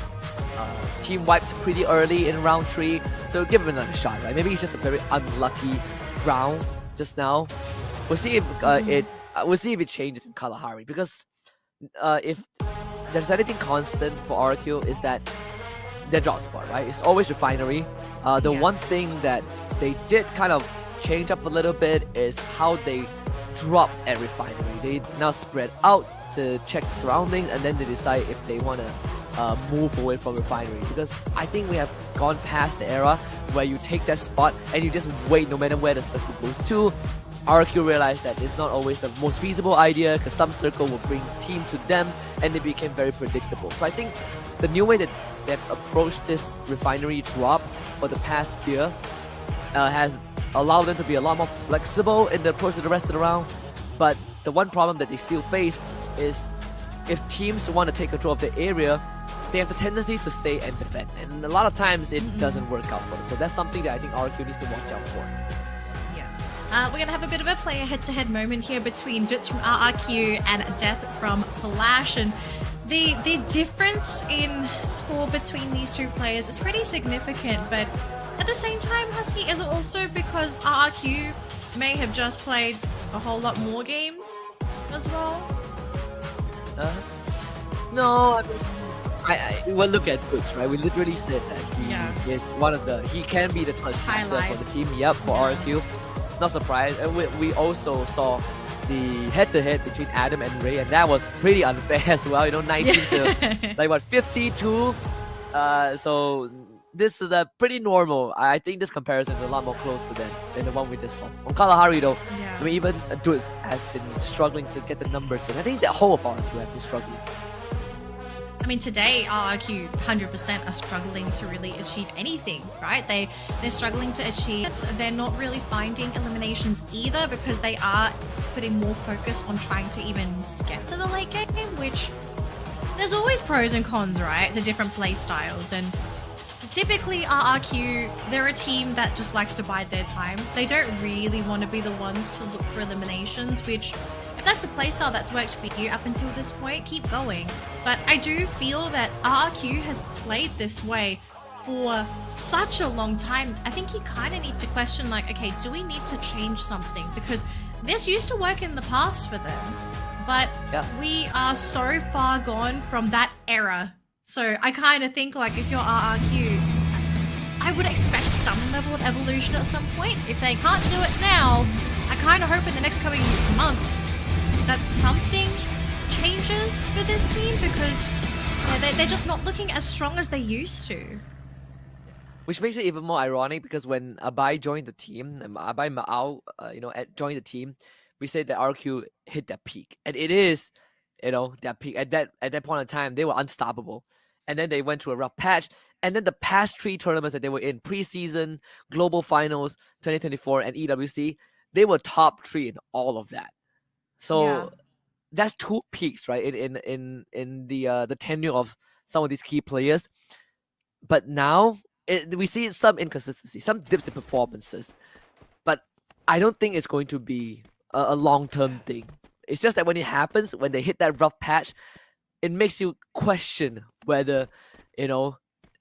team wiped pretty early in round 3. So give him another shot, right? Maybe it's just a very unlucky round just now. We'll see if it changes in Kalahari, because if there's anything constant for RQ is that their drop spot, right? It's always Refinery. The one thing that they did kind of changed up a little bit is how they drop at refinery. They now spread out to check surroundings, and then they decide if they want to move away from refinery. Because I think we have gone past the era where you take that spot and you just wait no matter where the circle goes to. RQ realized that it's not always the most feasible idea, because some circle will bring team to them, and they became very predictable. So I think the new way that they've approached this refinery drop for the past year has allowed them to be a lot more flexible in the approach to the rest of the round. But the one problem that they still face is if teams want to take control of the area, they have the tendency to stay and defend, and a lot of times it doesn't work out for them. So that's something that I think RQ needs to watch out for. We're going to have a bit of a player head-to-head moment here between Duts from RRQ and Death from Flash. And the difference in score between these two players is pretty significant. But at the same time, Husky, is it also because RRQ may have just played a whole lot more games as well? No, I mean, we'll look at Duts, right? We literally said that he is one of the, he can be the clutch master for the team. Yep, for RQ. Not surprised. And we also saw the head-to-head between Adam and Ray, and that was pretty unfair as well. You know, 19 to like what 52. So this is a pretty normal. I think this comparison is a lot more closer than the one we just saw. On Kalahari though, I mean, even Duts has been struggling to get the numbers in. I think the whole of RQ have been struggling. I mean, today RRQ 100% are struggling to really achieve anything, right? They're struggling to achieve it. They're not really finding eliminations either, because they are putting more focus on trying to even get to the late game, which there's always pros and cons, right, to different play styles. And typically RRQ, they're a team that just likes to bide their time. They don't really want to be the ones to look for eliminations, which, if that's the playstyle that's worked for you up until this point, keep going. But I do feel that RRQ has played this way for such a long time. I think you kind of need to question, like, okay, do we need to change something? Because this used to work in the past for them, but we are so far gone from that era. So I kind of think, like, if you're RRQ, I would expect some level of evolution at some point. If they can't do it now, I kind of hope in the next coming months that something changes for this team, because they're just not looking as strong as they used to. Which makes it even more ironic, because when Abai joined the team, Abai Ma'au, joined the team, we said that RQ hit that peak, and it is, that peak at that point in time they were unstoppable, and then they went through a rough patch, and then the past 3 tournaments that they were in, preseason, global finals, 2024, and EWC, they were top 3 in all of that. So that's 2 peaks, right? In the tenure of some of these key players. But now we see some inconsistency, some dips in performances. But I don't think it's going to be a long-term thing. It's just that when it happens, when they hit that rough patch, it makes you question whether the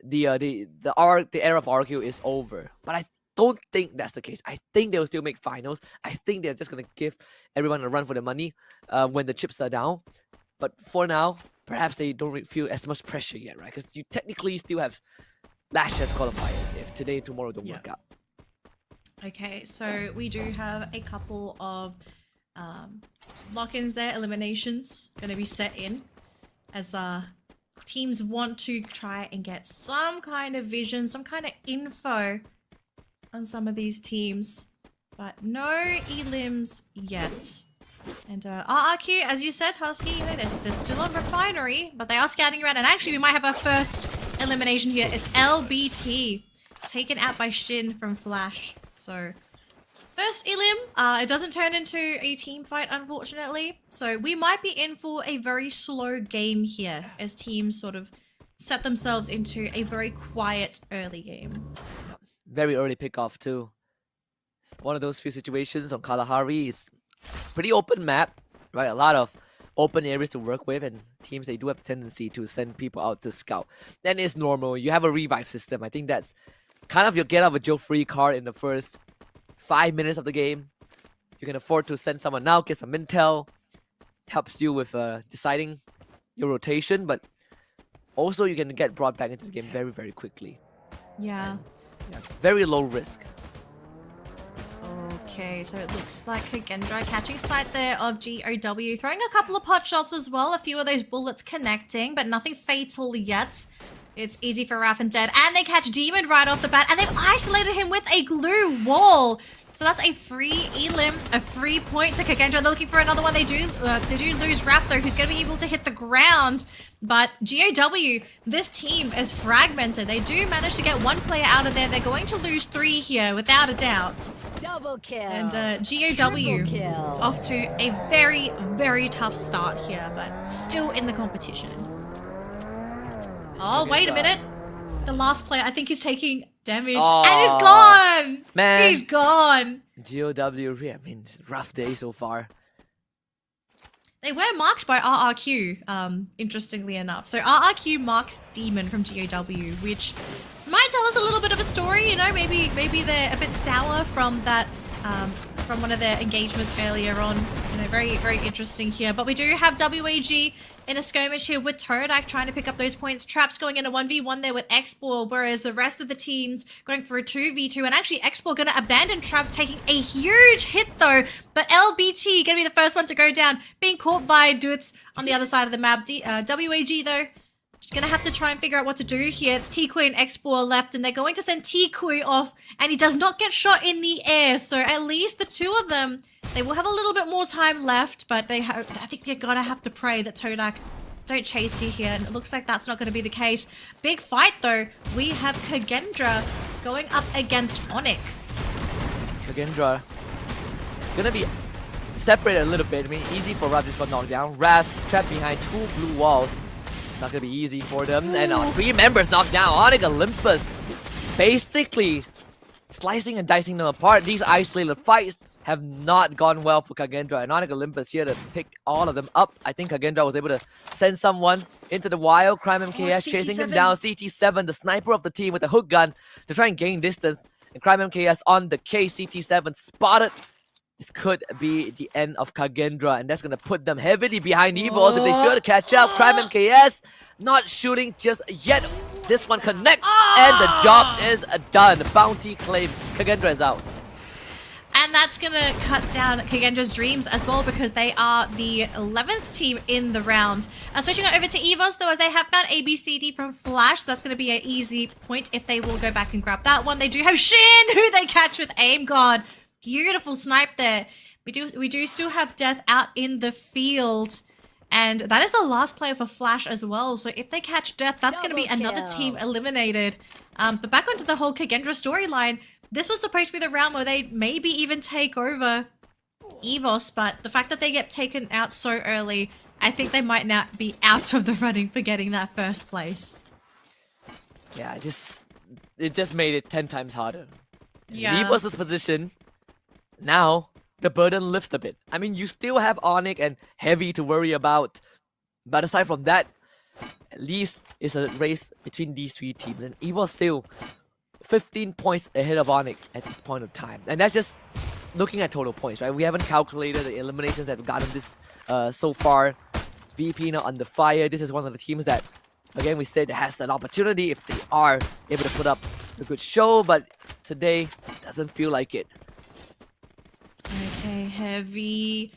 era of RQ is over. But I don't think that's the case. I think they'll still make finals. I think they're just going to give everyone a run for the money when the chips are down. But for now, perhaps they don't feel as much pressure yet, right? Because you technically still have last year's qualifiers if today and tomorrow don't work out. Okay, so we do have a couple of lock-ins there, eliminations going to be set in as teams want to try and get some kind of vision, some kind of info on some of these teams, but no elims yet. And RRQ, as you said, Husky, they're still on refinery, but they are scouting around, and actually we might have our first elimination here. It's LBT, taken out by Shin from Flash. So first elim, it doesn't turn into a team fight, unfortunately. So we might be in for a very slow game here as teams sort of set themselves into a very quiet early game. Very early pickoff too. It's one of those few situations on Kalahari. Is pretty open map, right? A lot of open areas to work with, and teams, they do have a tendency to send people out to scout. Then it's normal. You have a revive system. I think that's kind of your get out of jail free card in the first 5 minutes of the game. You can afford to send someone out, get some intel, helps you with deciding your rotation, but also you can get brought back into the game very, very quickly. Yeah. And, very low risk. Okay, so it looks like Kagendra catching sight there of GOW, throwing a couple of pot shots as well, a few of those bullets connecting, but nothing fatal yet. It's easy for Raf and Dead, and they catch Demon right off the bat, and they've isolated him with a glue wall. So that's a free elim, a free point to Kagendra. They're looking for another one. They do lose Raf though, who's going to be able to hit the ground. But GOW, this team is fragmented. They do manage to get one player out of there. They're going to lose 3 here, without a doubt. Double kill. And GOW off to a very, very tough start here, but still in the competition. Oh, wait a minute. The last player, I think he's taking damage. And he's gone! Man. He's gone! GOW, I mean, rough day so far. They were marked by RRQ, interestingly enough. So RRQ marked Demon from GOW, which might tell us a little bit of a story, you know, maybe they're a bit sour from that, from one of their engagements earlier on. You know, very, very interesting here. But we do have WAG in a skirmish here with Todak trying to pick up those points. Traps going in a 1v1 there with Xball, whereas the rest of the teams going for a 2v2. And actually, Xball going to abandon Traps, taking a huge hit though. But LBT going to be the first one to go down, being caught by Dutz on the other side of the map. WAG though, just going to have to try and figure out what to do here. It's Tikui and Xball left, and they're going to send Tikui off, and he does not get shot in the air. So at least the two of them, they will have a little bit more time left, but I think they're going to have to pray that Todak don't chase you here, and it looks like that's not going to be the case. Big fight though. We have Kagendra going up against Onyx. Kagendra gonna be separated a little bit. I mean, easy for Raf, just got knocked down. Raf trapped behind 2 blue walls. It's not gonna be easy for them. And 3 members knocked down. Onyx Olympus basically slicing and dicing them apart. These isolated fights have not gone well for Kagendra, and Onyx Olympus here to pick all of them up. I think Kagendra was able to send someone into the wild. Crime MKS chasing him down. CT7, the sniper of the team with the hook gun to try and gain distance. And Crime MKS on the K. CT7 spotted. This could be the end of Kagendra, and that's going to put them heavily behind Evos if they try to catch up. Crime MKS not shooting just yet. This one connects, and the job is done. Bounty claim. Kagendra is out. And that's going to cut down Kagendra's dreams as well, because they are the 11th team in the round. Switching it over to Evos, though, as they have found ABCD from Flash, so that's going to be an easy point if they will go back and grab that one. They do have Shin, who they catch with aim. God, beautiful snipe there. We do still have Death out in the field. And that is the last player for Flash as well. So if they catch Death, that's going to be another team eliminated. But back onto the whole Kagendra storyline. This was supposed to be the round where they maybe even take over Evos, but the fact that they get taken out so early, I think they might now be out of the running for getting that first place. Yeah, it just made it 10 times harder. Yeah. Evos' position, now the burden lifts a bit. I mean, you still have Onyx and Heavy to worry about, but aside from that, at least it's a race between these 3 teams, and Evos still 15 points ahead of Onyx at this point of time. And that's just looking at total points, right? We haven't calculated the eliminations that have gotten this so far. VP now under fire. This is one of the teams that, again, we said has an opportunity if they are able to put up a good show, but today doesn't feel like it. Okay, Heavy.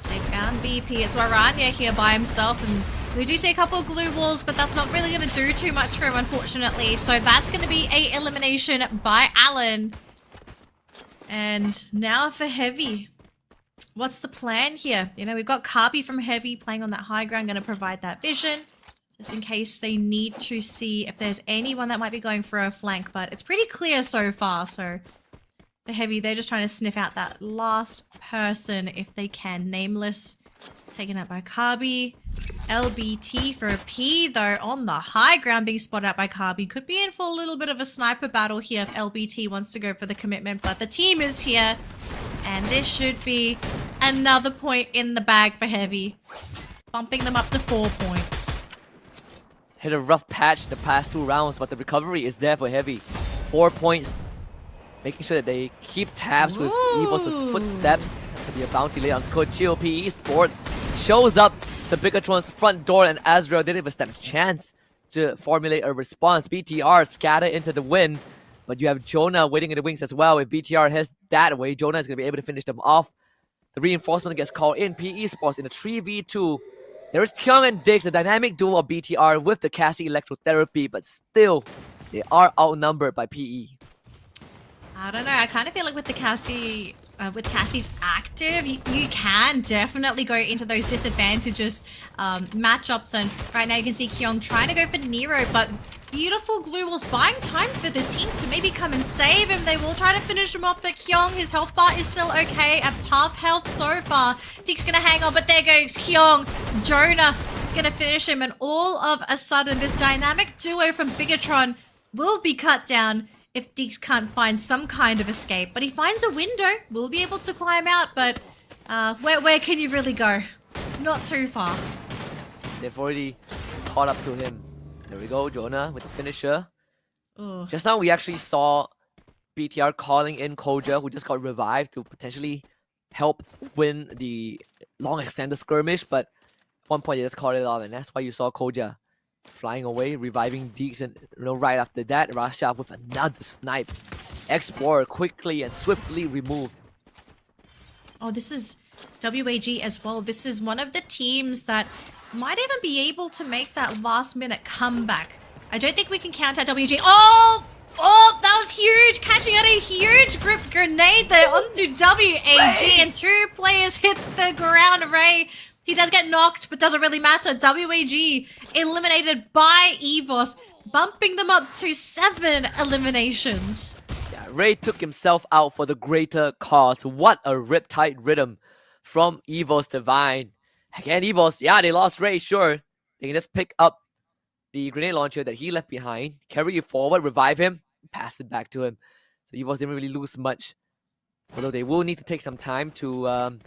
They found VP. It's Waranya here by himself, and we do see a couple of glue walls, but that's not really going to do too much for him, unfortunately. So that's going to be a elimination by Alan. And now for Heavy. What's the plan here? You know, we've got Kabi from Heavy playing on that high ground, going to provide that vision, just in case they need to see if there's anyone that might be going for a flank. But it's pretty clear so far, so for Heavy, they're just trying to sniff out that last person if they can. Nameless, taken out by Kabi. LBT for a P, though, on the high ground, being spotted out by Kabi. Could be in for a little bit of a sniper battle here if LBT wants to go for the commitment, but the team is here, and this should be another point in the bag for Heavy, bumping them up to 4 points. Hit a rough patch the past 2 rounds, but the recovery is there for Heavy. 4 points, making sure that they keep tabs with Evos' footsteps. Has to be a bounty lay on Code GOP Esports. Shows up to Bigatron's front door, and Azrael didn't even stand a chance to formulate a response. BTR scatter into the wind. But you have Jonah waiting in the wings as well. If BTR heads that way, Jonah is going to be able to finish them off. The reinforcement gets called in. PE Sports in a 3v2. There is Kyung and Diggs, the dynamic duo of BTR with the Cassie electrotherapy, but still, they are outnumbered by PE. I don't know. I kind of feel like with the Cassie's active, you can definitely go into those disadvantages matchups. And right now you can see Kyung trying to go for Nero, but beautiful glue was buying time for the team to maybe come and save him. They will try to finish him off, but Kyung, his health bar is still okay at half health so far. Dick's gonna hang on, but there goes Kyung. Jonah gonna finish him, and all of a sudden this dynamic duo from Bigatron will be cut down if Deeks can't find some kind of escape. But he finds a window, will be able to climb out, but where can you really go? Not too far. They've already caught up to him. There we go, Jonah with the finisher. Ooh. Just now we actually saw BTR calling in Koja, who just got revived to potentially help win the long extended skirmish, but at one point they just called it off, and that's why you saw Koja flying away, reviving Deeks, and right after that, Rashav with another snipe. Explorer quickly and swiftly removed. Oh, this is WAG as well. This is one of the teams that might even be able to make that last minute comeback. I don't think we can count out WAG. Oh, that was huge! Catching out a huge grip grenade there onto WAG, and two players hit the ground. Ray, he does get knocked, but doesn't really matter. WAG eliminated by EVOS, bumping them up to 7 eliminations. Yeah, Ray took himself out for the greater cause. What a riptide rhythm from EVOS Divine. Again, EVOS, yeah, they lost Ray, sure. They can just pick up the grenade launcher that he left behind, carry it forward, revive him, pass it back to him. So EVOS didn't really lose much. Although they will need to take some time to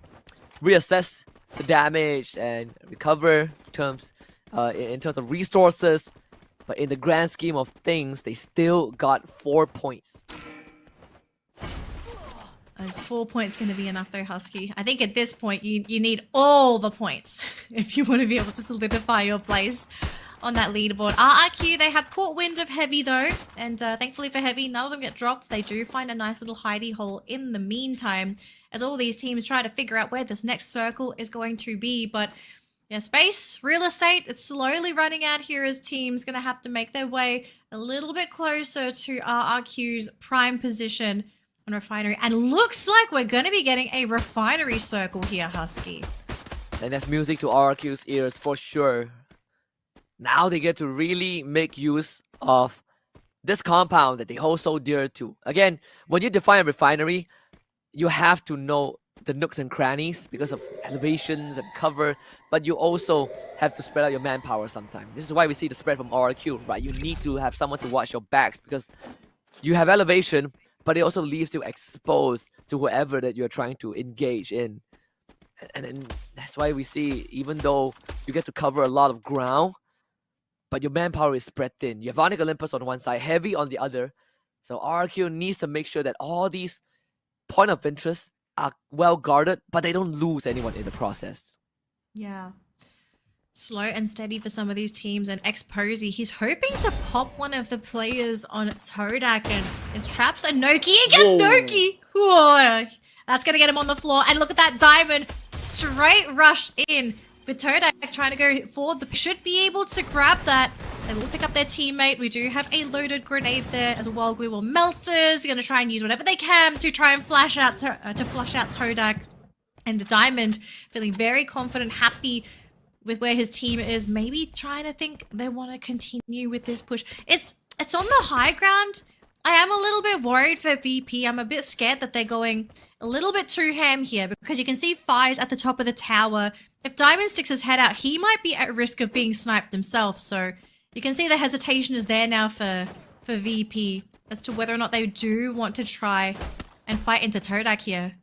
reassess the damage and recover in terms of resources. But in the grand scheme of things, they still got 4 points. Is 4 points going to be enough though, Husky? I think at this point you need all the points if you want to be able to solidify your place on that leaderboard. RRQ, they have caught wind of Heavy though, and thankfully for Heavy, none of them get dropped. They do find a nice little hidey hole in the meantime, as all these teams try to figure out where this next circle is going to be. But yeah, space, real estate, it's slowly running out here as teams going to have to make their way a little bit closer to RRQ's prime position on Refinery. And looks like we're going to be getting a Refinery circle here, Husky. And that's music to RRQ's ears for sure. Now they get to really make use of this compound that they hold so dear to. Again, when you define a refinery, you have to know the nooks and crannies because of elevations and cover, but you also have to spread out your manpower sometimes. This is why we see the spread from RRQ, right? You need to have someone to watch your backs because you have elevation, but it also leaves you exposed to whoever that you're trying to engage in. And that's why we see, even though you get to cover a lot of ground, but your manpower is spread thin. You have Onyx Olympus on one side, Heavy on the other. So RRQ needs to make sure that all these point of interest are well guarded, but they don't lose anyone in the process. Yeah. Slow and steady for some of these teams. And X-Posey, he's hoping to pop one of the players on Todak, and it's traps a Noki against Noki. Whoa. That's going to get him on the floor. And look at that diamond. Straight rush in. But Todak trying to go forward. Should be able to grab that. They will pick up their teammate. We do have a loaded grenade there as well. Glue will melters. Going to try and use whatever they can to try and flush out Todak. And Diamond feeling very confident, happy with where his team is. Maybe trying to think they want to continue with this push. It's on the high ground. I am a little bit worried for VP. I'm a bit scared that they're going a little bit too ham here because you can see Fire's at the top of the tower. If Diamond sticks his head out, he might be at risk of being sniped himself. So you can see the hesitation is there now for VP as to whether or not they do want to try and fight into Todak here.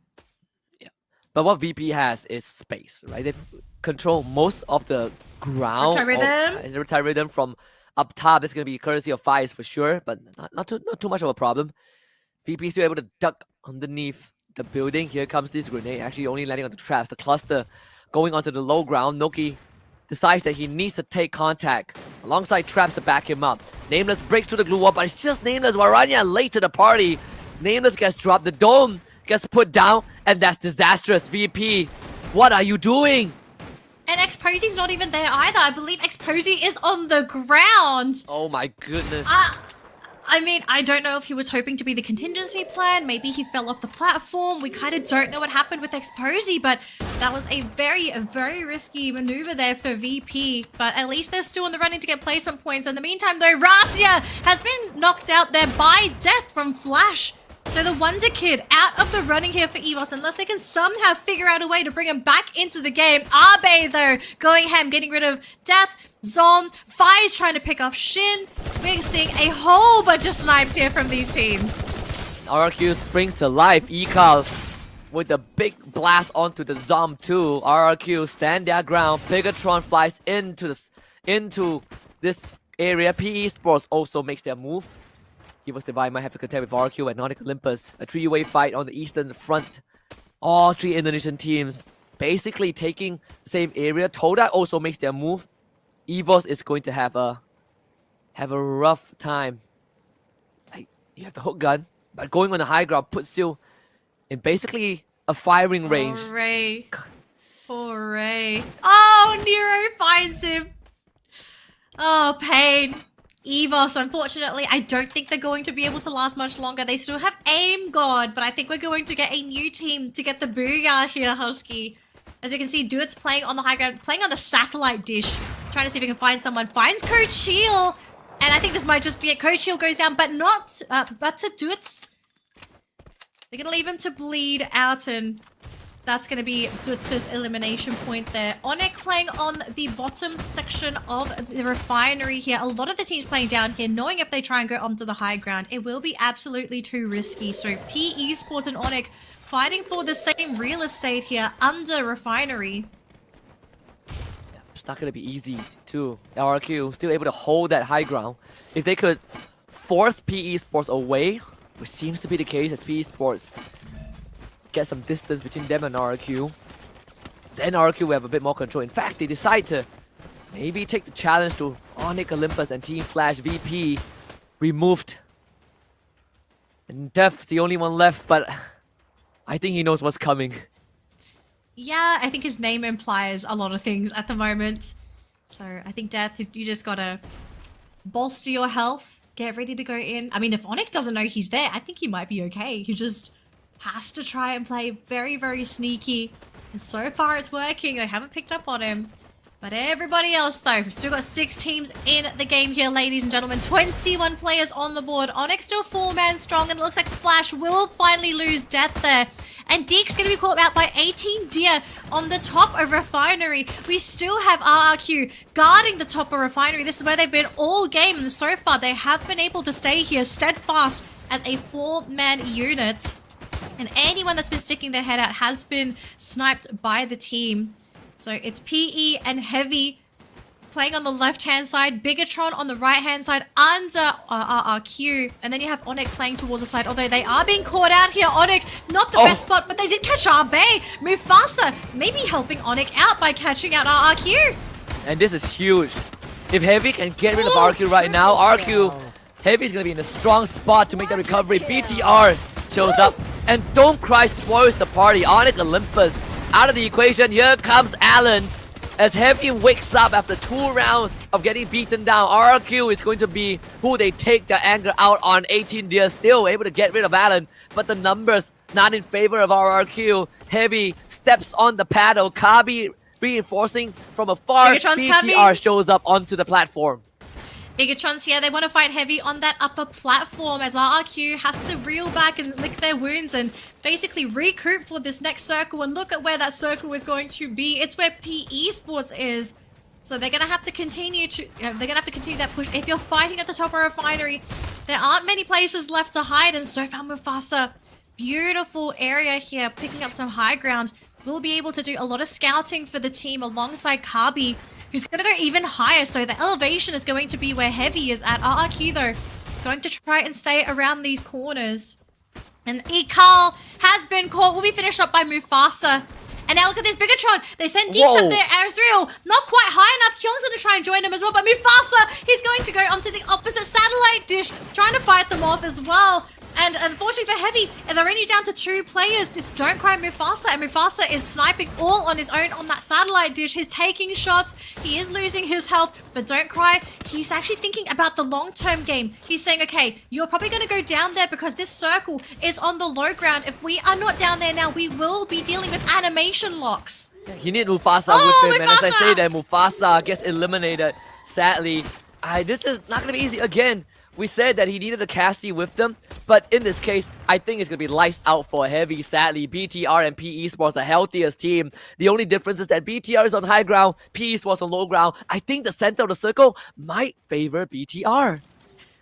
Yeah, but what VP has is space, right? They control most of the ground. Reptile rhythm from up top. It's going to be courtesy of Fires for sure, but not too much of a problem. VP is still able to duck underneath the building. Here comes this grenade, actually only landing on the traps. The cluster going onto the low ground. Noki decides that he needs to take contact alongside traps to back him up. Nameless breaks through the glue wall, but it's just Nameless. Waranya late to the party. Nameless gets dropped. The dome gets put down, and that's disastrous. VP, what are you doing? And Exposy's not even there either. I believe Exposy is on the ground. Oh my goodness. I mean, I don't know if he was hoping to be the contingency plan. Maybe he fell off the platform. We kind of don't know what happened with Exposy, but that was a very risky maneuver there for VP. But at least they're still in the running to get placement points. In the meantime, though, Razia has been knocked out there by death from Flash. So the Wonder Kid out of the running here for EVOS, unless they can somehow figure out a way to bring him back into the game. Abe, though, going ham, getting rid of Death. Zom, Fire's trying to pick off Shin. We're seeing a whole bunch of snipes here from these teams. RRQ springs to life. Ekal with a big blast onto the Zom too. RRQ stand their ground. Bigatron flies into this area. PE Sports also makes their move. EVOS Divide might have to contend with RRQ and Nordic Olympus. A three-way fight on the eastern front. All three Indonesian teams basically taking the same area. Toda also makes their move. EVOS is going to have a rough time. Like, you have the hook gun, but going on the high ground puts you in basically a firing range. Poor Ray. Oh, Nero finds him. Oh, pain. EVOS, unfortunately, I don't think they're going to be able to last much longer. They still have Aim God, but I think we're going to get a new team to get the booyah here, Husky. As you can see, Duet's playing on the high ground, playing on the satellite dish, trying to see if he can find someone. Finds Coach Shield, and I think this might just be it. Coach Shield goes down, but not, but to Duet's. They're gonna leave him to bleed out, and that's gonna be Duet's elimination point there. Onyx playing on the bottom section of the refinery here. A lot of the teams playing down here, knowing if they try and go onto the high ground, it will be absolutely too risky. So PE Sports and Onyx fighting for the same real estate here under refinery. It's not going to be easy too. RRQ still able to hold that high ground. If they could force PE Sports away, which seems to be the case as PE Sports get some distance between them and RRQ, then RRQ will have a bit more control. In fact, they decide to maybe take the challenge to Onyx Olympus and Team Flash. VP removed. And Def the only one left, but I think he knows what's coming. Yeah, I think his name implies a lot of things at the moment. So I think Death, you just gotta bolster your health, get ready to go in. I mean, if Onyx doesn't know he's there, I think he might be okay. He just has to try and play very sneaky. And so far it's working. They haven't picked up on him. But everybody else, though, we've still got 6 teams in the game here, ladies and gentlemen. 21 players on the board. Onyx still 4-man strong, and it looks like Flash will finally lose Death there. And Deke's going to be caught out by 18 Deer on the top of Refinery. We still have RRQ guarding the top of Refinery. This is where they've been all game, and so far they have been able to stay here steadfast as a 4-man unit. And anyone that's been sticking their head out has been sniped by the team. So it's PE and Heavy playing on the left-hand side, Bigatron on the right-hand side under RRQ, and then you have Onyx playing towards the side, although they are being caught out here. Onyx, not the best spot, but they did catch Abe. Mufasa maybe helping Onyx out by catching out RRQ. And this is huge. If Heavy can get rid of RRQ right now, RRQ, Heavy is going to be in a strong spot to make that recovery. BTR shows up, and Don't Cry spoils the party. Onyx Olympus out of the equation. Here comes Allen as Heavy wakes up after 2 rounds of getting beaten down. RRQ is going to be who they take their anger out on. 18 Deer still able to get rid of Allen, but the numbers not in favor of RRQ. Heavy steps on the paddle. Kabi reinforcing from afar. BTR shows up onto the platform. Bigatron's here. They want to fight Heavy on that upper platform as RRQ has to reel back and lick their wounds and basically recoup for this next circle. And look at where that circle is going to be. It's where PE Sports is. So they're gonna have to continue that push. If you're fighting at the top of Refinery, there aren't many places left to hide. And so far, Mufasa, beautiful area here, picking up some high ground. Will be able to do a lot of scouting for the team alongside Kabi, who's going to go even higher. So the elevation is going to be where Heavy is at. RRQ, though, going to try and stay around these corners. And Ekal has been caught. Will be finished up by Mufasa. And now look at this Bigatron. They send Deeks Whoa. up there. Azriel, not quite high enough. Kyung's going to try and join them as well. But Mufasa, he's going to go onto the opposite satellite dish, trying to fight them off as well. And unfortunately for Heavy, they're only down to 2 players. It's Don't Cry Mufasa, and Mufasa is sniping all on his own on that satellite dish. He's taking shots. He is losing his health, but Don't Cry, he's actually thinking about the long-term game. He's saying, okay, you're probably going to go down there because this circle is on the low ground. If we are not down there now, we will be dealing with animation locks. He need Mufasa with him, and as I say that, Mufasa gets eliminated. Sadly, this is not going to be easy again. We said that he needed a Cassie with them, but in this case, I think it's going to be lights out for Heavy. Sadly, BTR and PE Sports the healthiest team. The only difference is that BTR is on high ground, PE Sports on low ground. I think the center of the circle might favor BTR.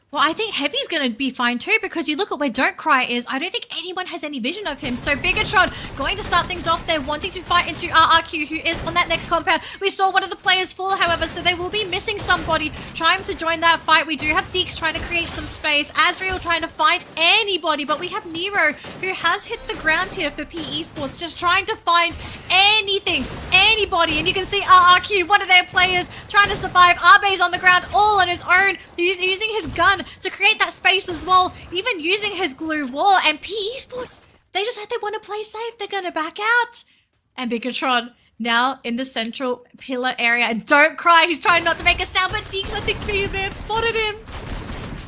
Well, I think Heavy's going to be fine too, because you look at where Don't Cry is, I don't think anyone has any vision of him. So Bigatron going to start things off there, wanting to fight into RRQ, who is on that next compound. We saw one of the players fall, however, so they will be missing somebody trying to join that fight. We do have Deeks trying to create some space, Azriel trying to find anybody, but we have Nero, who has hit the ground here for PE Sports, just trying to find anything, anybody. And you can see RRQ, one of their players, trying to survive. Arbe's on the ground all on his own. He's using his gun to create that space as well, even using his glue wall. And PE Sports, they just said they want to play safe. They're going to back out. And Bigatron now in the central pillar area. And Don't Cry, he's trying not to make a sound, but Deeks, I think, may have spotted him. It's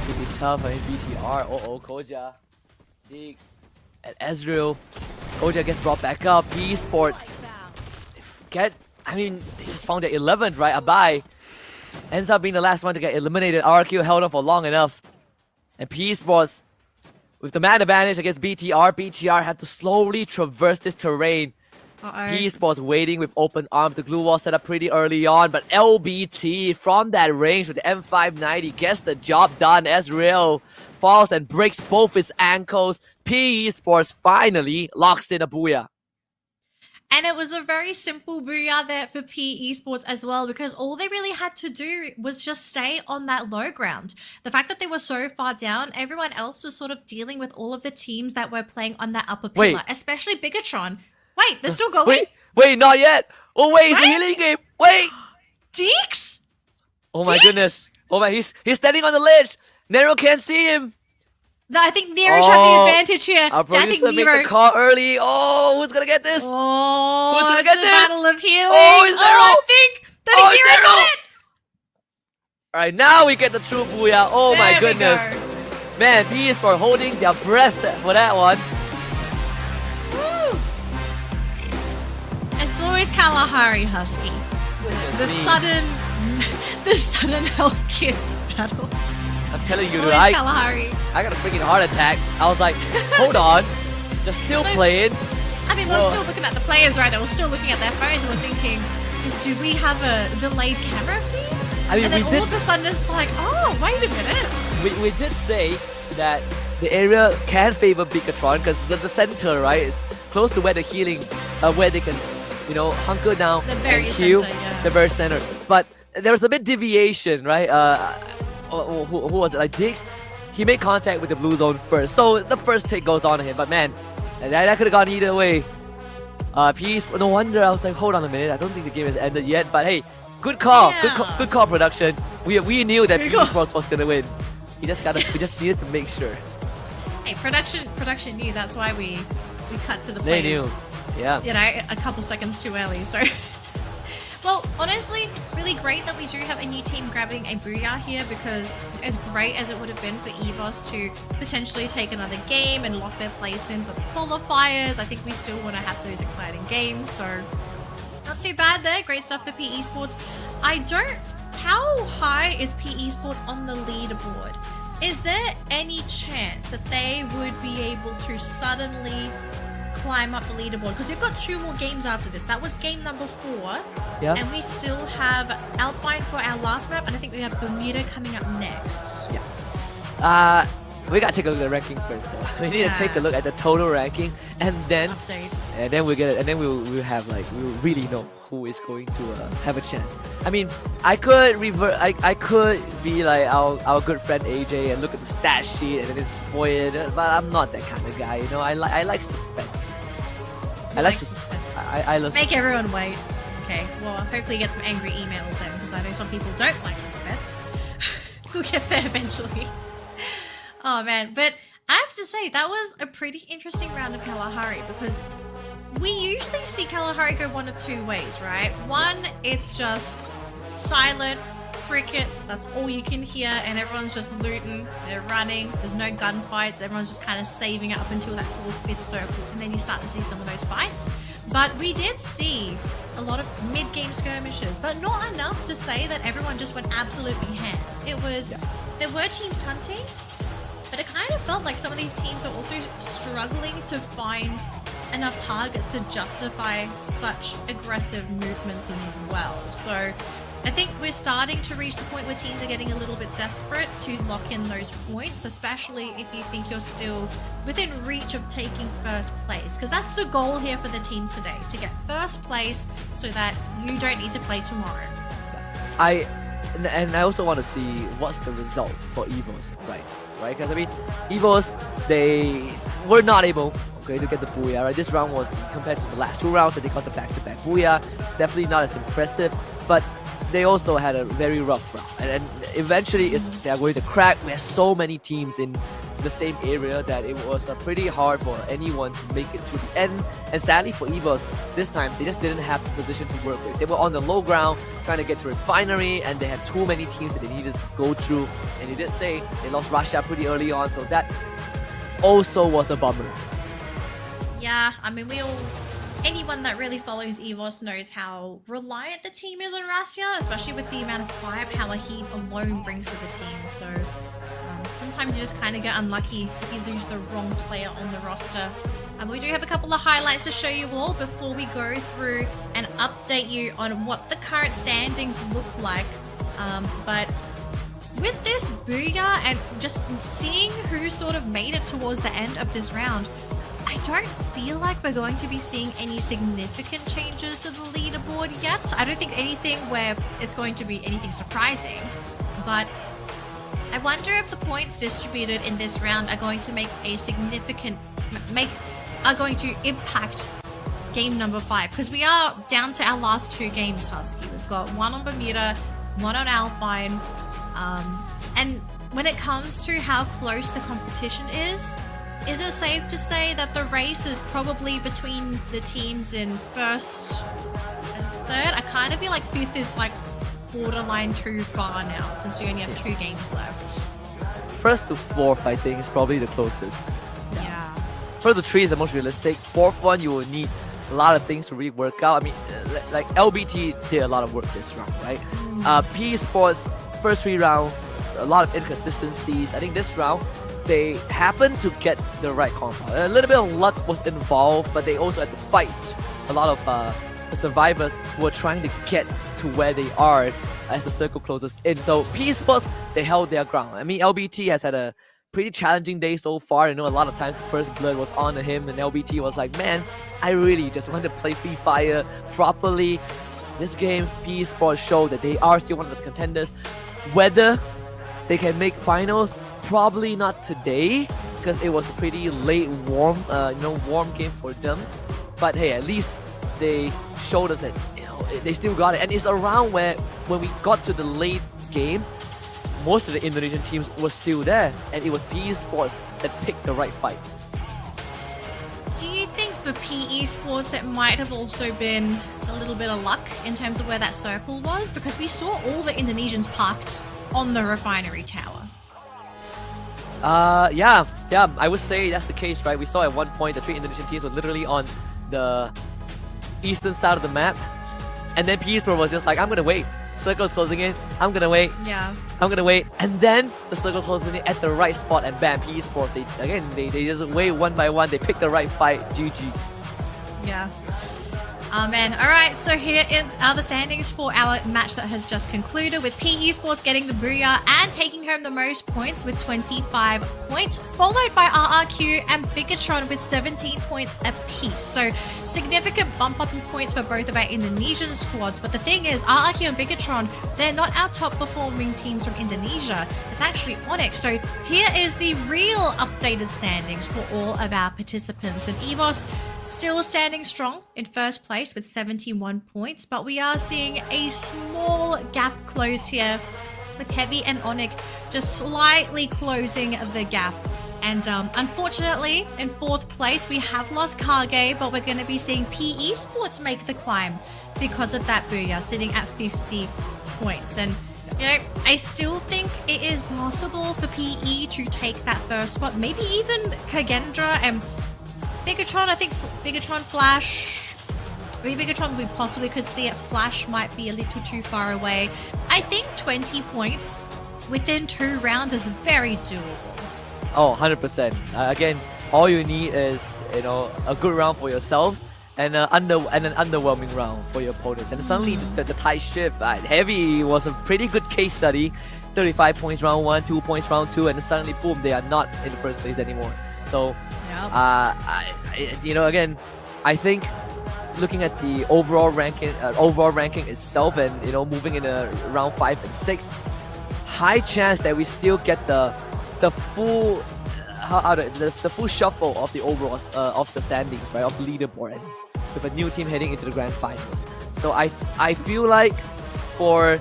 going to be tough. I mean, BTR, Koja, Deeks, and Ezreal. Koja gets brought back up. PE Sports they just found their 11th, right? Abai ends up being the last one to get eliminated. RQ held on for long enough. And PE Sports, with the man advantage against BTR had to slowly traverse this terrain. PE Sports waiting with open arms. The glue wall set up pretty early on, but LBT from that range with the M590 gets the job done. Ezreal falls and breaks both his ankles. PE Sports finally locks in a booyah. And it was a very simple booyah there for PE Sports as well, because all they really had to do was just stay on that low ground. The fact that they were so far down, everyone else was sort of dealing with all of the teams that were playing on that upper pillar, especially Bigatron. Wait, they're still going? Wait, not yet. Oh wait, it's a healing game. Wait. Deeks? Oh my Deeks? goodness. Oh my, he's standing on the ledge. Nero can't see him. No, I think Nero's have the advantage here. Our I think producer Nero. make the call early. Oh, who's gonna get this? Oh, who's gonna it's get the this? battle of healing. Oh, it's Nero. I think Nero's got it. Alright, now we get the true booyah. Oh my There we goodness. go. Man, PE for holding their breath for that one. Woo. It's always Kalahari Husky. The sudden health kit battles. I'm telling you, dude, Always Kalahari. I got a freaking heart attack. I was like, hold on. They're still playing. I mean, we're still looking at the players, right? They were still looking at their phones and we're thinking, do we have a delayed camera feed? I mean, and then all of a sudden it's like, oh, wait a minute. We did say that the area can favor Bigatron because the center, right, is close to where the healing, where they can, hunker down and heal. The very center. But there was a bit deviation, right? Who was it? Like Diggs, he made contact with the blue zone first, so the first take goes on him. But man, that could have gone either way. Peace. No wonder I was like, hold on a minute. I don't think the game has ended yet. But hey, good call. Yeah. Good call, production. We knew that Peace Sports was gonna win. We just needed to make sure. Hey, production knew. That's why we cut to the They players. knew. Yeah. A couple seconds too early. So. Well, honestly, really great that we do have a new team grabbing a booyah here, because as great as it would have been for EVOS to potentially take another game and lock their place in for the qualifiers, I think we still want to have those exciting games. So not too bad there. Great stuff for PE Sports. How high is PE Sports on the leaderboard? Is there any chance that they would be able to suddenly climb up the leaderboard? Because we've got 2 more games after this. That was game number 4. Yeah. And we still have Alpine for our last map, and I think we have Bermuda coming up next. Yeah. We gotta take a look at the ranking first, though. We need to take a look at the total ranking, and then Update. and then we get it, and then we'll have we'll really know who is going to have a chance. I mean, I could I could be like our good friend AJ and look at the stat sheet and then spoil it, but I'm not that kind of guy, I like suspense. I like suspense. I love Make everyone wait. Okay, well, hopefully get some angry emails then, because I know some people don't like suspense. We'll get there eventually. Oh man, but I have to say, that was a pretty interesting round of Kalahari, because we usually see Kalahari go one of two ways, right? One, it's just silent, crickets, that's all you can hear, and everyone's just looting, they're running, there's no gunfights, everyone's just kind of saving it up until that 4th, 5th circle, and then you start to see some of those fights. But we did see a lot of mid-game skirmishes, but not enough to say that everyone just went absolutely ham. There were teams hunting, but it kind of felt like some of these teams are also struggling to find enough targets to justify such aggressive movements as well. So I think we're starting to reach the point where teams are getting a little bit desperate to lock in those points, especially if you think you're still within reach of taking first place, because that's the goal here for the teams today, to get first place so that you don't need to play tomorrow. And I also want to see what's the result for EVOS, right? Because I mean, EVOS, they were not able, to get the booyah, right? This round was, compared to the last 2 rounds that they got the back-to-back booyah, it's definitely not as impressive, but they also had a very rough round, and eventually they are going to crack. We have so many teams in the same area that it was pretty hard for anyone to make it to the end. And sadly for EVOS, this time they just didn't have the position to work with. They were on the low ground trying to get to Refinery, and they had too many teams that they needed to go through. And they did say they lost Russia pretty early on, so that also was a bummer. Yeah, I mean, anyone that really follows EVOS knows how reliant the team is on Russia, especially with the amount of firepower he alone brings to the team. So sometimes you just kind of get unlucky if you lose the wrong player on the roster. We do have a couple of highlights to show you all before we go through and update you on what the current standings look like. But with this booyah and just seeing who sort of made it towards the end of this round, I don't feel like we're going to be seeing any significant changes to the leaderboard yet. I don't think anything where it's going to be anything surprising, but I wonder if the points distributed in this round are going to are going to impact game number 5, because we are down to our last 2 games, Husky. We've got 1 on Bermuda, 1 on Alpine, and when it comes to how close the competition is it safe to say that the race is probably between the teams in 1st and 3rd? I kind of feel like 5th is like borderline too far now, since we only have 2 games left. 1st to 4th, I think, is probably the closest. Yeah. 1st to 3 is the most realistic. 4th one, you will need a lot of things to really work out. I mean, like LBT did a lot of work this round, right? PE Sports, first 3 rounds, a lot of inconsistencies. I think this round, they happened to get the right compound. A little bit of luck was involved, but they also had to fight a lot of the survivors who were trying to get to where they are as the circle closes in. So PE Sports, they held their ground. I mean, LBT has had a pretty challenging day so far. I know a lot of times the first blood was on him, and LBT was like, man, I really just want to play Free Fire properly. This game, PE Sports showed that they are still one of the contenders. Whether they can make finals, probably not today, because it was a pretty late warm game for them. But hey, at least they showed us that they still got it. And it's around where when we got to the late game, most of the Indonesian teams were still there, and it was PE Sports that picked the right fight. Do you think for PE Sports it might have also been a little bit of luck in terms of where that circle was? Because we saw all the Indonesians parked on the refinery tower. Yeah, I would say that's the case, right? We saw at one point the 3 Indonesian teams were literally on the eastern side of the map, and then PE Sports was just like, I'm gonna wait. Circle's closing in, I'm gonna wait. Yeah. I'm gonna wait. And then the circle closing in at the right spot, and bam, PE Sports, they just wait one by one, they pick the right fight, GG. Yeah. Man. Alright, so here are the standings for our match that has just concluded, with PE Sports getting the booyah and taking home the most points with 25 points, followed by RRQ and Bigatron with 17 points apiece. So significant bump up in points for both of our Indonesian squads. But the thing is, RRQ and Bigatron, they're not our top performing teams from Indonesia. It's actually Onyx. So here is the real updated standings for all of our participants. And EVOS, still standing strong in first place with 71 points, but we are seeing a small gap close here with Heavy and Onyx just slightly closing the gap. And unfortunately, in 4th place, we have lost Kage, but we're going to be seeing PE Sports make the climb because of that Booyah, sitting at 50 points. And, you know, I still think it is possible for PE to take that first spot. Maybe even Kagendra and Bigatron. I think Bigatron, Flash... Maybe Bigatron, we possibly could see it. Flash might be a little too far away. I think 20 points within 2 rounds is very doable. Oh, 100%. Again, all you need is, you know, a good round for yourselves and an underwhelming round for your opponents. And suddenly the tide shift. Heavy was a pretty good case study. 35 points round 1, 2 points round 2, and then suddenly, boom, they are not in the first place anymore. So, you know, again, I think looking at the overall ranking itself, and you know, moving in round 5 and 6, high chance that we still get the full the full shuffle of the overall of the standings, right, of the leaderboard, and with a new team heading into the grand finals. So I feel like for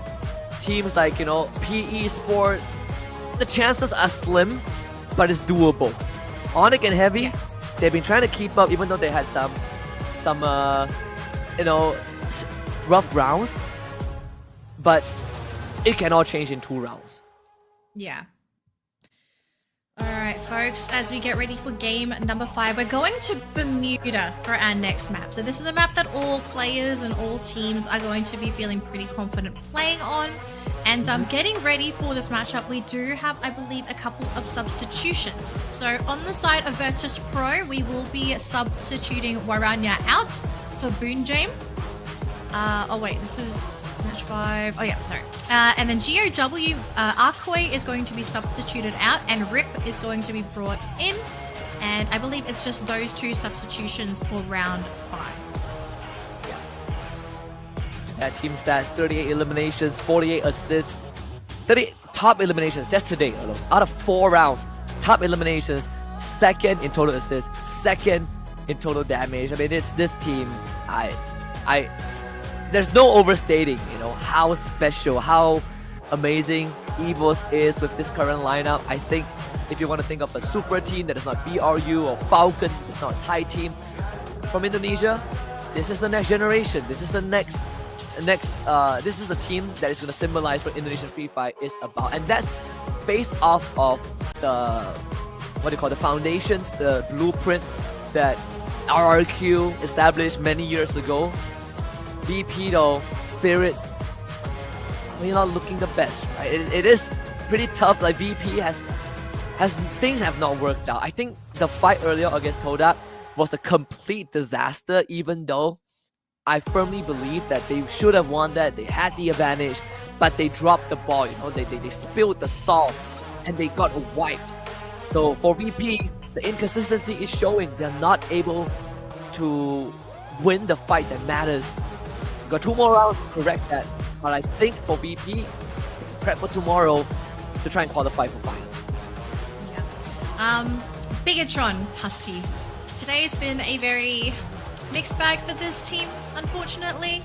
teams like, you know, PE Sports, the chances are slim, but it's doable. Onyx and Heavy, they've been trying to keep up, even though they had some you know, rough rounds, but it can all change in 2 rounds. Yeah. Alright folks, as we get ready for game number 5, we're going to Bermuda for our next map. So this is a map that all players and all teams are going to be feeling pretty confident playing on. And getting ready for this matchup, we do have, I believe, a couple of substitutions. So on the side of Virtus Pro, we will be substituting Waranya out for Boonjame. Oh wait, this is match 5. Oh yeah, sorry. And then GOW, Arkoi is going to be substituted out and Rip is going to be brought in. And I believe it's just those 2 substitutions for round 5. Yeah, team stats, 38 eliminations, 48 assists, 30 top eliminations just today alone. Out of 4 rounds, top eliminations, 2nd in total assists, 2nd in total damage. I mean, this team, there's no overstating, you know, how special, how amazing EVOS is with this current lineup. I think if you want to think of a super team that is not BRU or Falcon, it's not a Thai team from Indonesia, this is the next generation. This is the next this is the team that is going to symbolize what Indonesian Free Fire is about, and that's based off of the foundations, the blueprint that RRQ established many years ago. VP though, Spirits, we're not looking the best, right? It is pretty tough. Like VP has things have not worked out. I think the fight earlier against Todak was a complete disaster, even though I firmly believe that they should have won that. They had the advantage, but they dropped the ball, you know, they spilled the salt and they got wiped. So for VP, the inconsistency is showing. They're not able to win the fight that matters. Got 2 more rounds to correct that, but I think for VP, prep for tomorrow to try and qualify for finals. Yeah. Bigatron Husky. Today's been a very mixed bag for this team, unfortunately.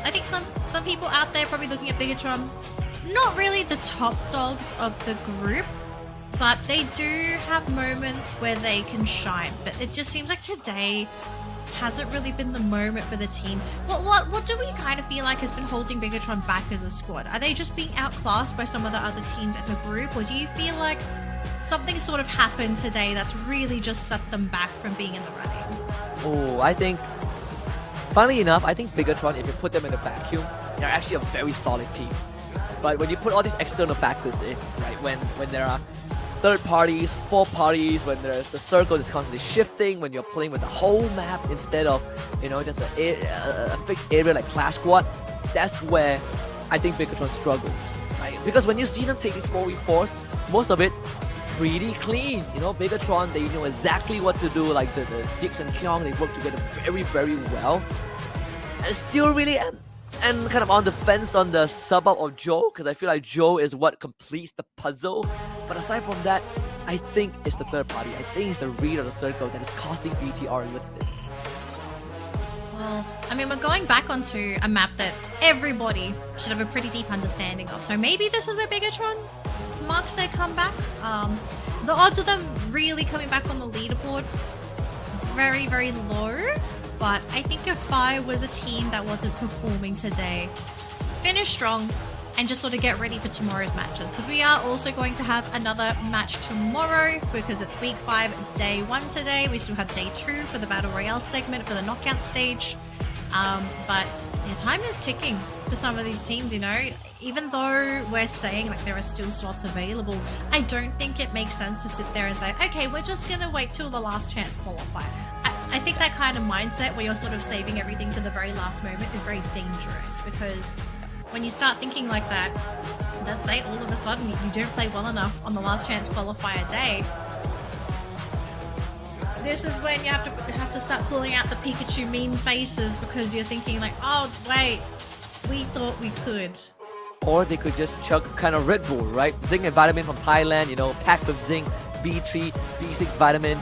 I think some people out there probably looking at Bigatron, not really the top dogs of the group, but they do have moments where they can shine. But it just seems like today hasn't really been the moment for the team. What do we kind of feel like has been holding Bigatron back as a squad? Are they just being outclassed by some of the other teams in the group, or do you feel like something sort of happened today that's really just set them back from being in the running? Oh, I think, funnily enough, I think Bigatron, if you put them in a vacuum, they're actually a very solid team. But when you put all these external factors in, right, when there are 3rd parties, 4th parties, when there's the circle that's constantly shifting, when you're playing with the whole map instead of, you know, just a fixed area like Clash Squad, that's where I think Bigatron struggles, right? Because when you see them take these 4v4s, most of it pretty clean. You know, Bigatron, they know exactly what to do, like the Dix and Kyong, they work together very, very well. And still really and kind of on the fence on the sub-up of Joe, because I feel like Joe is what completes the puzzle. But aside from that, I think it's the 3rd party. I think it's the read of the circle that is costing BTR a little bit. Well, I mean, we're going back onto a map that everybody should have a pretty deep understanding of. So maybe this is where Bigatron marks their comeback. The odds of them really coming back on the leaderboard, very, very low. But I think if I was a team that wasn't performing today, finish strong and just sort of get ready for tomorrow's matches. Because we are also going to have another match tomorrow because it's week 5, day 1 today. We still have day 2 for the Battle Royale segment for the knockout stage. But yeah, time is ticking for some of these teams, you know. Even though we're saying like there are still slots available, I don't think it makes sense to sit there and say, okay, we're just going to wait till the last chance qualifier. I think that kind of mindset where you're sort of saving everything to the very last moment is very dangerous, because when you start thinking like that, let's say all of a sudden you don't play well enough on the last chance qualifier day, this is when you have to start pulling out the Pikachu meme faces, because you're thinking like, oh wait, we thought we could. Or they could just chug kind of Red Bull, right? Zinc and vitamin from Thailand, you know, packed with zinc, B3, B6 vitamin,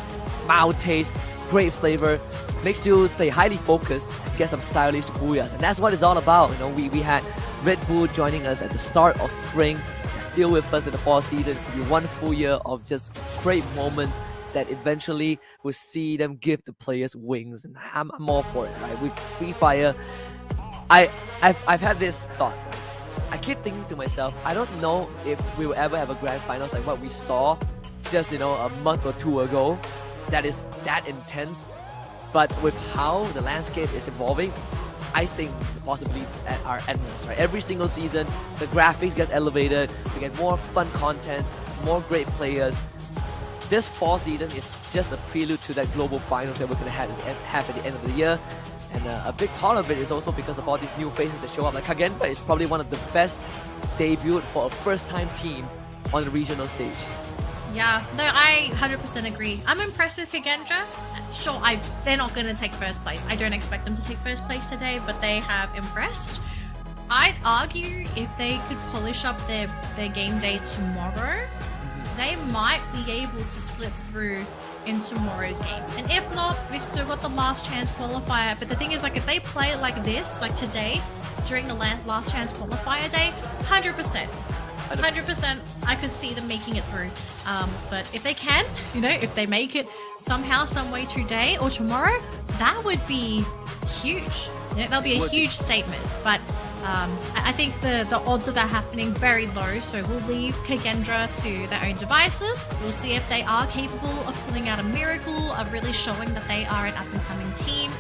mild taste, great flavor, makes you stay highly focused, get some stylish booyahs, and that's what it's all about. You know, we had Red Bull joining us at the start of spring, still with us in the fall season. It's gonna be 1 full year of just great moments that eventually will see them give the players wings, and I'm all for it, right? With Free Fire, I've had this thought. I keep thinking to myself, I don't know if we will ever have a grand finals like what we saw just, you know, a month or 2 ago that is that intense. But with how the landscape is evolving, I think the possibilities are endless, right? Every single season, the graphics gets elevated, we get more fun content, more great players. This fall season is just a prelude to that global finals that we're going to have at the end of the year. And a big part of it is also because of all these new faces that show up. Like Kagendra is probably one of the best debut for a first-time team on the regional stage. Yeah, no, I 100% agree. I'm impressed with Kagendra. Sure, they're not going to take first place. I don't expect them to take first place today, but they have impressed. I'd argue if they could polish up their game day tomorrow, they might be able to slip through in tomorrow's games. And if not, we've still got the last chance qualifier. But the thing is, like, if they play it like this, like today, during the last chance qualifier day, 100%. 100% I could see them making it through. But if they can, you know, if they make it somehow, some way today or tomorrow, that would be huge. Yeah, that'll be a huge statement. But I think the odds of that happening very low, so we'll leave Kagendra to their own devices. We'll see if they are capable of pulling out a miracle, of really showing that they are an up-and-coming team.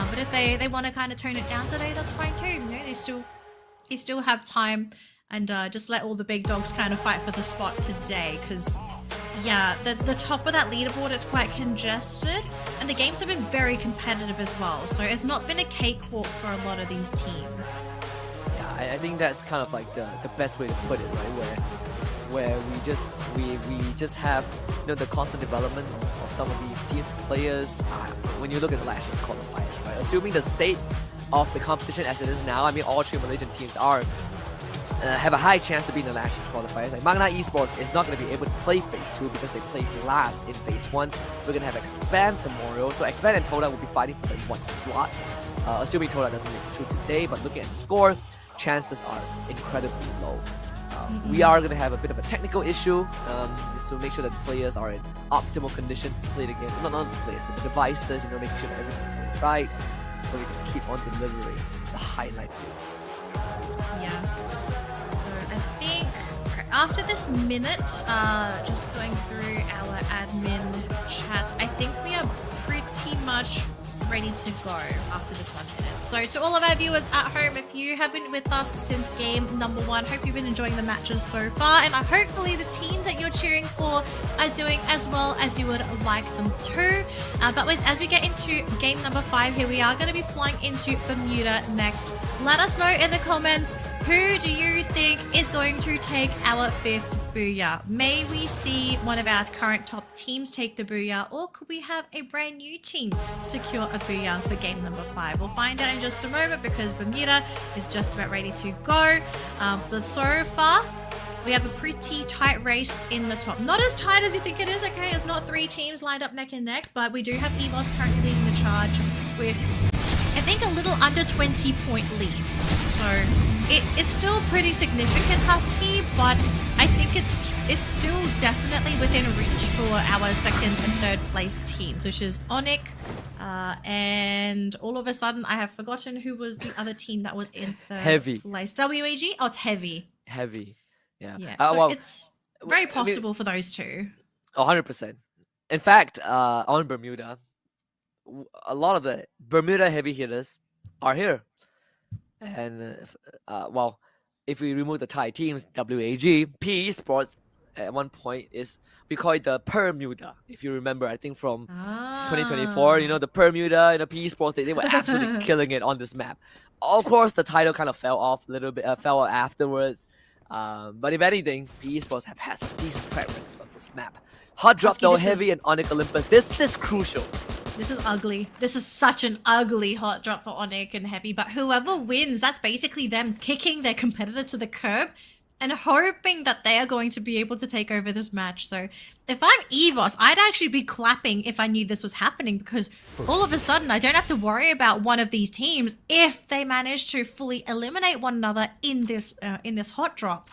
But if they want to kind of tone it down today, that's fine too. You know, they still have time, and just let all the big dogs kind of fight for the spot today, because yeah, the top of that leaderboard, it's quite congested, and the games have been very competitive as well, so it's not been a cakewalk for a lot of these teams. I think that's kind of like the best way to put it, right? Where we just have, you know, the constant development of some of these team players. When you look at the last year's qualifiers, right? Assuming the state of the competition as it is now, I mean, all 3 Malaysian teams have a high chance to be in the last year's qualifiers. Like Magna Esports is not going to be able to play Phase 2 because they placed last in Phase 1. We're going to have Expand tomorrow, so Expand and Toda will be fighting for the 1 slot. Assuming Toda doesn't make it through today, but looking at the score, chances are incredibly low. We are going to have a bit of a technical issue, just to make sure that the players are in optimal condition to play the game. Not the players, but the devices, you know, making sure that everything's going right, so we can keep on delivering the highlight reels. Yeah. So I think after this minute, just going through our admin chat, I think we are pretty much ready to go after this 1 minute. So to all of our viewers at home, if you have been with us since game number 1, hope you've been enjoying the matches so far, and hopefully the teams that you're cheering for are doing as well as you would like them to. But as we get into game number 5 here, we are going to be flying into Bermuda next. Let us know in the comments, who do you think is going to take our 5th booyah? May we see one of our current top teams take the booyah, or could we have a brand new team secure a booyah for game number 5? We'll find out in just a moment, because Bermuda is just about ready to go. But so far, we have a pretty tight race in the top. Not as tight as you think it is, okay? It's not 3 teams lined up neck and neck, but we do have EVOS currently leading the charge with, I think a little under 20-point lead. So it's still pretty significant, Husky, but I think it's still definitely within reach for our second and third place teams, which is Onyx, and all of a sudden I have forgotten who was the other team that was in third Heavy. place. WAG? Oh, it's Heavy. Heavy. Yeah. So Well, it's very possible for those two. 100%. In fact, on Bermuda, a lot of the Bermuda heavy hitters are here. And, well, if we remove the Thai teams, WAG, PE Sports, at one point we call it the Permuda. If you remember, I think from 2024, the Permuda, PE Sports, they were absolutely killing it on this map. Of course, the title kind of fell off a little bit, fell off afterwards. But if anything, PE Sports have had some decent track records on this map. Hot drop Husky, though, Heavy and Onyx Olympus. This is crucial. This is ugly. This is such an ugly hot drop for Onyx and Heavy. But whoever wins, that's basically them kicking their competitor to the curb and hoping that they are going to be able to take over this match. So if I'm EVOS, I'd actually be clapping if I knew this was happening, because all of a sudden I don't have to worry about one of these teams if they manage to fully eliminate one another in this hot drop.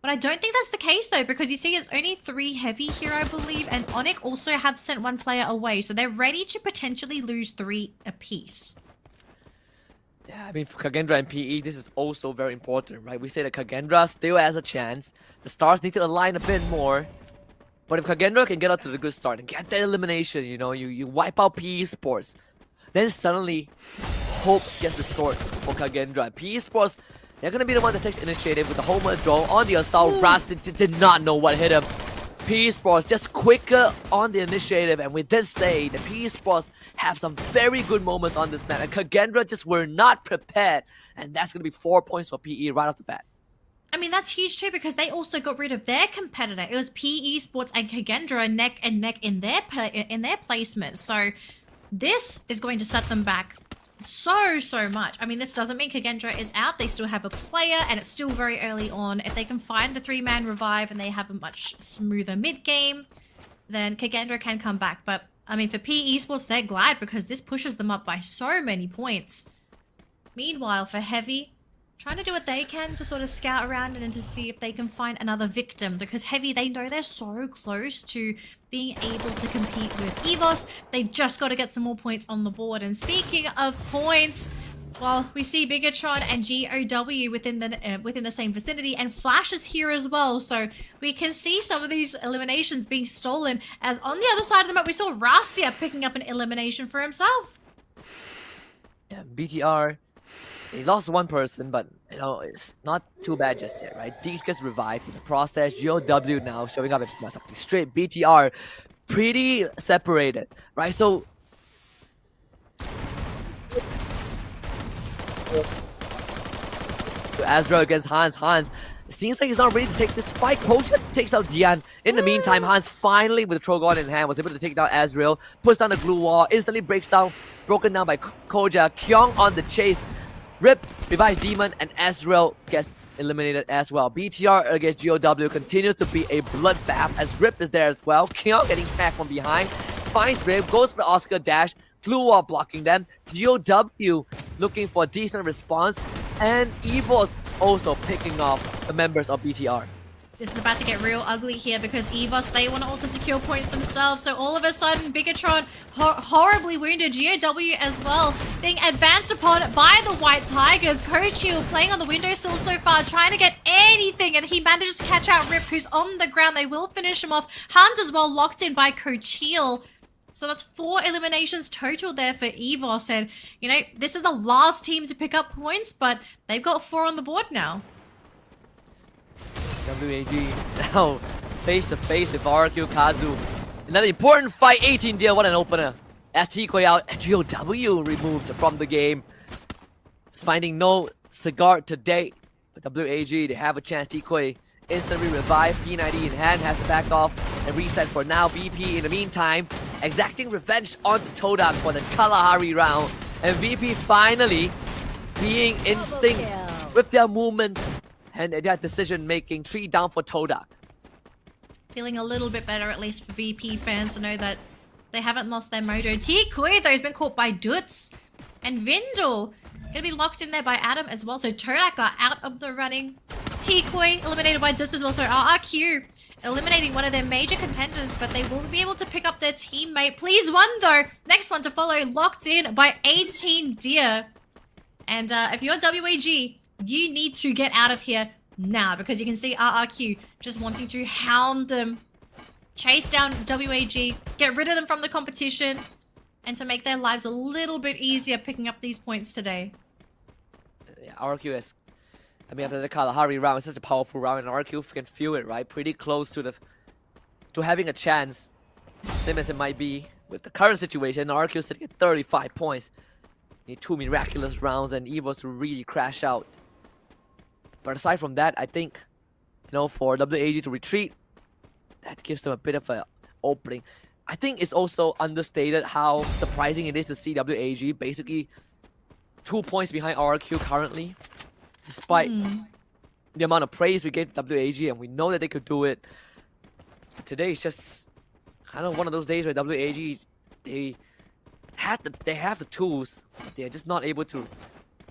But I don't think that's the case though, because you see it's only 3 Heavy here, I believe, and Onyx also have sent 1 player away, so they're ready to potentially lose 3 apiece. Yeah, I mean, for Kagendra and PE, this is also very important, right? We say that Kagendra still has a chance. The stars need to align a bit more. But if Kagendra can get out to the good start and get the elimination, you wipe out PE Sports, then suddenly hope gets restored for Kagendra. PE Sports, they're going to be the one that takes initiative with the homer draw on the assault. Ras did not know what hit him. PE Sports just quicker on the initiative, and we did say the PE Sports have some very good moments on this map, and Kagendra just were not prepared, and that's going to be 4 points for PE right off the bat. I mean, that's huge too, because they also got rid of their competitor. It was PE Sports and Kagendra neck and neck in their placement. So this is going to set them back so much. I mean, this doesn't mean Kagendra is out. They still have a player, and it's still very early on. If they can find the 3-man revive and they have a much smoother mid-game, then Kagendra can come back. But, I mean, for PE Sports, they're glad, because this pushes them up by so many points. Meanwhile, for Heavy, trying to do what they can to sort of scout around and to see if they can find another victim, because Heavy, they know they're so close to being able to compete with EVOS. They just got to get some more points on the board. And speaking of points, well, we see Bigatron and GOW within the same vicinity, and Flash is here as well. So we can see some of these eliminations being stolen, as on the other side of the map we saw Rasia picking up an elimination for himself. Yeah, BTR, they lost 1 person, but it's not too bad just yet, right? These gets revived in the process. GOW now showing up as something straight. BTR pretty separated, right? So Azrael against Hans. Hans seems like he's not ready to take this spike. Poacher takes out Dian. In the meantime, Hans finally, with the Trogon in hand, was able to take down Azrael, puts down the glue wall, instantly breaks down, broken down by Koja. Kyung on the chase. Rip revives Demon, and Azrael gets eliminated as well. BTR against GOW continues to be a bloodbath, as Rip is there as well. Kyung getting tagged from behind, finds Brave, goes for Oscar dash, glue wall blocking them. GOW looking for a decent response, and EVOS also picking off the members of BTR. This is about to get real ugly here, because EVOS, they want to also secure points themselves. So all of a sudden, Bigatron, horribly wounded. GOW as well, being advanced upon by the White Tigers. Kochil playing on the windowsill so far, trying to get anything, and he manages to catch out Rip, who's on the ground. They will finish him off. Hans as well, locked in by Kochil. So that's 4 eliminations total there for EVOS. And, this is the last team to pick up points, but they've got 4 on the board now. WAG now face to face with RQ Kazu. Another important fight, 18 deal, what an opener. As T-Koi out, and GOW removed from the game. It's finding no cigar today. But WAG, they have a chance. T-Koi instantly revived, P90 in hand, has to back off and reset for now. VP in the meantime, exacting revenge on the Todak for the Kalahari round. And VP finally being in sync with their movement and their decision making. 3 down for Todak. Feeling a little bit better, at least for VP fans, to know that they haven't lost their mojo. T-Koi, though, has been caught by Dutz. And Vindel gonna be locked in there by Adam as well. So Torak are out of the running. Tikoi eliminated by Dutz as well. So RRQ eliminating one of their major contenders, but they will be able to pick up their teammate. Please one though. Next one to follow, locked in by 18 Deer. And if you're WAG, you need to get out of here now, because you can see RRQ just wanting to hound them, chase down WAG, get rid of them from the competition, and to make their lives a little bit easier picking up these points today. Yeah, RQ is, I mean, after the Kalahari round, it's such a powerful round, and RQ can feel it, right? Pretty close to having a chance, same as it might be with the current situation. RQ sitting at 35 points. Need 2 miraculous rounds and Evos to really crash out. But aside from that, I think, you know, for WAG to retreat, that gives them a bit of an opening. I think it's also understated how surprising it is to see WAG basically 2 points behind RQ currently, despite the amount of praise we gave to WAG, and we know that they could do it. But today is just kind of one of those days where WAG, they have the tools, but they're just not able to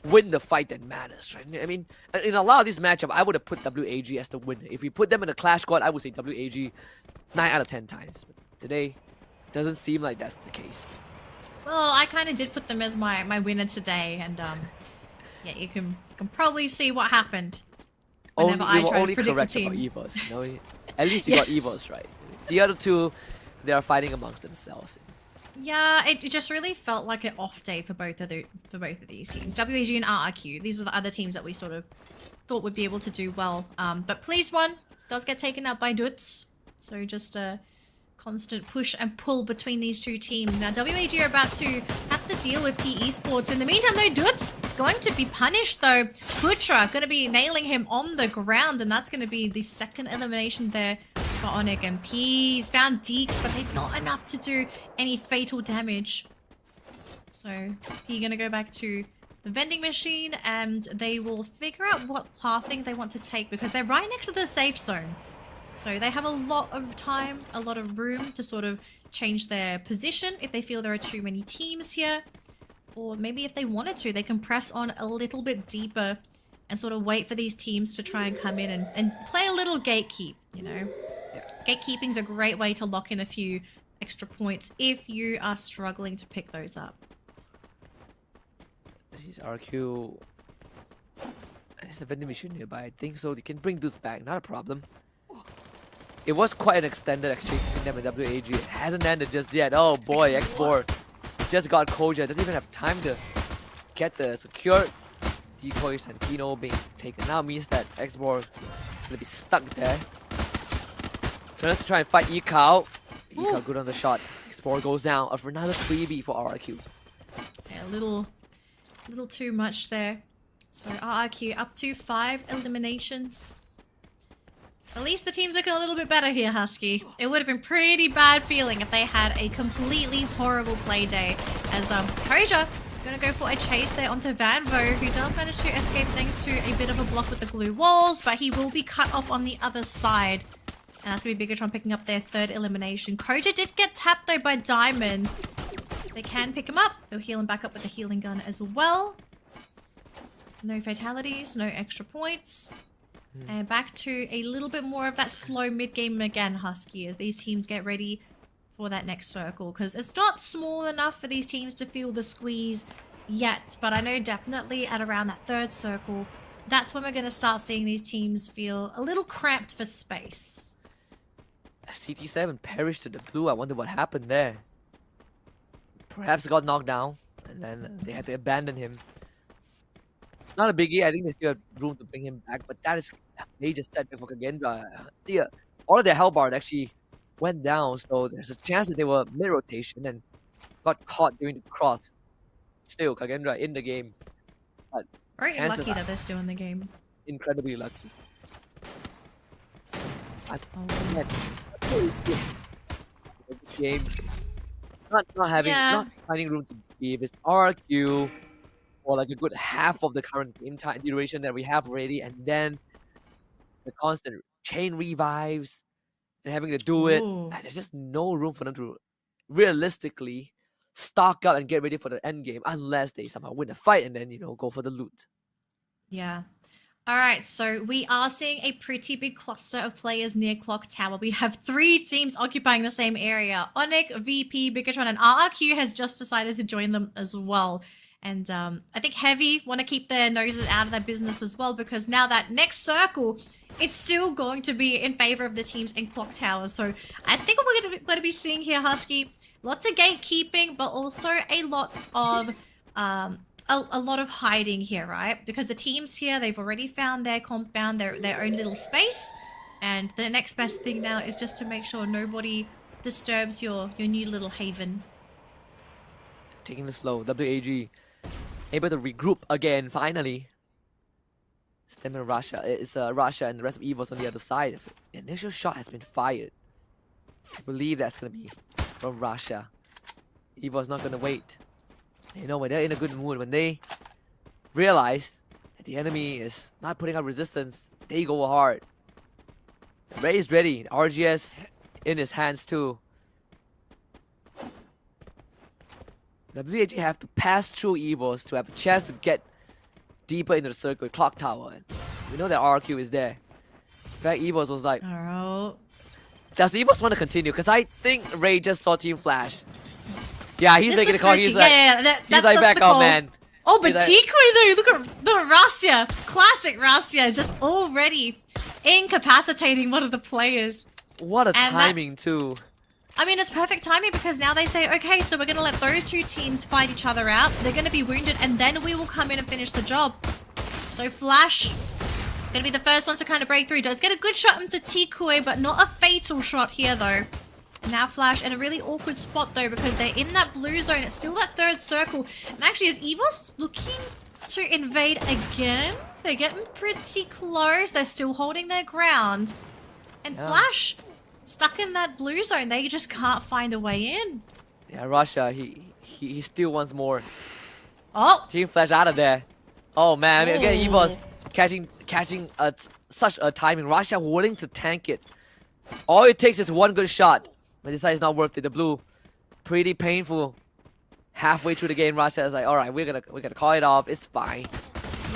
win the fight that matters, right? I mean, in a lot of these matchups, I would have put WAG as the winner. If we put them in a clash squad, I would say WAG 9 out of 10 times. But today, doesn't seem like that's the case. Well, I kind of did put them as my winner today, and yeah, you can probably see what happened whenever I try to predict the team. About Evos, you know? At least you got Evos right. The other two, they are fighting amongst themselves. Yeah, it just really felt like an off day for both of these teams. WAG and RRQ. These are the other teams that we sort of thought would be able to do well. But Please One does get taken out by Dutz. So just a constant push and pull between these two teams. Now WAG are about to have to deal with PE Sports. In the meantime though, Dutz going to be punished though. Putra going to be nailing him on the ground, and that's going to be the second elimination there for Onyx. And P's found Deeks, but they're not enough to do any fatal damage. So P going to go back to the vending machine, and they will figure out what pathing they want to take, because they're right next to the safe zone. So they have a lot of time, a lot of room to sort of change their position if they feel there are too many teams here. Or maybe if they wanted to, they can press on a little bit deeper and sort of wait for these teams to try and come in and play a little gatekeep, you know. Yeah. Gatekeeping's a great way to lock in a few extra points if you are struggling to pick those up. This is RQ. There's a vending machine nearby. I think so. They can bring this back. Not a problem. It was quite an extended exchange between them and WAG. It hasn't ended just yet. Oh boy, X4 just got Koja. Doesn't even have time to get the secured decoys, and Kino being taken now means that X4 is gonna be stuck there. Trying to try and fight Ekao. Ekao good on the shot. X4 goes down for another 3B for RRQ. Yeah, a little too much there. So RRQ up to 5 eliminations. At least the team's looking a little bit better here, Husky. It would have been pretty bad feeling if they had a completely horrible play day. As Koja gonna go for a chase there onto Vanvo, who does manage to escape thanks to a bit of a block with the glue walls, but he will be cut off on the other side. And that's gonna be Bigatron picking up their 3rd elimination. Koja did get tapped though by Diamond. They can pick him up. They'll heal him back up with the healing gun as well. No fatalities, no extra points. And back to a little bit more of that slow mid-game again, Husky, as these teams get ready for that next circle. Because it's not small enough for these teams to feel the squeeze yet. But I know definitely at around that 3rd circle, that's when we're going to start seeing these teams feel a little cramped for space. CT7 perished to the blue. I wonder what happened there. Perhaps got knocked down, and then they had to abandon him. Not a biggie. I think they still have room to bring him back, but that is a major setback for Kagendra. See, all of their Hellbard actually went down, so there's a chance that they were mid-rotation and got caught during the cross. Still, Kagendra in the game. But very lucky that they're still in the game. Incredibly lucky. Game. Not finding room to give. It's RQ. For like a good half of the current game time duration that we have already, and then the constant chain revives and having to do it, and there's just no room for them to realistically stock up and get ready for the end game unless they somehow win the fight and then, go for the loot. Yeah. All right, so we are seeing a pretty big cluster of players near Clock Tower. We have 3 teams occupying the same area. Onyx, VP, Bigatron, and RRQ has just decided to join them as well. And I think Heavy want to keep their noses out of their business as well, because now that next circle, it's still going to be in favor of the teams in Clock Tower. So I think what we're going to be seeing here, Husky, lots of gatekeeping, but also a lot of hiding here, right? Because the teams here, they've already found their compound, their own little space. And the next best thing now is just to make sure nobody disturbs your new little haven. Taking it slow, WAG able to regroup again finally. Stemming Russia, it's Russia and the rest of EVOS on the other side. The initial shot has been fired. I believe that's gonna be from Russia. EVOS not gonna wait. When they're in a good mood, when they realize that the enemy is not putting up resistance, they go hard. Ray is ready. RGS in his hands too. WAG have to pass through EVOS to have a chance to get deeper into the circle with Clock Tower. And we know that RQ is there. In fact, EVOS was like, Alright. does EVOS want to continue? Because I think Ray just saw Team Flash. Yeah, he's This making the looks call. risky. He's like, That's back the out, call. man. Oh, but He's like- Tikui though, look at the Rasya. Classic Rasya, just already incapacitating one of the players. What a And timing too. I mean, it's perfect timing because now they say, okay, so we're going to let those 2 teams fight each other out. They're going to be wounded, and then we will come in and finish the job. So Flash, going to be the first ones to kind of break through. Does get a good shot into Tikui, but not a fatal shot here, though. Now Flash in a really awkward spot, though, because they're in that blue zone. It's still that 3rd circle. And actually, is EVOS looking to invade again? They're getting pretty close. They're still holding their ground. And Yeah. Flash, stuck in that blue zone. They just can't find a way in. Yeah, Russia, he still wants more. Oh! Team Flash out of there. Oh man, I mean, again, Oh. EVOS catching such a timing. Russia willing to tank it. All it takes is one good shot. But this side is not worth it. The blue, pretty painful. Halfway through the game, Russia is like, all right, we're gonna call it off. It's fine.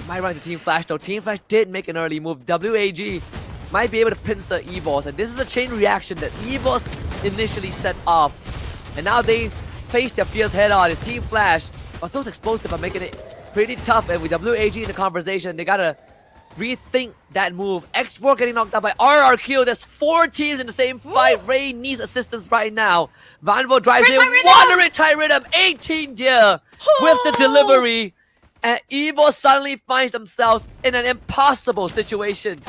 Might run to Team Flash though. Team Flash did make an early move. WAG might be able to pincer EVOS, and this is a chain reaction that EVOS initially set off. And now they face their fears head on. It's Team Flash, but those explosives are making it pretty tough. And with WAG in the conversation, they gotta rethink that move. X4 getting knocked out by RRQ. There's 4 teams in the same fight. Ray needs assistance right now. Vanvo drives in. Wandering Riptide Rhythm, 18 dear with the delivery. And EVOS suddenly finds themselves in an impossible situation.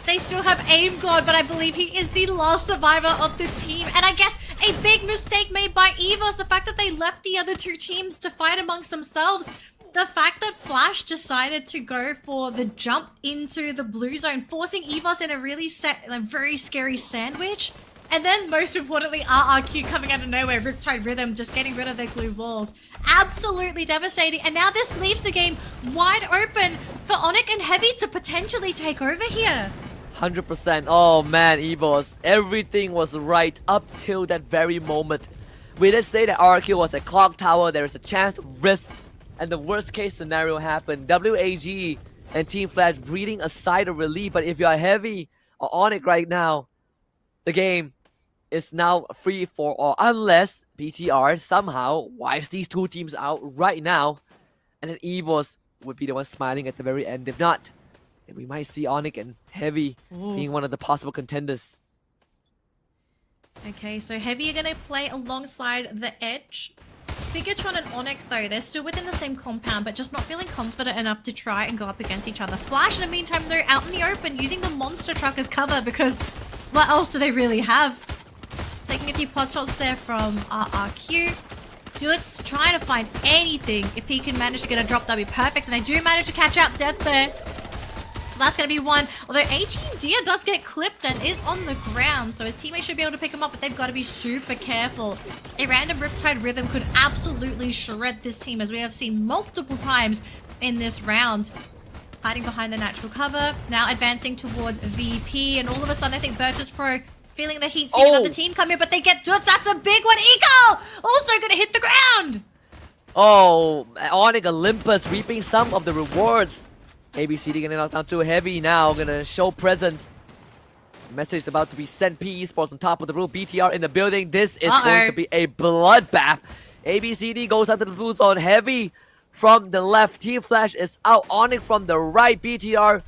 They still have Aim God, but I believe he is the last survivor of the team. And I guess a big mistake made by EVOS, the fact that they left the other 2 teams to fight amongst themselves. The fact that Flash decided to go for the jump into the blue zone, forcing EVOS in a really very scary sandwich. And then, most importantly, RRQ coming out of nowhere, Riptide Rhythm just getting rid of their glue walls. Absolutely devastating. And now this leaves the game wide open for Onyx and Heavy to potentially take over here. 100%. Oh man, EVOS. Everything was right up till that very moment. We did say that RRQ was a Clock Tower. There is a chance of risk. And the worst case scenario happened. WAG and Team Flash breathing a sigh of relief. But if you are Heavy or Onyx right now, the game is now free for all. Unless BTR somehow wipes these 2 teams out right now. And then EVOS would be the one smiling at the very end. If not, then we might see Onyx and Heavy being one of the possible contenders. Okay, so Heavy are going to play alongside the Edge. Bigatron and Onyx, though, they're still within the same compound, but just not feeling confident enough to try and go up against each other. Flash, in the meantime, they're out in the open using the monster truck as cover because what else do they really have? Taking a few pot shots there from RRQ. Duet's trying to find anything. If he can manage to get a drop, that'd be perfect. And they do manage to catch out Death there. So that's going to be one. Although 18 Deer does get clipped and is on the ground. So his teammates should be able to pick him up, but they've got to be super careful. A random Riptide Rhythm could absolutely shred this team, as we have seen multiple times in this round. Hiding behind the natural cover. Now advancing towards VP. And all of a sudden, I think Virtus Pro feeling the heat seeing another team come in, but they get Dutz. That's a big one. Eagle also gonna hit the ground. Oh, Onyx Olympus reaping some of the rewards. ABCD gonna knock down too heavy now, gonna show presence. Message is about to be sent. PE Sports on top of the roof. BTR in the building. This is going to be a bloodbath. ABCD goes out to the blue zone. Heavy from the left. Team Flash is out. Onyx from the right. BTR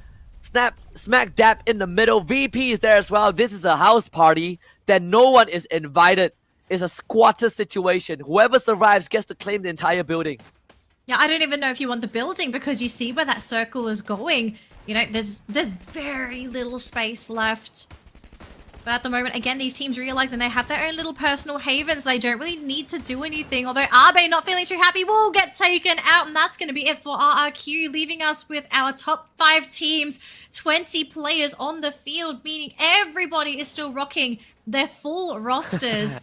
smack dab in the middle. VP is there as well. This is a house party that no one is invited. It's a squatter situation. Whoever survives gets to claim the entire building. Yeah, I don't even know if you want the building because you see where that circle is going. You know, there's very little space left. But at the moment, again, these teams realizing they have their own little personal havens. They don't really need to do anything. Although Abe not feeling too happy will get taken out. And that's going to be it for RRQ, leaving us with our top 5 teams. 20 players on the field, meaning everybody is still rocking their full rosters.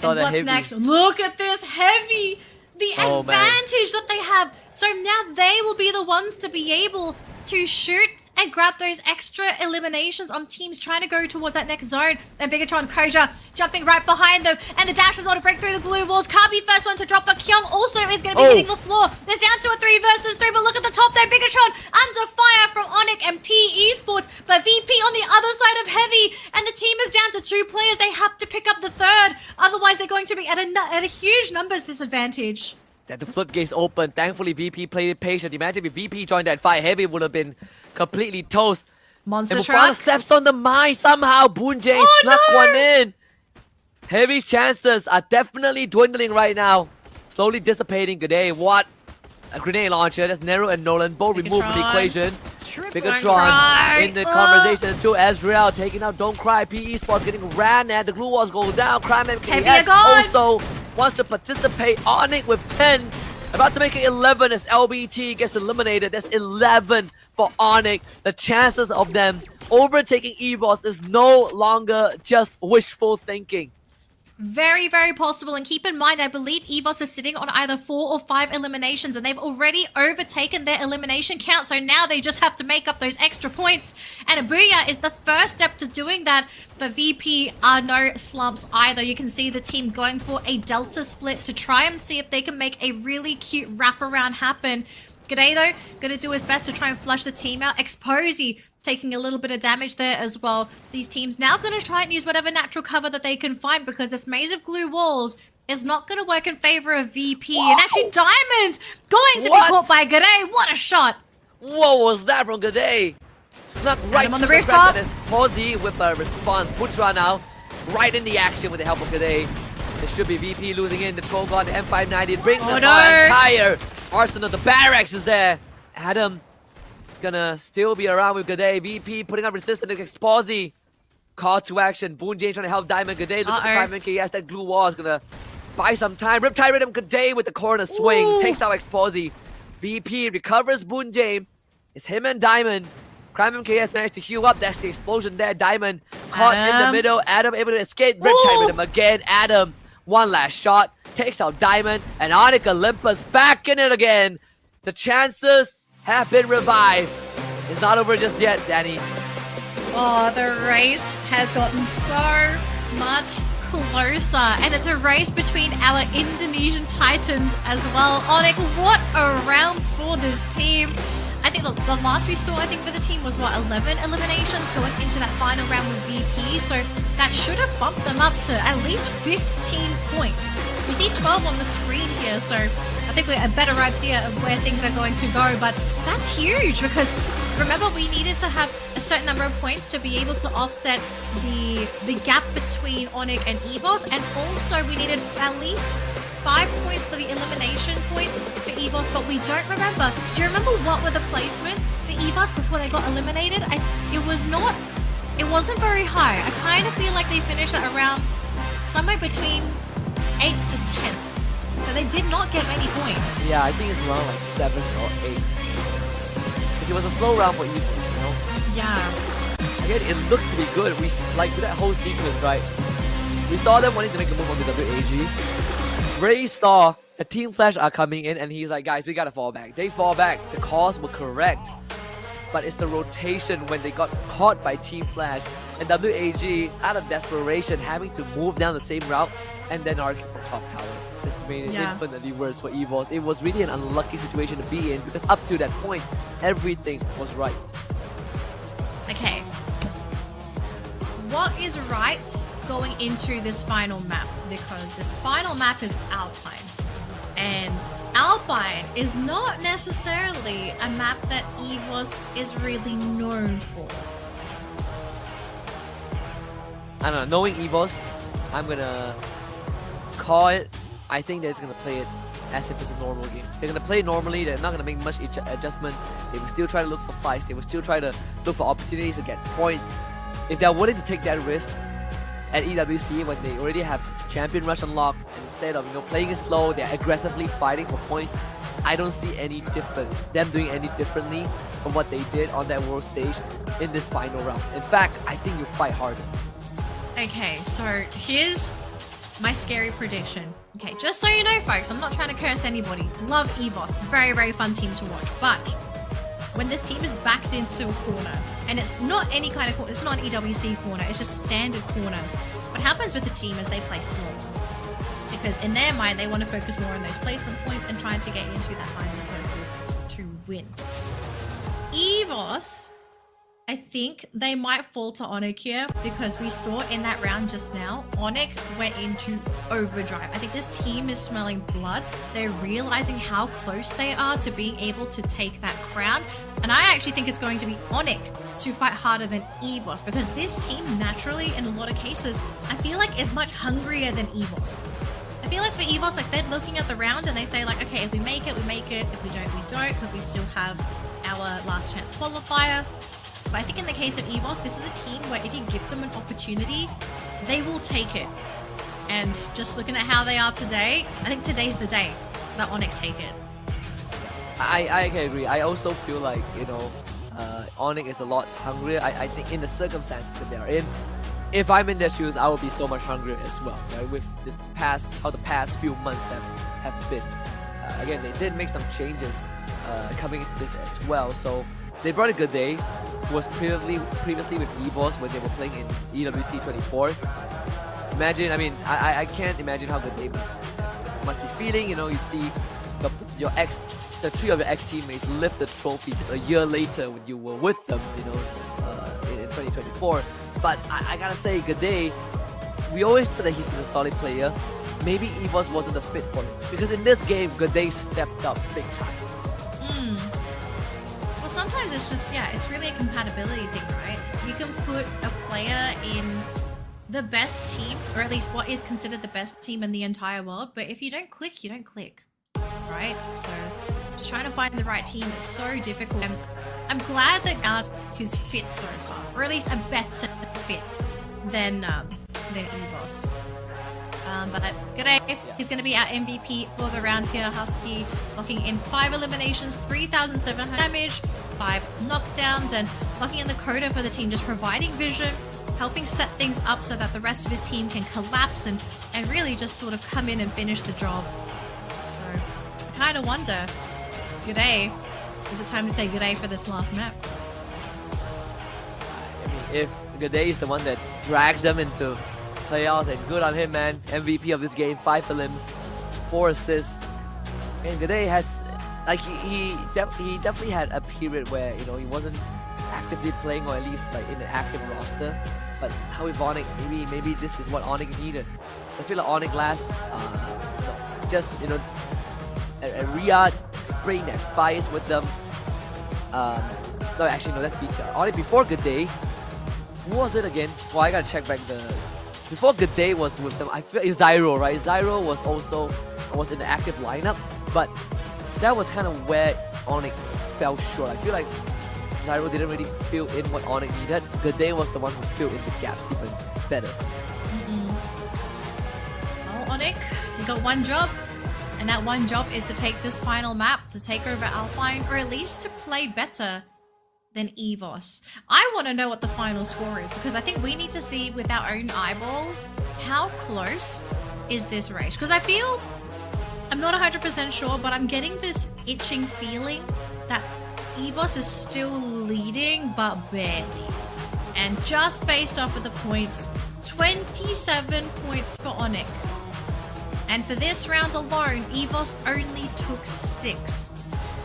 And what's next? Look at this heavy. The advantage that they have. So now they will be the ones to be able to shoot and grab those extra eliminations on teams trying to go towards that next zone. And Bigatron, Koja jumping right behind them. And the dash is not to break through the glue walls. Can't be first one to drop, but Kyung also is going to be hitting the floor. There's down to a 3 versus 3, but look at the top there. Bigatron under fire from Onyx and PE Sports. But VP on the other side of Heavy. And the team is down to 2 players. They have to pick up the third. Otherwise, they're going to be at a huge numbers disadvantage. That the floodgates open. Thankfully, VP played it patient. Imagine if VP joined that fight, Heavy would have been completely toast. Monster and truck steps on the mine somehow. Boonjae snuck one in. Heavy's chances are definitely dwindling right now. Slowly dissipating. G'day. What? A grenade launcher. That's Nero and Nolan both removed from the equation. Bigatron in the conversation too. Ezreal taking out Don't Cry. PE Sports getting ran at. The glue walls go down. Crime MKS also wants to participate. Onyx with 10. About to make it 11 as LBT gets eliminated. That's 11 for Onyx. The chances of them overtaking EVOS is no longer just wishful thinking. Very, very possible. And keep in mind, I believe EVOS was sitting on either 4 or 5 eliminations, and they've already overtaken their elimination count. So now they just have to make up those extra points. And Abuya is the first step to doing that. For VP are no slumps either. You can see the team going for a Delta split to try and see if they can make a really cute wraparound happen. G'day though, gonna do his best to try and flush the team out. Exposy taking a little bit of damage there as well. These teams now going to try and use whatever natural cover that they can find because this maze of glue walls is not going to work in favor of VP. Whoa. And actually Diamond going to be caught by G'day. What a shot. What was that from G'day? Snuck right on the rooftop. Posey with a response. Butra now right in the action with the help of G'day. It should be VP losing in. The Trogon, the M590 brings the entire arsenal. The barracks is there. Adam gonna still be around with G'day. VP putting up resistance against Posey. Call to action. Boonjae trying to help Diamond. G'day look at the 5 yes, that glue wall is gonna buy some time. Riptide Rhythm G'day with the corner swing. Takes out Exposy. VP recovers Boonjae. It's him and Diamond. Crime MKS managed to heal up. That's the explosion there. Diamond caught in the middle. Adam able to escape. Riptide Rhythm again. Adam, one last shot. Takes out Diamond. And Onyx Olympus back in it again. The chances have been revived. It's not over just yet, Danny. Oh, the race has gotten so much closer. And it's a race between our Indonesian Titans as well. Onyx, what a round for this team. I think the last we saw, I think for the team was, 11 eliminations going into that final round with VP. So that should have bumped them up to at least 15 points. We see 12 on the screen here, so I think we have a better idea of where things are going to go. But that's huge because remember, we needed to have a certain number of points to be able to offset the gap between Onyx and EVOS, and also we needed at least 5 points for the elimination points for EVOS, but we don't remember. Do you remember what were the placement for EVOS before they got eliminated? It wasn't very high. I kind of feel like they finished at around somewhere between 8th to 10th. So they did not get many points. Yeah, I think it's around like 7 or 8. Because it was a slow round for EVOS, you know? Yeah. Again, it looked to be good. We like that whole sequence, right? We saw them wanting to make a move on the WAG. Ray saw the Team Flash are coming in and he's like, guys, we gotta fall back. They fall back. The calls were correct. but it's the rotation when they got caught by Team Flash and WAG out of desperation having to move down the same route and then argue from top tower. This made it infinitely worse for EVOS. It was really an unlucky situation to be in because up to that point, everything was right. Okay. What is right going into this final map? Because this final map is Alpine. And Alpine is not necessarily a map that EVOS is really known for. I don't know, knowing EVOS, I'm gonna call it. I think that it's gonna play it as if it's a normal game. They're gonna play it normally, they're not gonna make much adjustment. They will still try to look for fights, they will still try to look for opportunities to get points. If they're willing to take that risk at EWC when they already have champion rush unlocked, instead of playing it slow, they're aggressively fighting for points. I don't see them doing any differently from what they did on that world stage in this final round. In fact, I think you fight harder. Okay, so here's my scary prediction. Okay, just so you know, folks, I'm not trying to curse anybody. Love EVOS, very, very fun team to watch. But when this team is backed into a corner, and it's not any kind of corner, it's not an EWC corner, it's just a standard corner. What happens with the team is they play slow. Because in their mind, they want to focus more on those placement points and trying to get into that final circle to win. EVOS, I think they might fall to Onyx here because we saw in that round just now, Onyx went into overdrive. I think this team is smelling blood. They're realizing how close they are to being able to take that crown. And I actually think it's going to be Onyx to fight harder than EVOS because this team naturally, in a lot of cases, I feel like is much hungrier than EVOS. I feel like for EVOS, like they're looking at the round and they say like, okay, if we make it, we make it. If we don't, we don't, because we still have our last chance qualifier. But I think in the case of EVOS, this is a team where if you give them an opportunity, they will take it. And just looking at how they are today, I think today's the day that Onyx take it. I can agree. I also feel like, Onyx is a lot hungrier. I think in the circumstances that they are in, if I'm in their shoes, I will be so much hungrier as well, right? With how the past few months have been. Again, they did make some changes coming into this as well. So they brought a good day. Was previously with EVOS when they were playing in EWC 24. Imagine, I can't imagine how good they must be feeling. You see the three of your ex-teammates lift the trophy just a year later when you were with them, in 2024. But I gotta say, Gade, we always thought that he's been a solid player. Maybe EVOS wasn't a fit for him because in this game, Gade stepped up big time. Well, sometimes it's just, it's really a compatibility thing, right? You can put a player in the best team, or at least what is considered the best team in the entire world, but if you don't click, you don't click, right? So just trying to find the right team is so difficult. And I'm glad that Guard is fit so far, or at least a better fit than EVOS. But G'day, he's going to be our MVP for the round here. Husky locking in 5 eliminations, 3,700 damage, 5 knockdowns, and locking in the coda for the team, just providing vision, helping set things up so that the rest of his team can collapse and really just sort of come in and finish the job. So I kind of wonder, G'day, is it time to say G'day for this last map? If G'day is the one that drags them into playoffs, and good on him, man. MVP of this game, 5 elims, 4 assists. And G'day has, he definitely had a period where, he wasn't actively playing, or at least in an active roster. But how with Onyx, maybe this is what Onyx needed. I feel like Onyx last, at Riyadh, spraying that fires with them. Let's be clear. Onyx before G'day, who was it again? Well, I gotta check back before G'day was with them, I feel Zyro, right? Zyro was in the active lineup, but that was kind of where Onyx fell short. I feel like Zyro didn't really fill in what Onyx needed. G'day was the one who filled in the gaps even better. Well, Onyx, you got one job, and that one job is to take this final map, to take over Alpine, or at least to play better than EVOS. I want to know what the final score is, because I think we need to see with our own eyeballs how close is this race. Because I'm not 100% sure, but I'm getting this itching feeling that EVOS is still leading, but barely. And just based off of the points, 27 points for Onyx. And for this round alone, EVOS only took 6.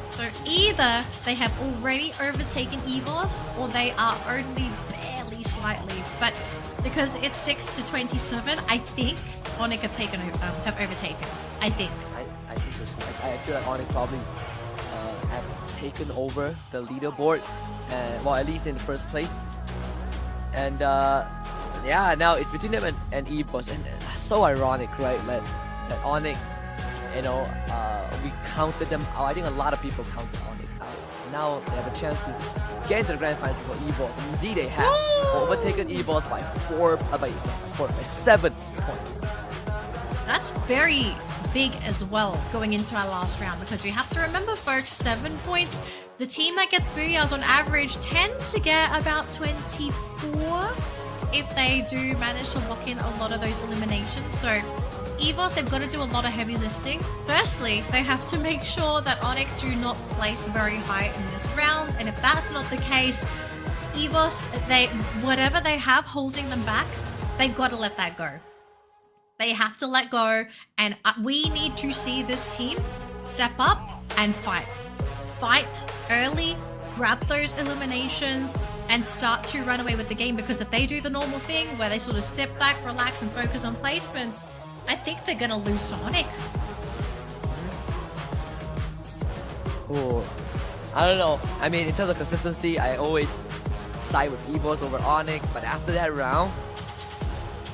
So either they have already overtaken EVOS, or they are only barely slightly. But because it's 6 to 27, I think Onyx have overtaken. I think. I think so too. I feel like Onyx probably have taken over the leaderboard, well, at least in the first place. And yeah, now it's between them and EVOS, and so ironic, right? That Onyx, you know, we counted them out. I think a lot of people counted Onyx out. Now they have a chance to get into the grand finals for EVOS. And indeed, they have overtaken EVOS by 7 points. That's very big as well going into our last round, because we have to remember, folks, 7 points. The team that gets booyahs on average tend to get about 24 if they do manage to lock in a lot of those eliminations. So EVOS, they've got to do a lot of heavy lifting. Firstly, they have to make sure that Onyx do not place very high in this round, and if that's not the case, EVOS, whatever they have holding them back, they've got to let that go. They have to let go, and we need to see this team step up and fight. Fight early, grab those eliminations, and start to run away with the game, because if they do the normal thing where they sort of sit back, relax, and focus on placements, I think they're gonna lose to Onyx. Oh, I don't know. I mean, in terms of consistency, I always side with EVOS over Onyx, but after that round,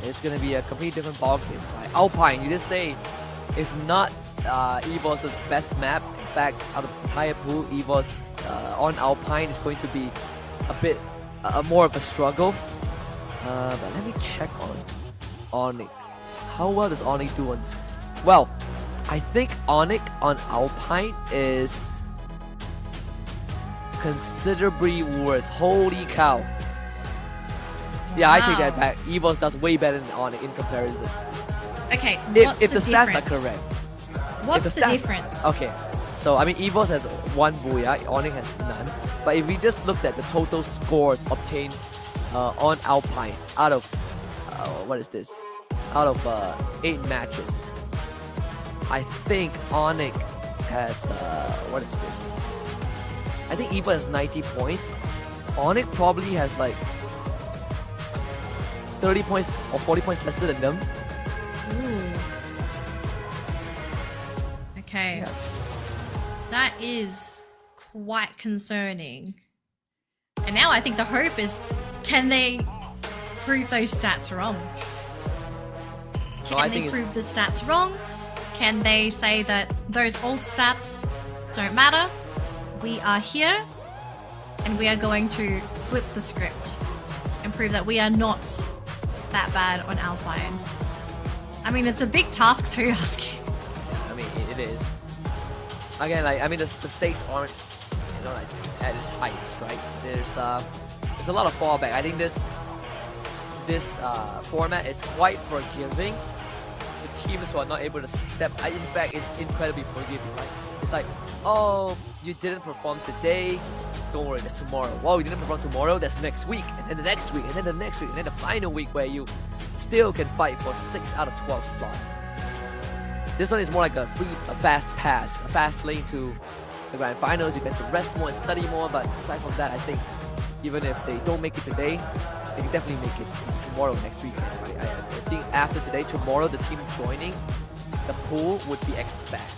it's gonna be a completely different ballgame. Right? Alpine, you just say it's not EVOS' best map. In fact, out of the entire pool, EVOS on Alpine is going to be a bit more of a struggle. But let me check on Onyx. How well does Onyx do on? Well, I think Onyx on Alpine is considerably worse. Holy cow. Yeah, I take that back. EVOS does way better than Onyx in comparison. Okay, if the stats are correct. What's the difference? Okay, so I mean, EVOS has 1 booyah, Onyx has none. But if we just looked at the total scores obtained on Alpine out of what is this? Out of 8 matches, I think Onyx has what is this? I think EVOS has 90 points. Onyx probably has like 30 points or 40 points lesser than them. Ooh. Okay. Yeah. That is quite concerning. And now I think the hope is, can they prove those stats wrong? Can they prove the stats wrong? Can they say that those old stats don't matter? We are here, and we are going to flip the script and prove that we are not that bad on Alpine. I mean, it's a big task to ask. I mean, it is. Again, like, I mean, the stakes aren't, you know, like at its heights, right? There's a lot of fallback. I think this format is quite forgiving to teams who are not able to step. In fact, it's incredibly forgiving. Right? It's like, oh, you didn't perform today. Don't worry, that's tomorrow. Well, you didn't perform tomorrow. That's next week, and then the next week, and then the next week, and then the final week where you still can fight for 6 out of 12 slots. This one is more like a fast pass, a fast lane to the grand finals. You get to rest more and study more. But aside from that, I think even if they don't make it today, they can definitely make it tomorrow, next weekend. Right? I think after today, tomorrow, the team joining the pool would be expanded.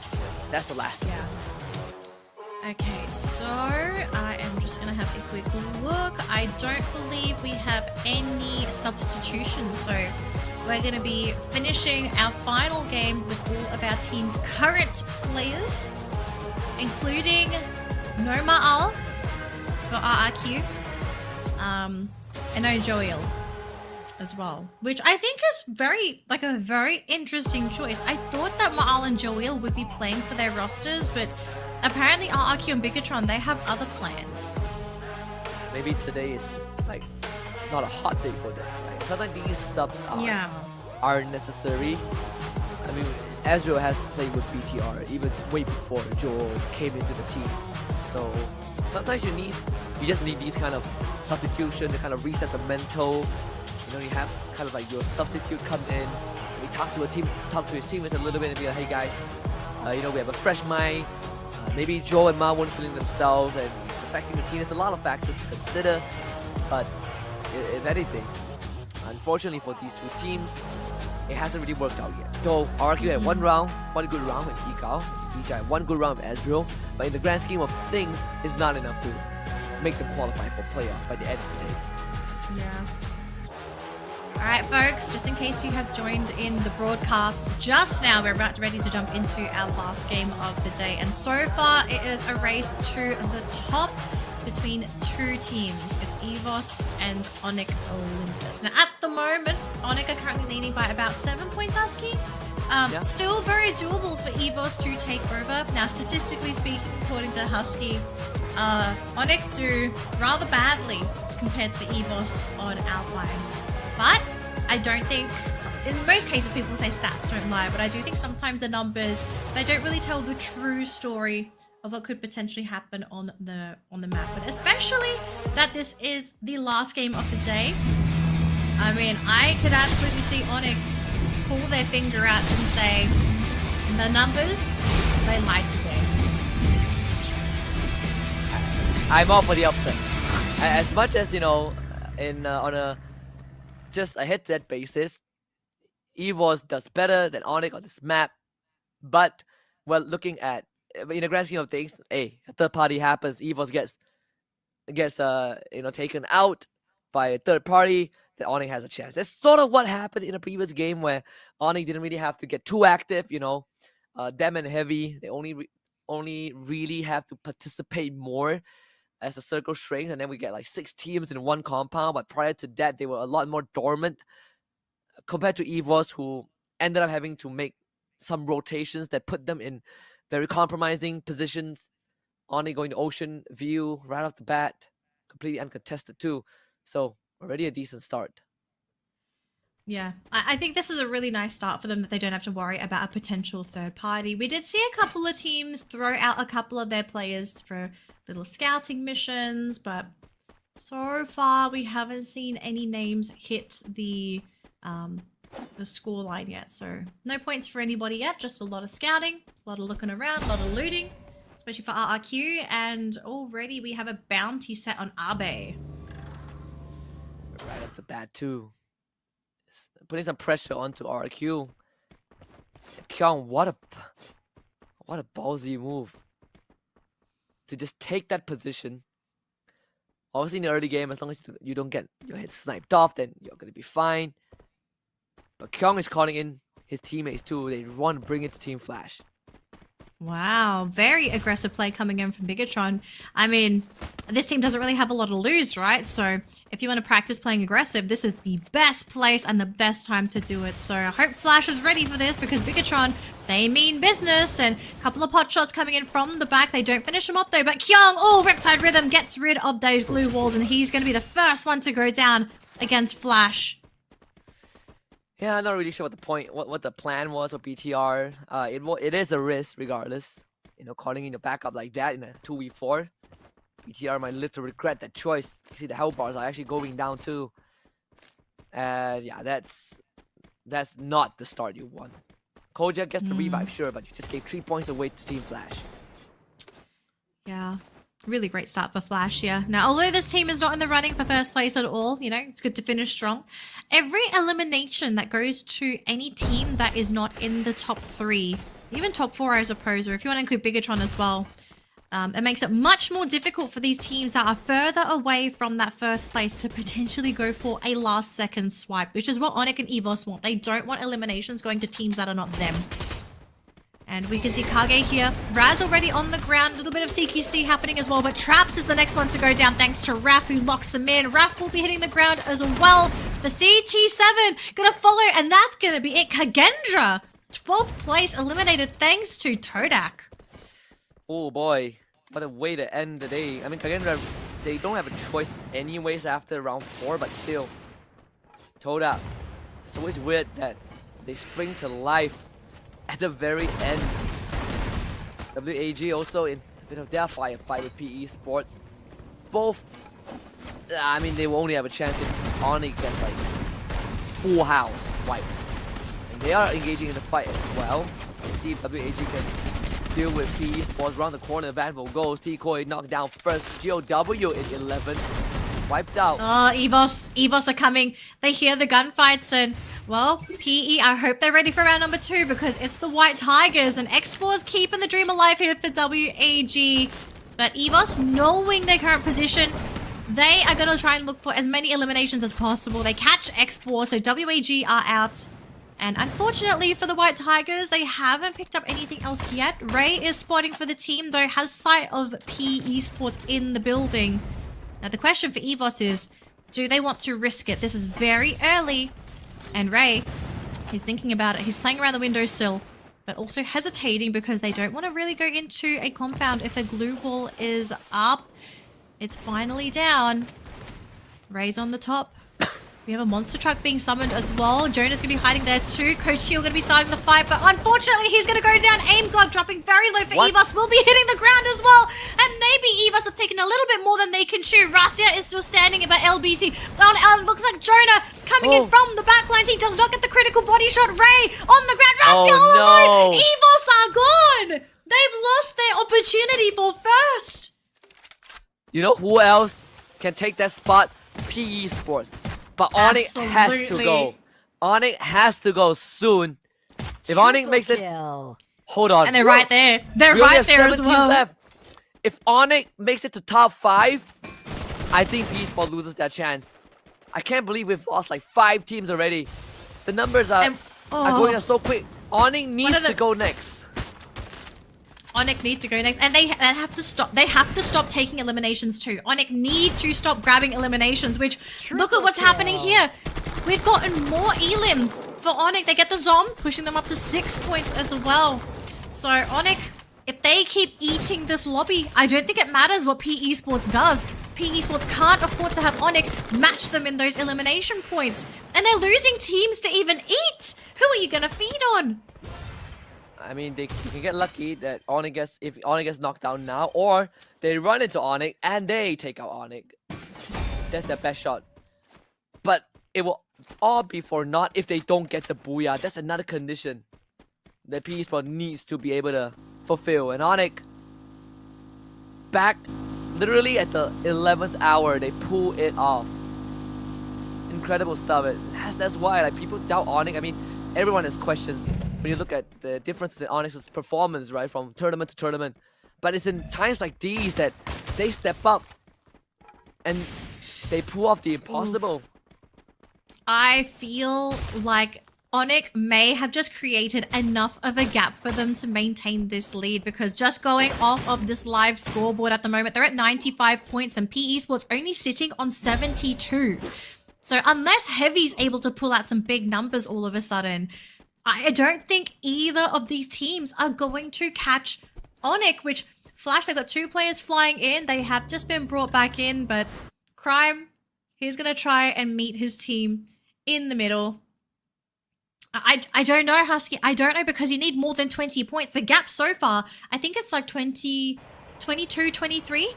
That's the last one. Yeah. Okay, so I am just gonna have a quick look. I don't believe we have any substitutions, so we're gonna be finishing our final game with all of our team's current players, including Mr.RIYAZUL for RRQ, and Royale as well, which I think is a very interesting choice. I thought that Mr.RIYAZUL and Royale would be playing for their rosters, but apparently RRQ and Bigotron, they have other plans. Maybe today is like not a hot day for them, right? Sometimes these subs are necessary. I mean, Ezreal has played with BTR even way before Joel came into the team. So sometimes you just need these kind of substitution to kind of reset the mental. You know, you have kind of like your substitute come in. We talk to his teammates a little bit and be like, hey guys, you know, we have a fresh mind. Maybe Joel and Ma weren't feeling themselves and it's affecting the team. There's a lot of factors to consider, but if anything, unfortunately for these two teams, it hasn't really worked out yet. Though RQ had one good round with Ikao, BTR had one good round with Ezreal, but in the grand scheme of things, it's not enough to make them qualify for playoffs by the end of the day. Yeah. Alright folks, just in case you have joined in the broadcast just now, we're ready to jump into our last game of the day. And so far, it is a race to the top between two teams. It's EVOS and Onyx Olympus. Now at the moment, Onyx are currently leading by about 7 points, Husky. Still very doable for EVOS to take over. Now statistically speaking, according to Husky, Onyx do rather badly compared to EVOS on Outline. But I don't think, in most cases people say stats don't lie, but I do think sometimes the numbers, they don't really tell the true story of what could potentially happen on the map. But especially that this is the last game of the day. I mean, I could absolutely see Onyx pull their finger out and say, the numbers, they lied today. I'm all for the upset. As much as, you know, on just a head-to-head basis, EVOS does better than Onyx on this map. But, well, looking at, in the grand scheme of things, a third party happens, EVOS gets taken out by a third party, then Onyx has a chance. That's sort of what happened in a previous game where Onyx didn't really have to get too active, you know. Them and Heavy, they only really have to participate more as the circle shrinks, and then we get like 6 teams in one compound. But prior to that, they were a lot more dormant compared to EVOS, who ended up having to make some rotations that put them in very compromising positions. Only going to Ocean View right off the bat, completely uncontested too. So already a decent start. Yeah, I think this is a really nice start for them that they don't have to worry about a potential third party. We did see a couple of teams throw out a couple of their players for little scouting missions, but so far we haven't seen any names hit the score line yet. So no points for anybody yet, just a lot of scouting, a lot of looking around, a lot of looting, especially for RRQ, and already we have a bounty set on Abe. Right off the bat too. Putting some pressure onto RQ. Kyung, what a ballsy move to just take that position. Obviously in the early game, as long as you don't get your head sniped off, then you're gonna be fine. But Kyung is calling in his teammates too. They want to bring it to Team Flash. Wow, very aggressive play coming in from Bigatron. I mean, this team doesn't really have a lot to lose, right? So if you want to practice playing aggressive, this is the best place and the best time to do it. So I hope Flash is ready for this, because Bigatron, they mean business. And a couple of pot shots coming in from the back. They don't finish them off though, but Kyung, Riptide Rhythm gets rid of those glue walls, and he's going to be the first one to go down against Flash. Yeah, I'm not really sure what the plan was for BTR. It is a risk regardless. You know, calling in your backup like that in a 2v4. BTR might live to regret that choice. You see the health bars are actually going down too. And yeah, that's not the start you want. Kojak gets the revive, sure, but you just gave 3 points away to Team Flash. Yeah. Really great start for Flash here. Now, although this team is not in the running for first place at all, you know, it's good to finish strong. Every elimination that goes to any team that is not in the top 3, even top 4, I suppose, or if you want to include Bigatron as well, it makes it much more difficult for these teams that are further away from that first place to potentially go for a last-second swipe, which is what Onyx and EVOS want. They don't want eliminations going to teams that are not them. And we can see Kage here. Raz already on the ground. A little bit of CQC happening as well. But Traps is the next one to go down thanks to Raph, who locks him in. Raph will be hitting the ground as well. The CT7 gonna follow, and that's gonna be it. Kagendra, 12th place, eliminated thanks to Todak. Oh boy, what a way to end the day. I mean, Kagendra, they don't have a choice anyways after round 4, but still. Todak. It's always weird that they spring to life at the very end. WAG also in a bit of their firefight with PE Sports. Both, I mean, they will only have a chance if Onyx gets like full house wipe. And they are engaging in the fight as well. Let's see if WAG can deal with PE Sports. Around the corner, Vanville goes. T-Koi knocked down first. GOW in 11. Wiped out. Oh, EVOS are coming. They hear the gunfights and, well, PE, I hope they're ready for round number 2 because it's the White Tigers and X4's keeping the dream alive here for WAG. But EVOS, knowing their current position, they are going to try and look for as many eliminations as possible. They catch X4, so WAG are out. And unfortunately for the White Tigers, they haven't picked up anything else yet. Ray is spotting for the team, though, has sight of PE Sports in the building. Now, the question for EVOS is, do they want to risk it? This is very early. And Ray, he's thinking about it. He's playing around the windowsill, but also hesitating because they don't want to really go into a compound if a glue wall is up. It's finally down. Ray's on the top. We have a monster truck being summoned as well. Jonah's going to be hiding there too. Coach Shield going to be starting the fight, but unfortunately he's going to go down. Aim God dropping very low for EVOS. Will be hitting the ground as well. And maybe EVOS have taken a little bit more than they can chew. Rasia is still standing by LBT. Looks like Jonah coming in from the back lines. He does not get the critical body shot. Ray on the ground. Rasia all alone. EVOS are gone. They've lost their opportunity for first. You know who else can take that spot? PE Sports. But Onyx has to go. Onyx has to go soon. If Onyx makes it... Hold on. And they're right there. They're we only right have there as 7 well. teams left. If Onyx makes it to top 5, I think PE Sports loses that chance. I can't believe we've lost like 5 teams already. The numbers are going up so quick. Onyx needs to go next. Onyx need to go next, and they have to stop. They have to stop taking eliminations too. Onyx need to stop grabbing eliminations. Which look at what's happening here. We've gotten more elims for Onyx. They get the Zom, pushing them up to 6 points as well. So Onyx, if they keep eating this lobby, I don't think it matters what PE Sports does. PE Sports can't afford to have Onyx match them in those elimination points, and they're losing teams to even eat. Who are you gonna feed on? I mean, you can get lucky that if Onyx gets knocked down now, or they run into Onyx and they take out Onyx. That's their best shot. But it will all be for naught if they don't get the booyah. That's another condition that PE Sport needs to be able to fulfill. And Onyx, back literally at the 11th hour, they pull it off. Incredible stuff. That's why like people doubt Onyx. I mean, everyone has questions when you look at the differences in Onyx's performance, right, from tournament to tournament. But it's in times like these that they step up and they pull off the impossible. I feel like Onyx may have just created enough of a gap for them to maintain this lead, because just going off of this live scoreboard at the moment, they're at 95 points and PE Sports only sitting on 72. So unless Heavy's able to pull out some big numbers all of a sudden, I don't think either of these teams are going to catch Onyx, which Flash, they've got 2 players flying in. They have just been brought back in, but Crime, he's going to try and meet his team in the middle. I don't know, Husky. I don't know, because you need more than 20 points. The gap so far, I think it's like 22, 23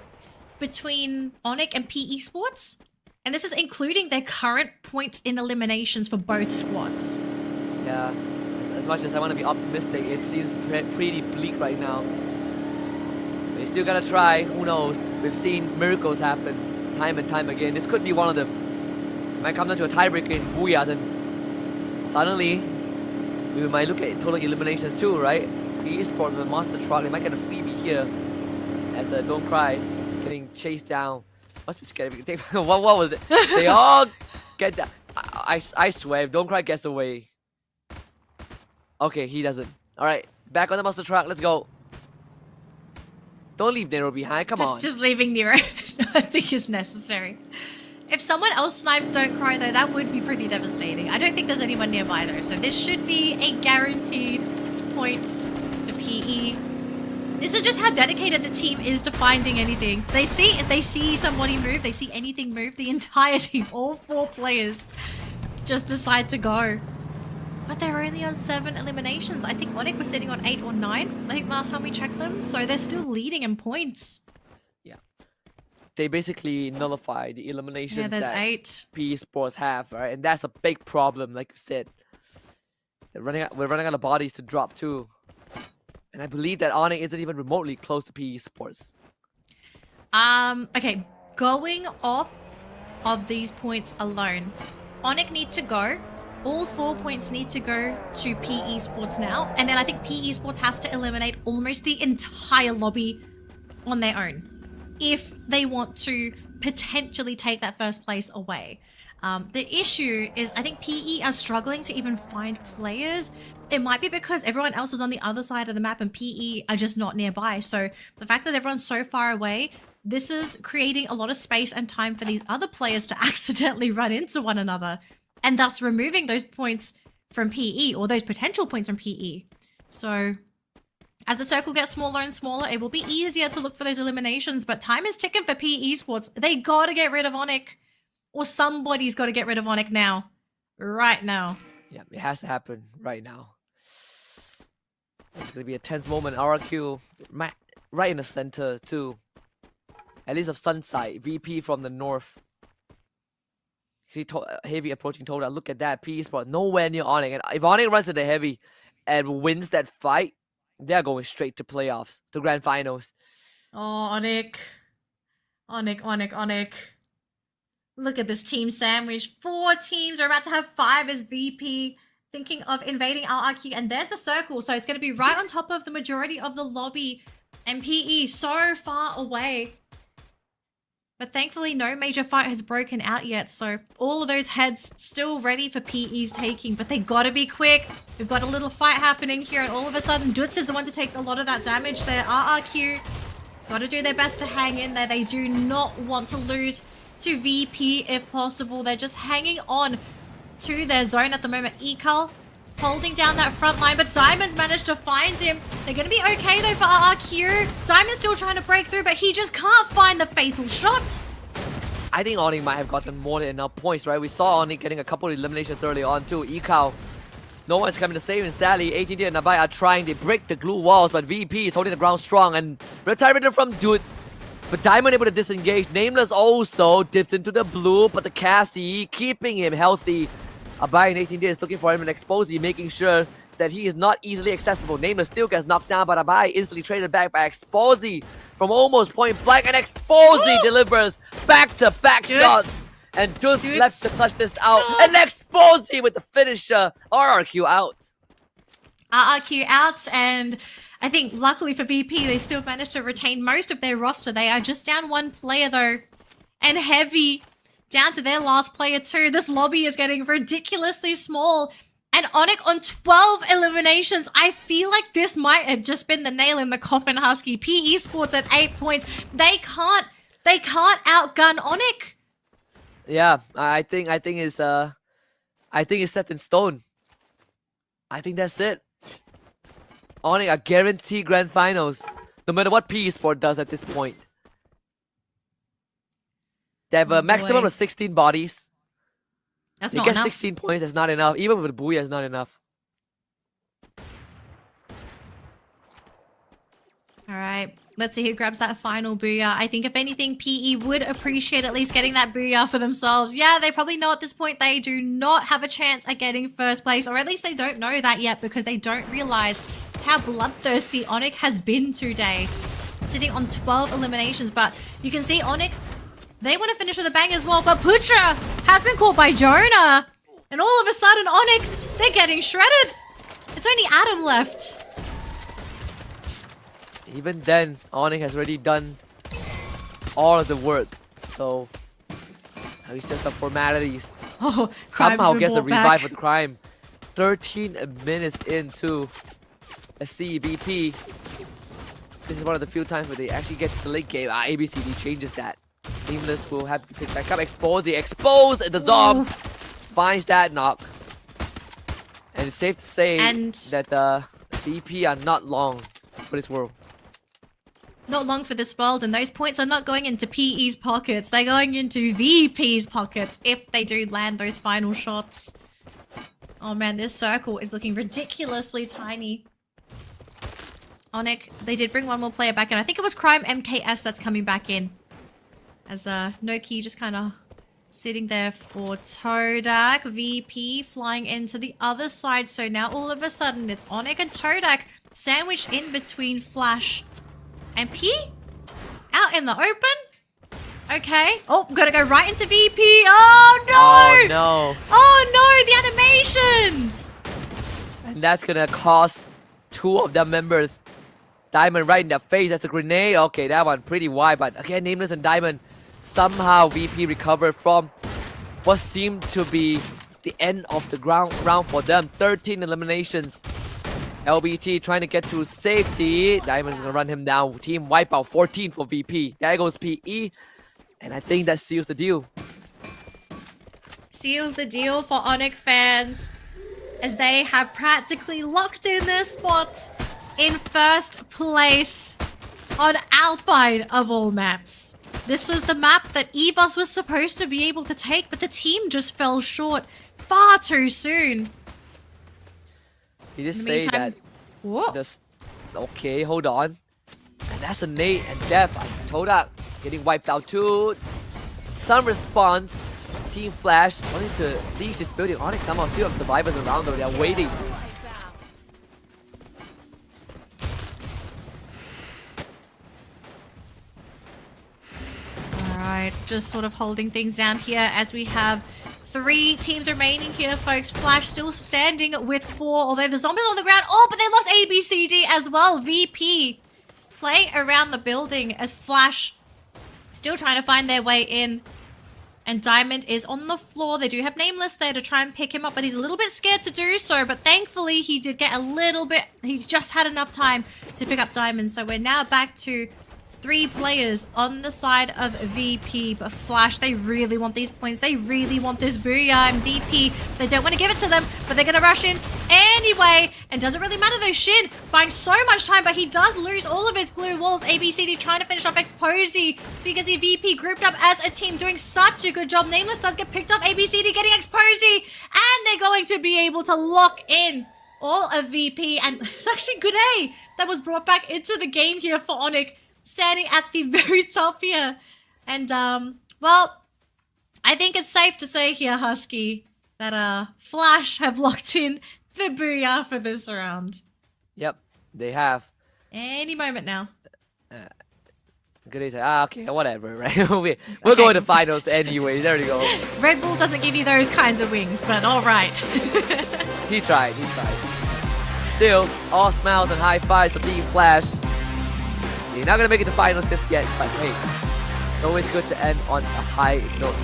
between Onyx and PE Sports. And this is including their current points in eliminations for both squads. Yeah, as much as I want to be optimistic, it seems pretty bleak right now. They still gotta try, who knows? We've seen miracles happen time and time again. This could be one of them. It might come down to a tiebreaker in Booyahs, and suddenly we might look at total eliminations too, right? PE Sports with a monster truck, they might get a freebie here as Don't Cry getting chased down. Must be scary. What was it? They all get that. I swear, if Don't Cry gets away. Okay, he doesn't. Alright, back on the monster truck. Let's go. Don't leave Nero behind. Come on. Just leaving Nero. I think is necessary. If someone else snipes Don't Cry, though, that would be pretty devastating. I don't think there's anyone nearby, though. So this should be a guaranteed point for PE. This is just how dedicated the team is to finding anything. If they see somebody move, they see anything move, the entire team, all 4 players, just decide to go. but they're only on 7 eliminations. I think Onyx was sitting on 8 or 9. I think last time we checked them, so they're still leading in points. Yeah. They basically nullify the eliminations Yeah, there's that 8. PE Sports have, right? And that's a big problem, like you said. We're running out of bodies to drop too. And I believe that Onyx isn't even remotely close to PE Sports. Okay, going off of these points alone, Onyx need to go. All 4 points need to go to PE Sports now. And then I think PE Sports has to eliminate almost the entire lobby on their own if they want to potentially take that first place away. The issue is I think PE are struggling to even find players. It might be because everyone else is on the other side of the map and PE are just not nearby. So the fact that everyone's so far away, this is creating a lot of space and time for these other players to accidentally run into one another and thus removing those points from PE or those potential points from PE. So as the circle gets smaller and smaller, it will be easier to look for those eliminations, but time is ticking for PE Sports. They gotta get rid of Onyx, or somebody's gotta get rid of Onyx now. Right now. Yeah, it has to happen right now. It's gonna be a tense moment. RRQ right in the center too. At least of Sunside. VP from the north. See Heavy approaching Toda. Look at that. PE Sport nowhere near Onyx. And if Onyx runs to the Heavy and wins that fight, they're going straight to playoffs, to grand finals. Oh, Onyx. Onyx. Look at this team sandwich. 4 teams are about to have 5 as VP. Thinking of invading RRQ, and there's the circle, so it's going to be right on top of the majority of the lobby, and PE so far away. But thankfully, no major fight has broken out yet, so all of those heads still ready for PE's taking, but they gotta be quick. We've got a little fight happening here, and all of a sudden, Dutz is the one to take a lot of that damage there. RRQ gotta do their best to hang in there. They do not want to lose to VP if possible. They're just hanging on to their zone at the moment. Ekal holding down that front line, but Diamond's managed to find him. They're going to be okay though for RRQ. Diamond's still trying to break through, but he just can't find the fatal shot. I think Onyx might have gotten more than enough points, right? We saw Onyx getting a couple of eliminations early on too. Ekal, no one's coming to save him. Sadly, 18D and Nabai are trying. They break the glue walls, but VP is holding the ground strong, and retirement from Dudes. But Diamond able to disengage. Nameless also dips into the blue, but the Cassie keeping him healthy. Abai and 18D is looking for him and Exposy, making sure that he is not easily accessible. Nameless still gets knocked down, but Abai instantly traded back by Exposy from almost point blank, and Exposy delivers back-to-back shots. And just left to clutch this out. And Exposy with the finisher. RRQ out. RRQ out, and I think luckily for VP, they still managed to retain most of their roster. They are just down 1 player though, and Heavy down to their last player too. This lobby is getting ridiculously small. And Onyx on 12 eliminations. I feel like this might have just been the nail in the coffin, Husky. PE Sports at 8 points. They can't outgun Onyx. Yeah, I think it's set in stone. I think that's it. Onyx are guaranteed grand finals, no matter what PE Sport does at this point. They have a maximum of 16 bodies. That's they not get enough. 16 points. That's not enough. Even with Booyah, it's not enough. All right, let's see who grabs that final booyah. I think if anything, PE would appreciate at least getting that booyah for themselves. Yeah, they probably know at this point they do not have a chance at getting first place, or at least they don't know that yet because they don't realize how bloodthirsty Onyx has been today. Sitting on 12 eliminations, but you can see Onyx, they want to finish with a bang as well, but Putra has been caught by Jonah. And all of a sudden, Onyx, they're getting shredded. It's only Adam left. Even then, Onyx has already done all of the work. So, it's just some formalities. Oh, somehow gets a revive back. with Crime. 13 minutes into a CVP. This is one of the few times where they actually get to the late game. ABCD changes that. Nameless will have to pick back up. Exposed the Zom. Finds that knock. And it's safe to say that the VP are not long for this world. Not long for this world, and those points are not going into PE's pockets. They're going into VP's pockets if they do land those final shots. Oh man, this circle is looking ridiculously tiny. Onyx, they did bring one more player back in. I think it was Crime MKS that's coming back in. As Noki just kind of sitting there for Todak. VP flying into the other side. So now all of a sudden it's Onyx and Todak sandwiched in between Flash and P. Out in the open. Okay. Oh, gotta go right into VP. Oh no! Oh no! Oh no, the animations! And that's gonna cost 2 of their members. Diamond right in their face. That's a grenade. Okay, that one pretty wide, but again, Nameless and Diamond somehow VP recovered from what seemed to be the end of the round for them. 13 eliminations. LBT trying to get to safety. Diamond's gonna run him down. Team wipeout 14 for VP. There goes PE. And I think that seals the deal. Seals the deal for Onyx fans, as they have practically locked in their spot in first place on Alpine of all maps. This was the map that Evos was supposed to be able to take, but the team just fell short far too soon. He just say that. Just, okay, hold on. And that's a nade and death. Todak getting wiped out too. Some response. Team Flash wanting to siege this building. Onyx somehow still have survivors around though. They're waiting. Alright, just sort of holding things down here as we have 3 teams remaining here, folks. Flash still standing with 4, although the zombies on the ground. Oh, but they lost ABCD as well. VP play around the building as Flash still trying to find their way in. And Diamond is on the floor. They do have Nameless there to try and pick him up, but he's a little bit scared to do so. But thankfully, he did get a little bit... He just had enough time to pick up Diamond. So we're now back to 3 players on the side of VP. But Flash, they really want these points. They really want this booyah. And VP, they don't want to give it to them, but they're going to rush in anyway. And doesn't really matter though. Shin buying so much time, but he does lose all of his glue walls. ABCD trying to finish off Exposy because the VP grouped up as a team, doing such a good job. Nameless does get picked up. ABCD getting Exposy, and they're going to be able to lock in all of VP. And it's actually Good A that was brought back into the game here for Onyx, standing at the very top here. And, well, I think it's safe to say here, Husky, that Flash have locked in the booyah for this round. Yep, they have. Any moment now. Good day. Okay, whatever, right? We're going to finals anyway. There we go. Red Bull doesn't give you those kinds of wings, but all right. He tried. Still, all smiles and high fives for Team Flash. You're not gonna make it to finals just yet, but hey, it's always good to end on a high note.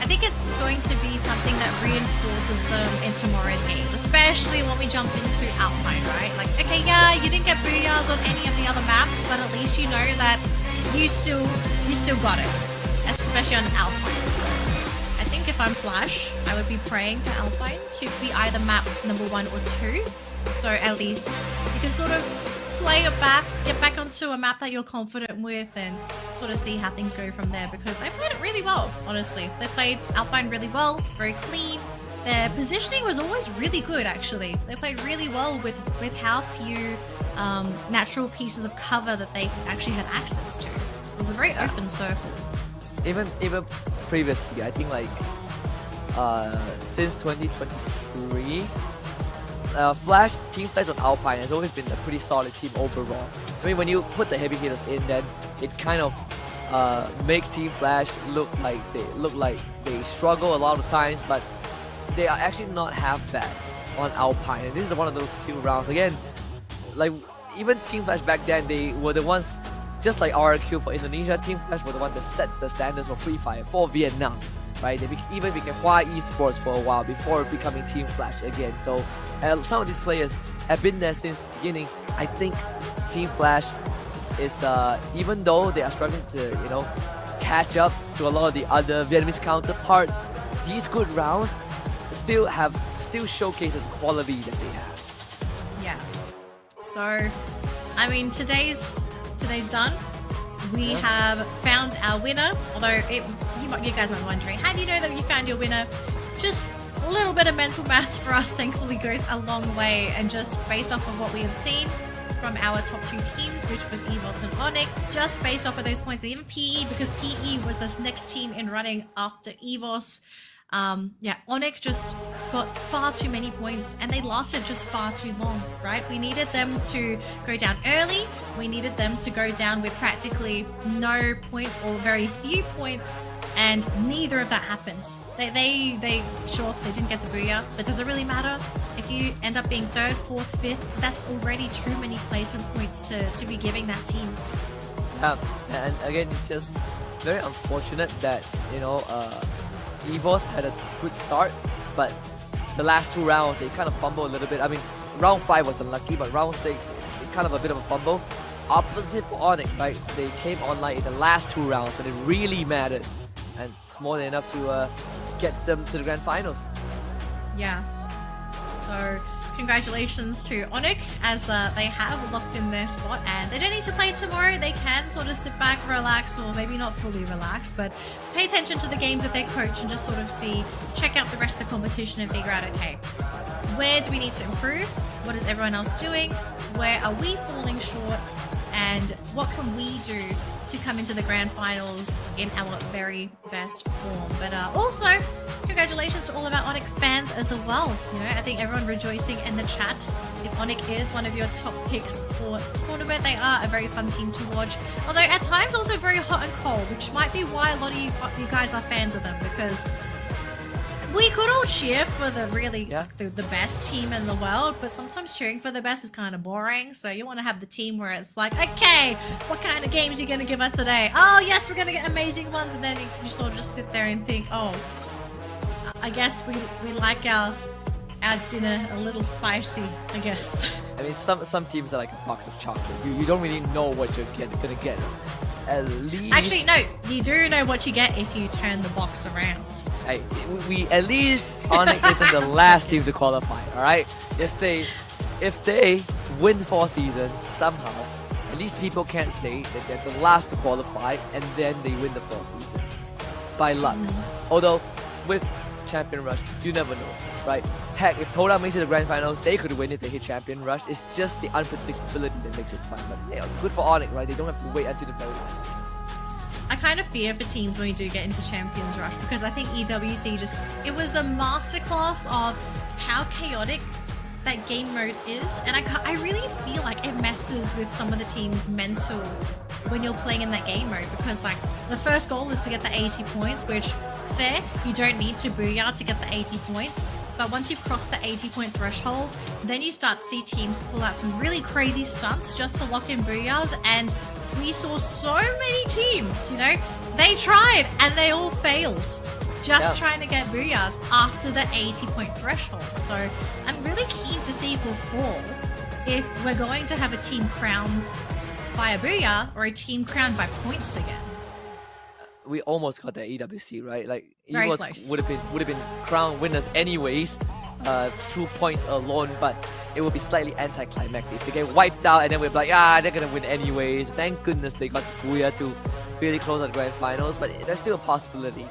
I think it's going to be something that reinforces them in tomorrow's games, especially when we jump into Alpine, right? Like, okay, yeah, you didn't get booyahs on any of the other maps, but at least you know that you still got it, especially on Alpine. So I think if I'm Flash, I would be praying for Alpine to be either map number 1 or 2. So at least you can sort of play it back, get back onto a map that you're confident with, and sort of see how things go from there, because they played it really well, honestly. They played Alpine really well, very clean. Their positioning was always really good, actually. They played really well with how few natural pieces of cover that they actually had access to. It was a very open circle. Even previously, I think like since 2023, Flash, Team Flash on Alpine has always been a pretty solid team overall. I mean, when you put the heavy hitters in, then it kind of makes Team Flash look like they struggle a lot of times, but they are actually not half bad on Alpine. And this is one of those few rounds. Again, like even Team Flash back then, they were the ones, just like RRQ for Indonesia, Team Flash were the one that set the standards for Free Fire for Vietnam. Right? They even became Hua Esports for a while before becoming Team Flash again. So some of these players have been there since the beginning. I think Team Flash is, even though they are struggling to, catch up to a lot of the other Vietnamese counterparts, these good rounds still showcase the quality that they have. Yeah. So, I mean, today's done. We have found our winner, although you guys might be wondering, how do you know that you found your winner? Just a little bit of mental maths for us thankfully goes a long way, and just based off of what we have seen from our top two teams, which was EVOS and Onyx, just based off of those points, and even PE, because PE was this next team in running after EVOS. Yeah, Onyx just got far too many points and they lasted just far too long, right? We needed them to go down early. We needed them to go down with practically no points or very few points, and neither of that happened. Sure, they didn't get the booyah, but does it really matter? If you end up being 3rd, 4th, 5th, that's already too many placement points to be giving that team. Yeah, and again, it's just very unfortunate that, you know, EVOS had a good start, but the last 2 rounds, they kind of fumbled a little bit. I mean, round 5 was unlucky, but round 6, it kind of a bit of a fumble. Opposite for Onyx, right? They came online in the last 2 rounds, and it really mattered. And it's more than enough to get them to the grand finals. Yeah. So congratulations to Onyx, as they have locked in their spot, and they don't need to play tomorrow. They can sort of sit back, relax, or maybe not fully relax, but pay attention to the games with their coach and just sort of check out the rest of the competition and figure out, okay, where do we need to improve? What is everyone else doing? Where are we falling short? And what can we do to come into the grand finals in our very best form? But also, congratulations to all of our Onyx fans as well. You know, I think everyone rejoicing in the chat. If Onyx is one of your top picks for tournament, they are a very fun team to watch. Although at times also very hot and cold, which might be why a lot of you guys are fans of them, because we could all cheer for the the best team in the world, but sometimes cheering for the best is kind of boring. So you want to have the team where it's like, okay, what kind of games are you going to give us today? Oh yes, we're going to get amazing ones. And then you sort of just sit there and think, oh, I guess we like our dinner a little spicy, I guess. I mean, some teams are like a box of chocolate. You don't really know what you're gonna get. At least... Actually, no, you do know what you get if you turn the box around. Hey, we at least Onyx isn't the last team to qualify, alright? If they win 4 seasons somehow, at least people can't say that they're the last to qualify and then they win the 4th season. By luck. Although, with Champion Rush, you never know, right? Heck, if Toda makes it to the grand finals, they could win if they hit Champion Rush. It's just the unpredictability that makes it fun. But yeah, good for Onyx, right? They don't have to wait until the very last. I kind of fear for teams when we do get into Champions Rush, because I think EWC it was a masterclass of how chaotic that game mode is, and I really feel like it messes with some of the team's mental when you're playing in that game mode, because like the first goal is to get the 80 points, which fair, you don't need to booyah to get the 80 points, but once you've crossed the 80-point threshold, then you start to see teams pull out some really crazy stunts just to lock in booyahs, and we saw so many teams, you know, they tried and they all failed just trying to get booyahs after the 80-point threshold. So I'm really keen to see if we'll fall, if we're going to have a team crowned by a booyah or a team crowned by points again. We almost got the EWC, right? Like very EVOS close. would have been crowned winners anyways, through points alone, but it would be slightly anticlimactic. They get wiped out and then we're like, they're gonna win anyways. Thank goodness they got the booyah to really close out the grand finals, but there's still a possibility,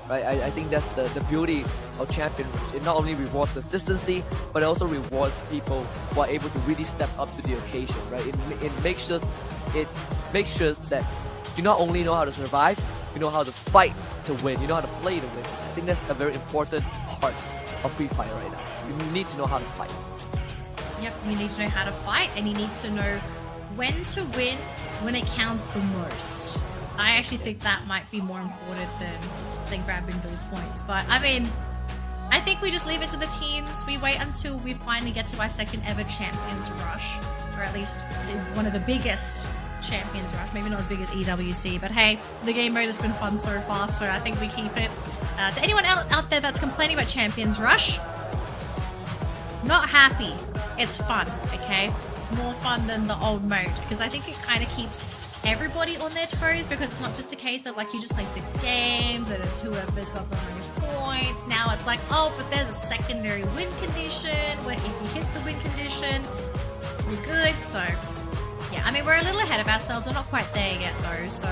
right? I think that's the beauty of Champion. It not only rewards consistency, but it also rewards people who are able to really step up to the occasion, right? It makes sure that you not only know how to survive, you know how to fight to win, you know how to play to win. I think that's a very important part of Free Fire right now. You need to know how to fight. Yep, you need to know how to fight, and you need to know when to win when it counts the most. I actually think that might be more important than grabbing those points. But I mean, I think we just leave it to the teams. We wait until we finally get to our 2nd ever Champions Rush, or at least one of the biggest Champions Rush. Maybe not as big as EWC, but hey, the game mode has been fun so far, so I think we keep it. To anyone out there that's complaining about Champions Rush, not happy. It's fun, okay? It's more fun than the old mode, because I think it kind of keeps everybody on their toes, because it's not just a case of like you just play 6 games and it's whoever's got the most points. Now it's like, oh, but there's a secondary win condition where if you hit the win condition, you're good. So Yeah, I mean, we're a little ahead of ourselves. We're not quite there yet, though. So,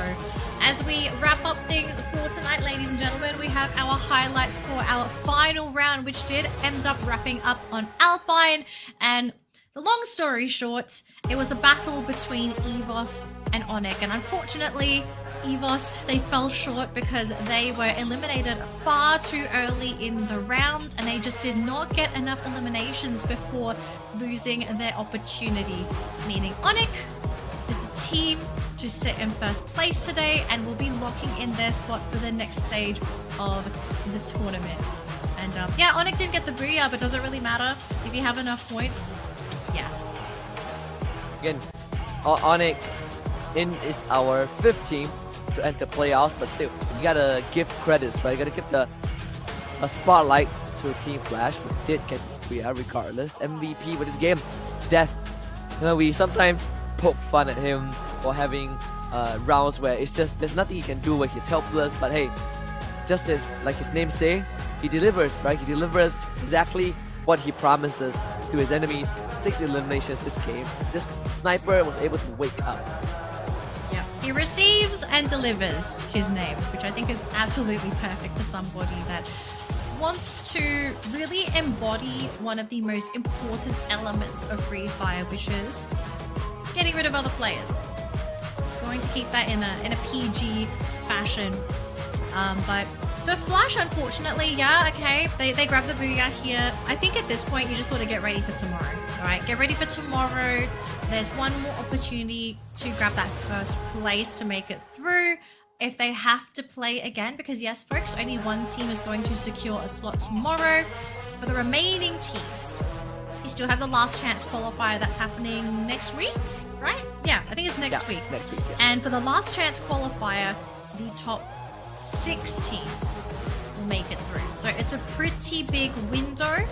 as we wrap up things for tonight, ladies and gentlemen, we have our highlights for our final round, which did end up wrapping up on Alpine. And the long story short, it was a battle between EVOS and Onyx. And unfortunately, EVOS, they fell short because they were eliminated far too early in the round, and they just did not get enough eliminations before losing their opportunity, meaning Onyx is the team to sit in first place today and will be locking in their spot for the next stage of the tournament. And yeah, Onyx didn't get the booyah, but does it really matter if you have enough points? Yeah. Again, Onyx is our 5th team to enter playoffs, but still, you gotta give credits, right? You gotta give a spotlight to Team Flash, who did get booyah regardless. MVP with his game, Death. You know, we sometimes poke fun at him for having rounds where it's just there's nothing he can do where he's helpless. But hey, just as like his name say, he delivers, right? He delivers exactly what he promises to his enemies. 6 eliminations this game. This sniper was able to wake up. Yeah, he receives and delivers his name, which I think is absolutely perfect for somebody that wants to really embody one of the most important elements of Free Fire, which is getting rid of other players. Going to keep that in a PG fashion. But for Flash, unfortunately, yeah, okay, they grab the booyah here. I think at this point, you just want to get ready for tomorrow, all right? Get ready for tomorrow. There's one more opportunity to grab that first place to make it through if they have to play again, because yes, folks, only one team is going to secure a slot tomorrow. For the remaining teams, you still have the last chance qualifier that's happening next week, right? Yeah, I think it's next week. Next week, yeah. And for the last chance qualifier, the top 6 teams will make it through. So it's a pretty big window.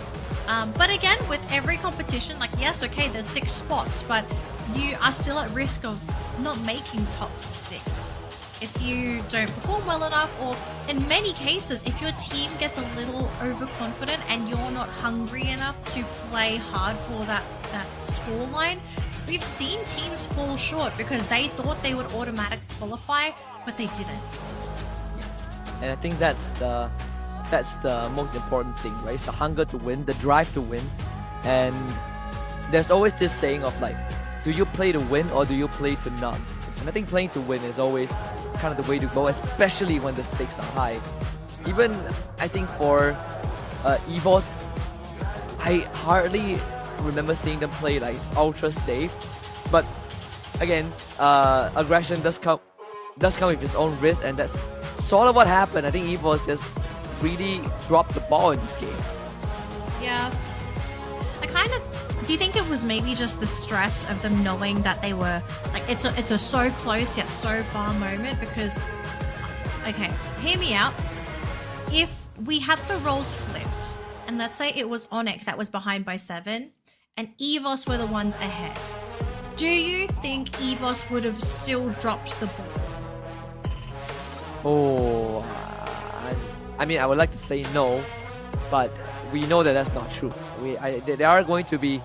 But again, with every competition, like yes, okay, there's 6 spots, but you are still at risk of not making top 6 if you don't perform well enough, or in many cases, if your team gets a little overconfident and you're not hungry enough to play hard for that scoreline. We've seen teams fall short because they thought they would automatically qualify, but they didn't. And I think that's the most important thing, right? It's the hunger to win, the drive to win. And there's always this saying of like, do you play to win or do you play to not? And I think playing to win is always kind of the way to go, especially when the stakes are high. Even I think for EVOS, I hardly remember seeing them play like ultra safe. But again, aggression does come with its own risk, and that's sort of what happened. I think EVOS just really dropped the ball in this game. Yeah. Do you think it was maybe just the stress of them knowing that they were like it's a so close yet so far moment? Because okay, hear me out. If we had the roles flipped and let's say it was Onyx that was behind by 7 and EVOS were the ones ahead, do you think EVOS would have still dropped the ball? Oh, I mean, I would like to say no, but we know that that's not true. There are going to be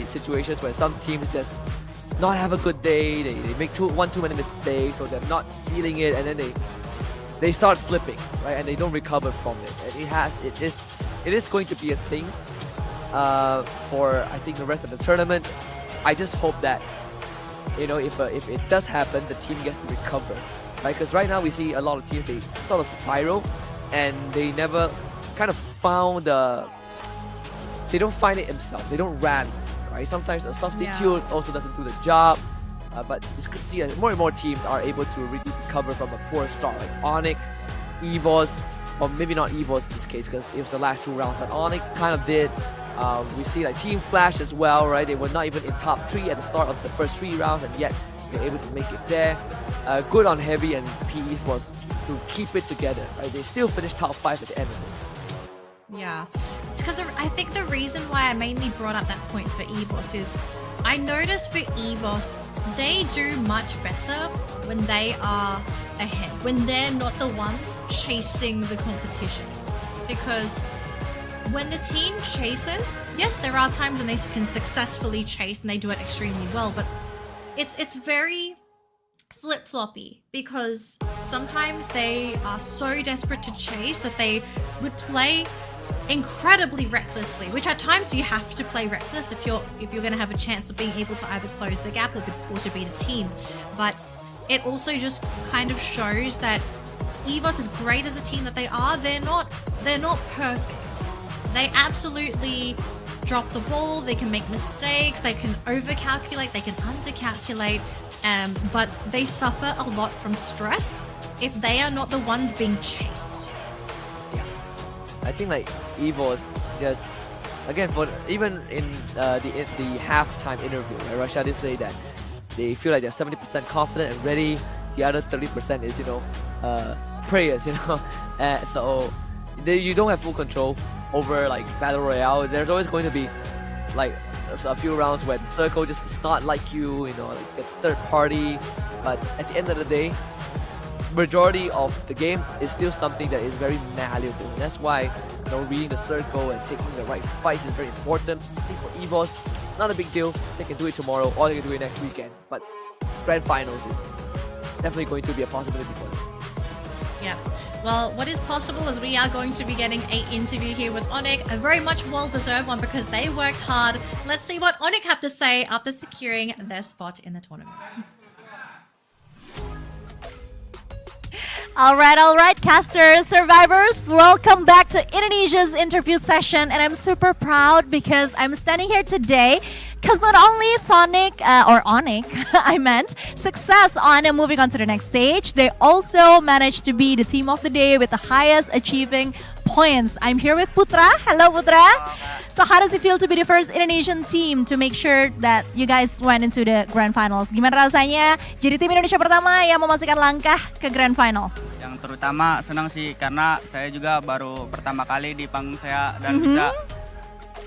situations where some teams just not have a good day. They make too many mistakes, or they're not feeling it, and then they start slipping, right? And they don't recover from it. And it is going to be a thing for I think the rest of the tournament. I just hope that if it does happen, the team gets to recover. Right, because right now we see a lot of teams, they sort of spiral and they never kind of found they don't find it themselves, they don't rally, right? Sometimes a substitute also doesn't do the job, but you could see more and more teams are able to really recover from a poor start, like Onyx, EVOS, or maybe not EVOS in this case because it was the last 2 rounds, but Onyx kind of did. We see like Team Flash as well, right? They were not even in top 3 at the start of the first 3 rounds, and yet they're able to make it there. Good on Heavy and PEs was to keep it together, right? They still finished top 5 at the end of this. Yeah, because I think the reason why I mainly brought up that point for EVOS is I noticed for EVOS, they do much better when they are ahead, when they're not the ones chasing the competition. Because when the team chases, yes, there are times when they can successfully chase and they do it extremely well, but it's very flip-floppy because sometimes they are so desperate to chase that they would play incredibly recklessly, which at times you have to play reckless if you're going to have a chance of being able to either close the gap or also beat a team. But it also just kind of shows that EVOS, as great as a team that they are, they're not perfect. They absolutely drop the ball, they can make mistakes, they can overcalculate, they can undercalculate, but they suffer a lot from stress if they are not the ones being chased. I think like EVOS just again for even in the halftime interview, right, Russia did say that they feel like they're 70% confident and ready. The other 30% is prayers, so you don't have full control over like Battle Royale. There's always going to be like a few rounds where the circle just does not like you, like a third party. But at the end of the day, majority of the game is still something that is very malleable. And that's why reading the circle and taking the right fights is very important. I think for EVOS, not a big deal. They can do it tomorrow or they can do it next weekend. But Grand Finals is definitely going to be a possibility for them. Yeah. Well, what is possible is we are going to be getting an interview here with Onyx, a very much well-deserved one because they worked hard. Let's see what Onyx have to say after securing their spot in the tournament. All right, casters, survivors, welcome back to Indonesia's interview session, and I'm super proud because I'm standing here today because not only Onyx, I meant, success on and moving on to the next stage, they also managed to be the team of the day with the highest achieving points. I'm here with Putra. Hello, Putra. So how does it feel to be the first Indonesian team to make sure that you guys went into the Grand Finals? Gimana rasanya jadi tim Indonesia pertama yang memastikan langkah ke Grand Final? Yang terutama senang sih karena saya juga baru pertama kali di panggung saya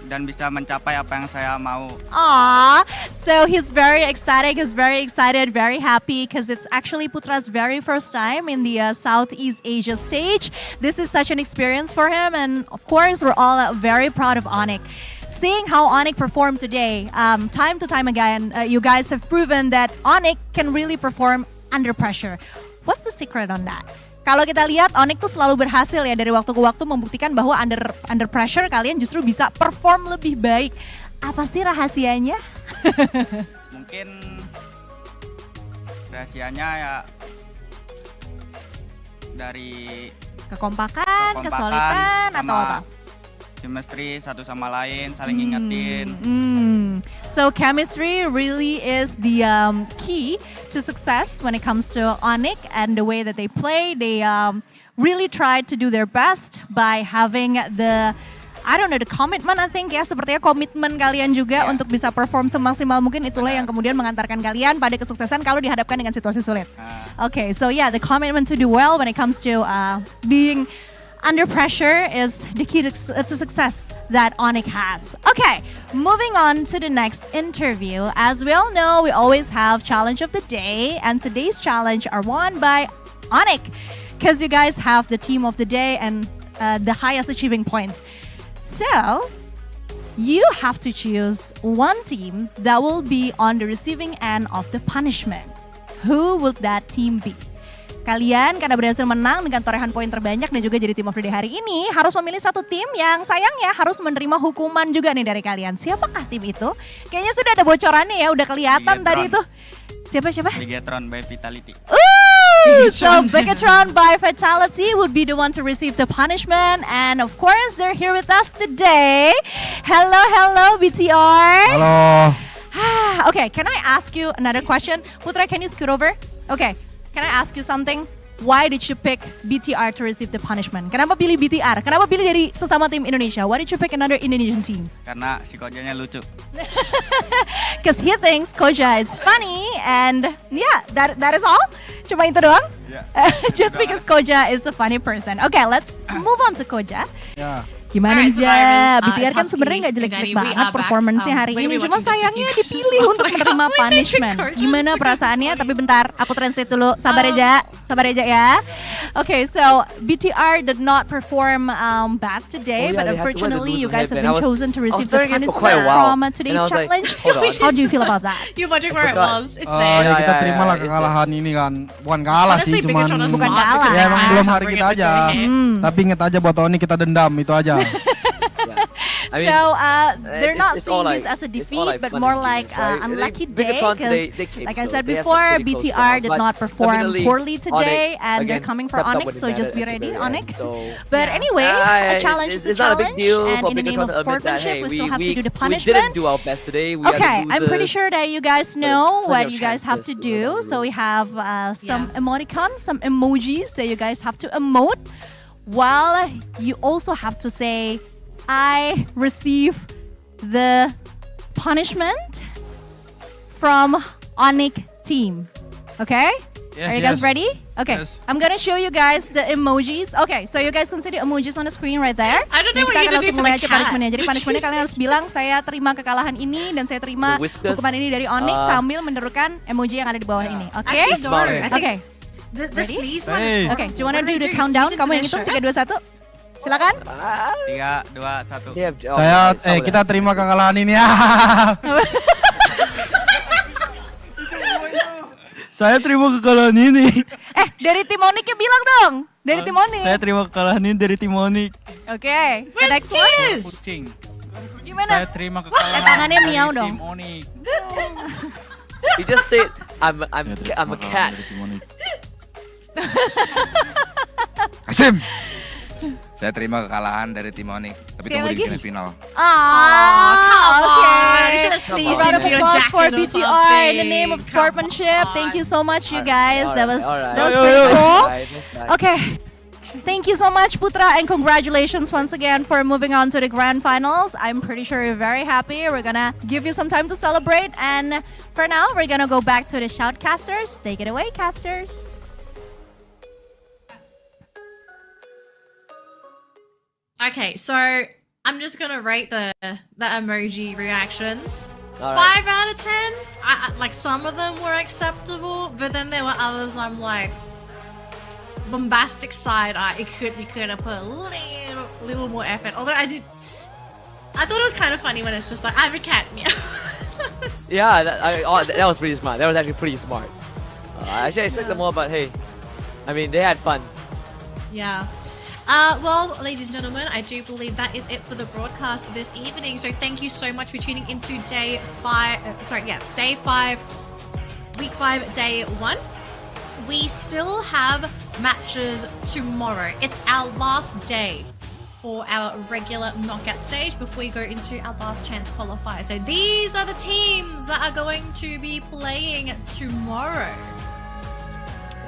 dan bisa mencapai apa yang saya mau. Aww, so he's very ecstatic, very happy because it's actually Putra's very first time in the Southeast Asia stage. This is such an experience for him, and of course we're all very proud of Onyx. Seeing how Onyx performed today, time to time again, you guys have proven that Onyx can really perform under pressure. What's the secret on that? Kalau kita lihat Onyx tuh selalu berhasil ya dari waktu ke waktu membuktikan bahwa under pressure kalian justru bisa perform lebih baik. Apa sih rahasianya? Mungkin rahasianya ya dari kekompakan, kesolidan atau apa? Chemistry satu sama lain, saling ngingetin. So chemistry really is the key to success when it comes to Onyx and the way that they play. They really try to do their best by having the commitment, I think ya, sepertinya komitmen kalian juga untuk bisa perform semaksimal mungkin. Itulah yang kemudian mengantarkan kalian pada kesuksesan kalau dihadapkan dengan situasi sulit. Okay, so yeah, the commitment to do well when it comes to being under pressure is the key to success that Onyx has. Okay, moving on to the next interview. As we all know, we always have challenge of the day, and today's challenge are won by Onyx because you guys have the team of the day and the highest achieving points. So you have to choose one team that will be on the receiving end of the punishment. Who would that team be? Kalian karena berhasil menang dengan torehan poin terbanyak dan juga jadi tim of the day hari ini harus memilih satu tim yang sayangnya harus menerima hukuman juga nih dari kalian. Siapakah tim itu? Kayaknya sudah ada bocorannya ya, udah kelihatan tadi itu. Siapa? Bigatron by Vitality. So Bigatron by Vitality would be the one to receive the punishment, and of course they're here with us today. Hello BTR. Hello. Okay, can I ask you another question? Putra, can you scoot over? Okay. Can I ask you something? Why did you pick BTR to receive the punishment? Kenapa pilih BTR? Kenapa pilih dari sesama tim Indonesia? Why did you pick another Indonesian team? Karena si Kojanya lucu. Because he thinks Koja is funny, and yeah, that is all? Cuma itu doang? Yeah. Just because Koja is a funny person. Okay, let's move on to Koja. Yeah. Gimana Alright, Nza? survivors, BTR it's kan Husky sebenarnya nggak and jelek-jelek Danny. We banget are back. performance-nya hari We're ini. gonna be Cuma watching this with sayangnya you guys. dipilih untuk I menerima can't believe they punishment. trick coaches Gimana because perasaannya? it's Tapi bentar, aku translate dulu. Sabar aja ya. Okay, so BTR did not perform bad today, but they have to wear the unfortunately you loser guys have headband. been chosen to receive the staring at it for punishment quite a while, from and today's I was like, challenge. hold on. How do you feel about that? You're wondering where it forgot. was. It's Ya there. kita Ya, terima lah it's kekalahan ini kan. Bukan kalah Honestly, sih, Bigger cuman Tron is Bukan smart kalah. because ya they emang have belum to hari bring kita it with aja. their hit. Tapi inget aja buat tahun ini kita dendam itu aja. I mean, So they're not it's all seeing this like- as a it's all defeat, like but fun more and like games, right? unlucky Bigger day Tron because, today, they came like I close. said They have some before, pretty close BTR rounds, did but not perform definitely poorly today, Onyx, and they're again, coming for stepped up Onyx, when it so just mattered be at the ready, very end. Onyx. So, But anyway, a challenge is a it's not a big challenge, deal and for in the Bigger name Tron of to admit that, sportsmanship, hey, we still have to do the we didn't punishment. do our best today. We are Okay, the I'm pretty losers. sure that you guys there's know plenty what of you guys have to chances to go down do. the So road. we have some emoticons, some emojis that you guys have to emote. While you also have to say, I receive the punishment from Onyx team. Okay? Yes, Are you guys yes. ready? Okay. Yes. I'm gonna show you guys the emojis. Okay, so you guys can see the emojis on the screen right there. I don't know Jadi what kita you're akan gonna do langsung for mulai the aja cat. punishment-nya. Jadi punishment-nya kalian harus bilang saya terima kekalahan ini dan saya terima The whiskers. hukuman ini dari Onyx sambil menerukan emoji yang ada di bawah ini. Oke? Actually, no. I think Okay. the Ready? sneeze one Hey. is Okay, do you What wanna do do they the do? countdown? Sneeze Kamu into yang hitung their 3, 2, shirts? 1. Silakan. 3, 2, 1. They have- oh, Saya some of kita them. terima kekalahan ini ya. Saya terima kekalahan ini. Dari tim Onyx bilang dong. Dari tim Onyx. Saya terima kekalahan ini dari tim Onyx. Oke. The Where's next one. cheers? Kucing. Gimana? terima kekalahan tangannya miau dong. tim Onyx. He just said, I'm a cat. Kasim. Saya terima kekalahan dari tim Onyx, tapi Sekali tunggu di lagi. semifinal. Oh, come on. You should have Come sneezed on. Round of into your applause for jacket or BTR something. in the name of Come sportsmanship. on. Thank you so much, you Alright, guys. That was alright. pretty cool. Nice try. Okay. Thank you so much, Putra, and congratulations once again for moving on to the grand finals. I'm pretty sure you're very happy. We're gonna give you some time to celebrate, and for now, we're gonna go back to the shoutcasters. Take it away, casters. Okay, so I'm just gonna rate the emoji reactions. All right. 5 out of 10. Like some of them were acceptable, but then there were others I'm like bombastic side eye. You could have put a little more effort. Although I thought it was kind of funny when it's just like I'm a cat. Meow. Yeah, that was pretty smart. That was actually pretty smart. Actually, I expected more, but hey, I mean, they had fun. Yeah. Well, ladies and gentlemen, I do believe that is it for the broadcast this evening. So thank you so much for tuning into day 5, week 5, day 1. We still have matches tomorrow. It's our last day for our regular knockout stage before we go into our last chance qualifier. So these are the teams that are going to be playing tomorrow.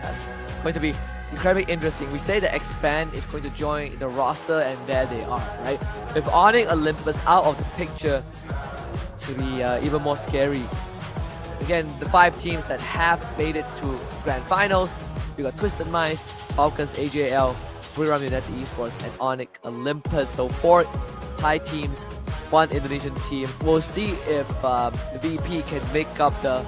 That's going to be incredibly interesting. We say that Expand is going to join the roster, and there they are, right? With Onyx Olympus out of the picture, it's going to be even more scary. Again, the 5 teams that have made it to grand finals, we got Twisted Minds, Falcons, AJL, Buriram United Esports, and Onyx Olympus. So 4 Thai teams, 1 Indonesian team. We'll see if the VP can make up the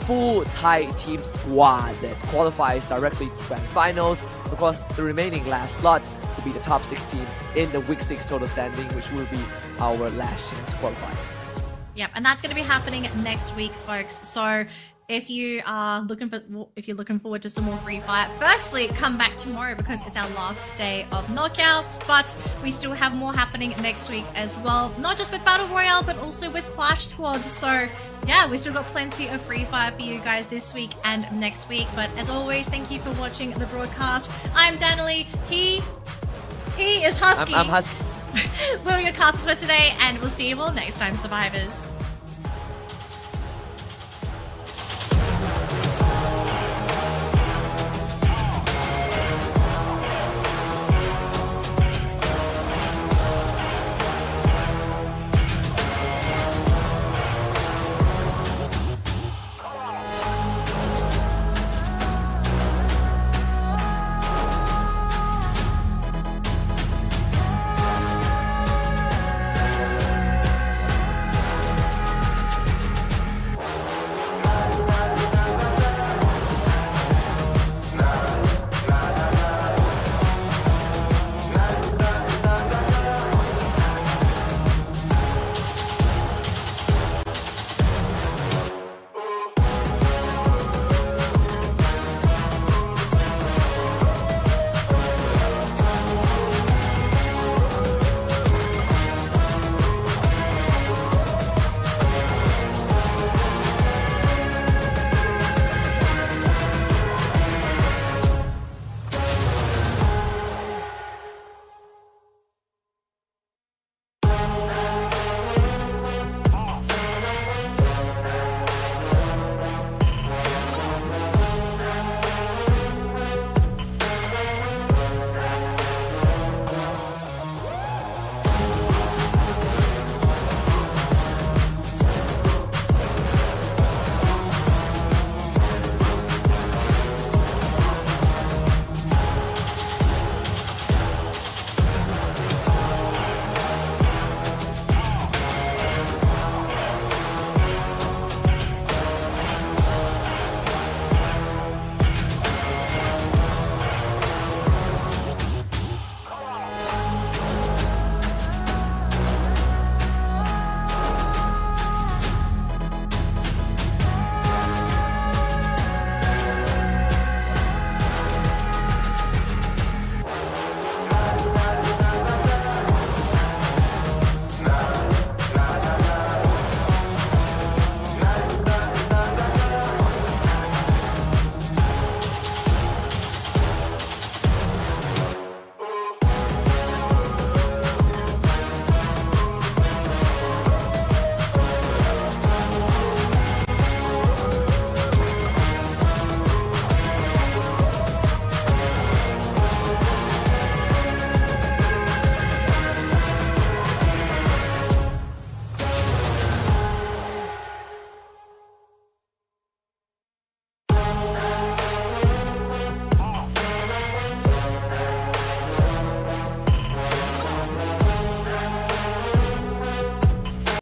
full Thai team squad that qualifies directly to grand finals. Of course, the remaining last slot will be the top 6 teams in the week 6 total standing, which will be our last chance qualifiers. Yep, and that's going to be happening next week, folks. So if you are looking forward to some more Free Fire, firstly, come back tomorrow because it's our last day of knockouts. But we still have more happening next week as well, not just with Battle Royale, but also with Clash Squads. So yeah, we still got plenty of Free Fire for you guys this week and next week. But as always, thank you for watching the broadcast. I'm Danielle. He is Husky. I'm Husky. We're your casters for today, and we'll see you all next time, survivors.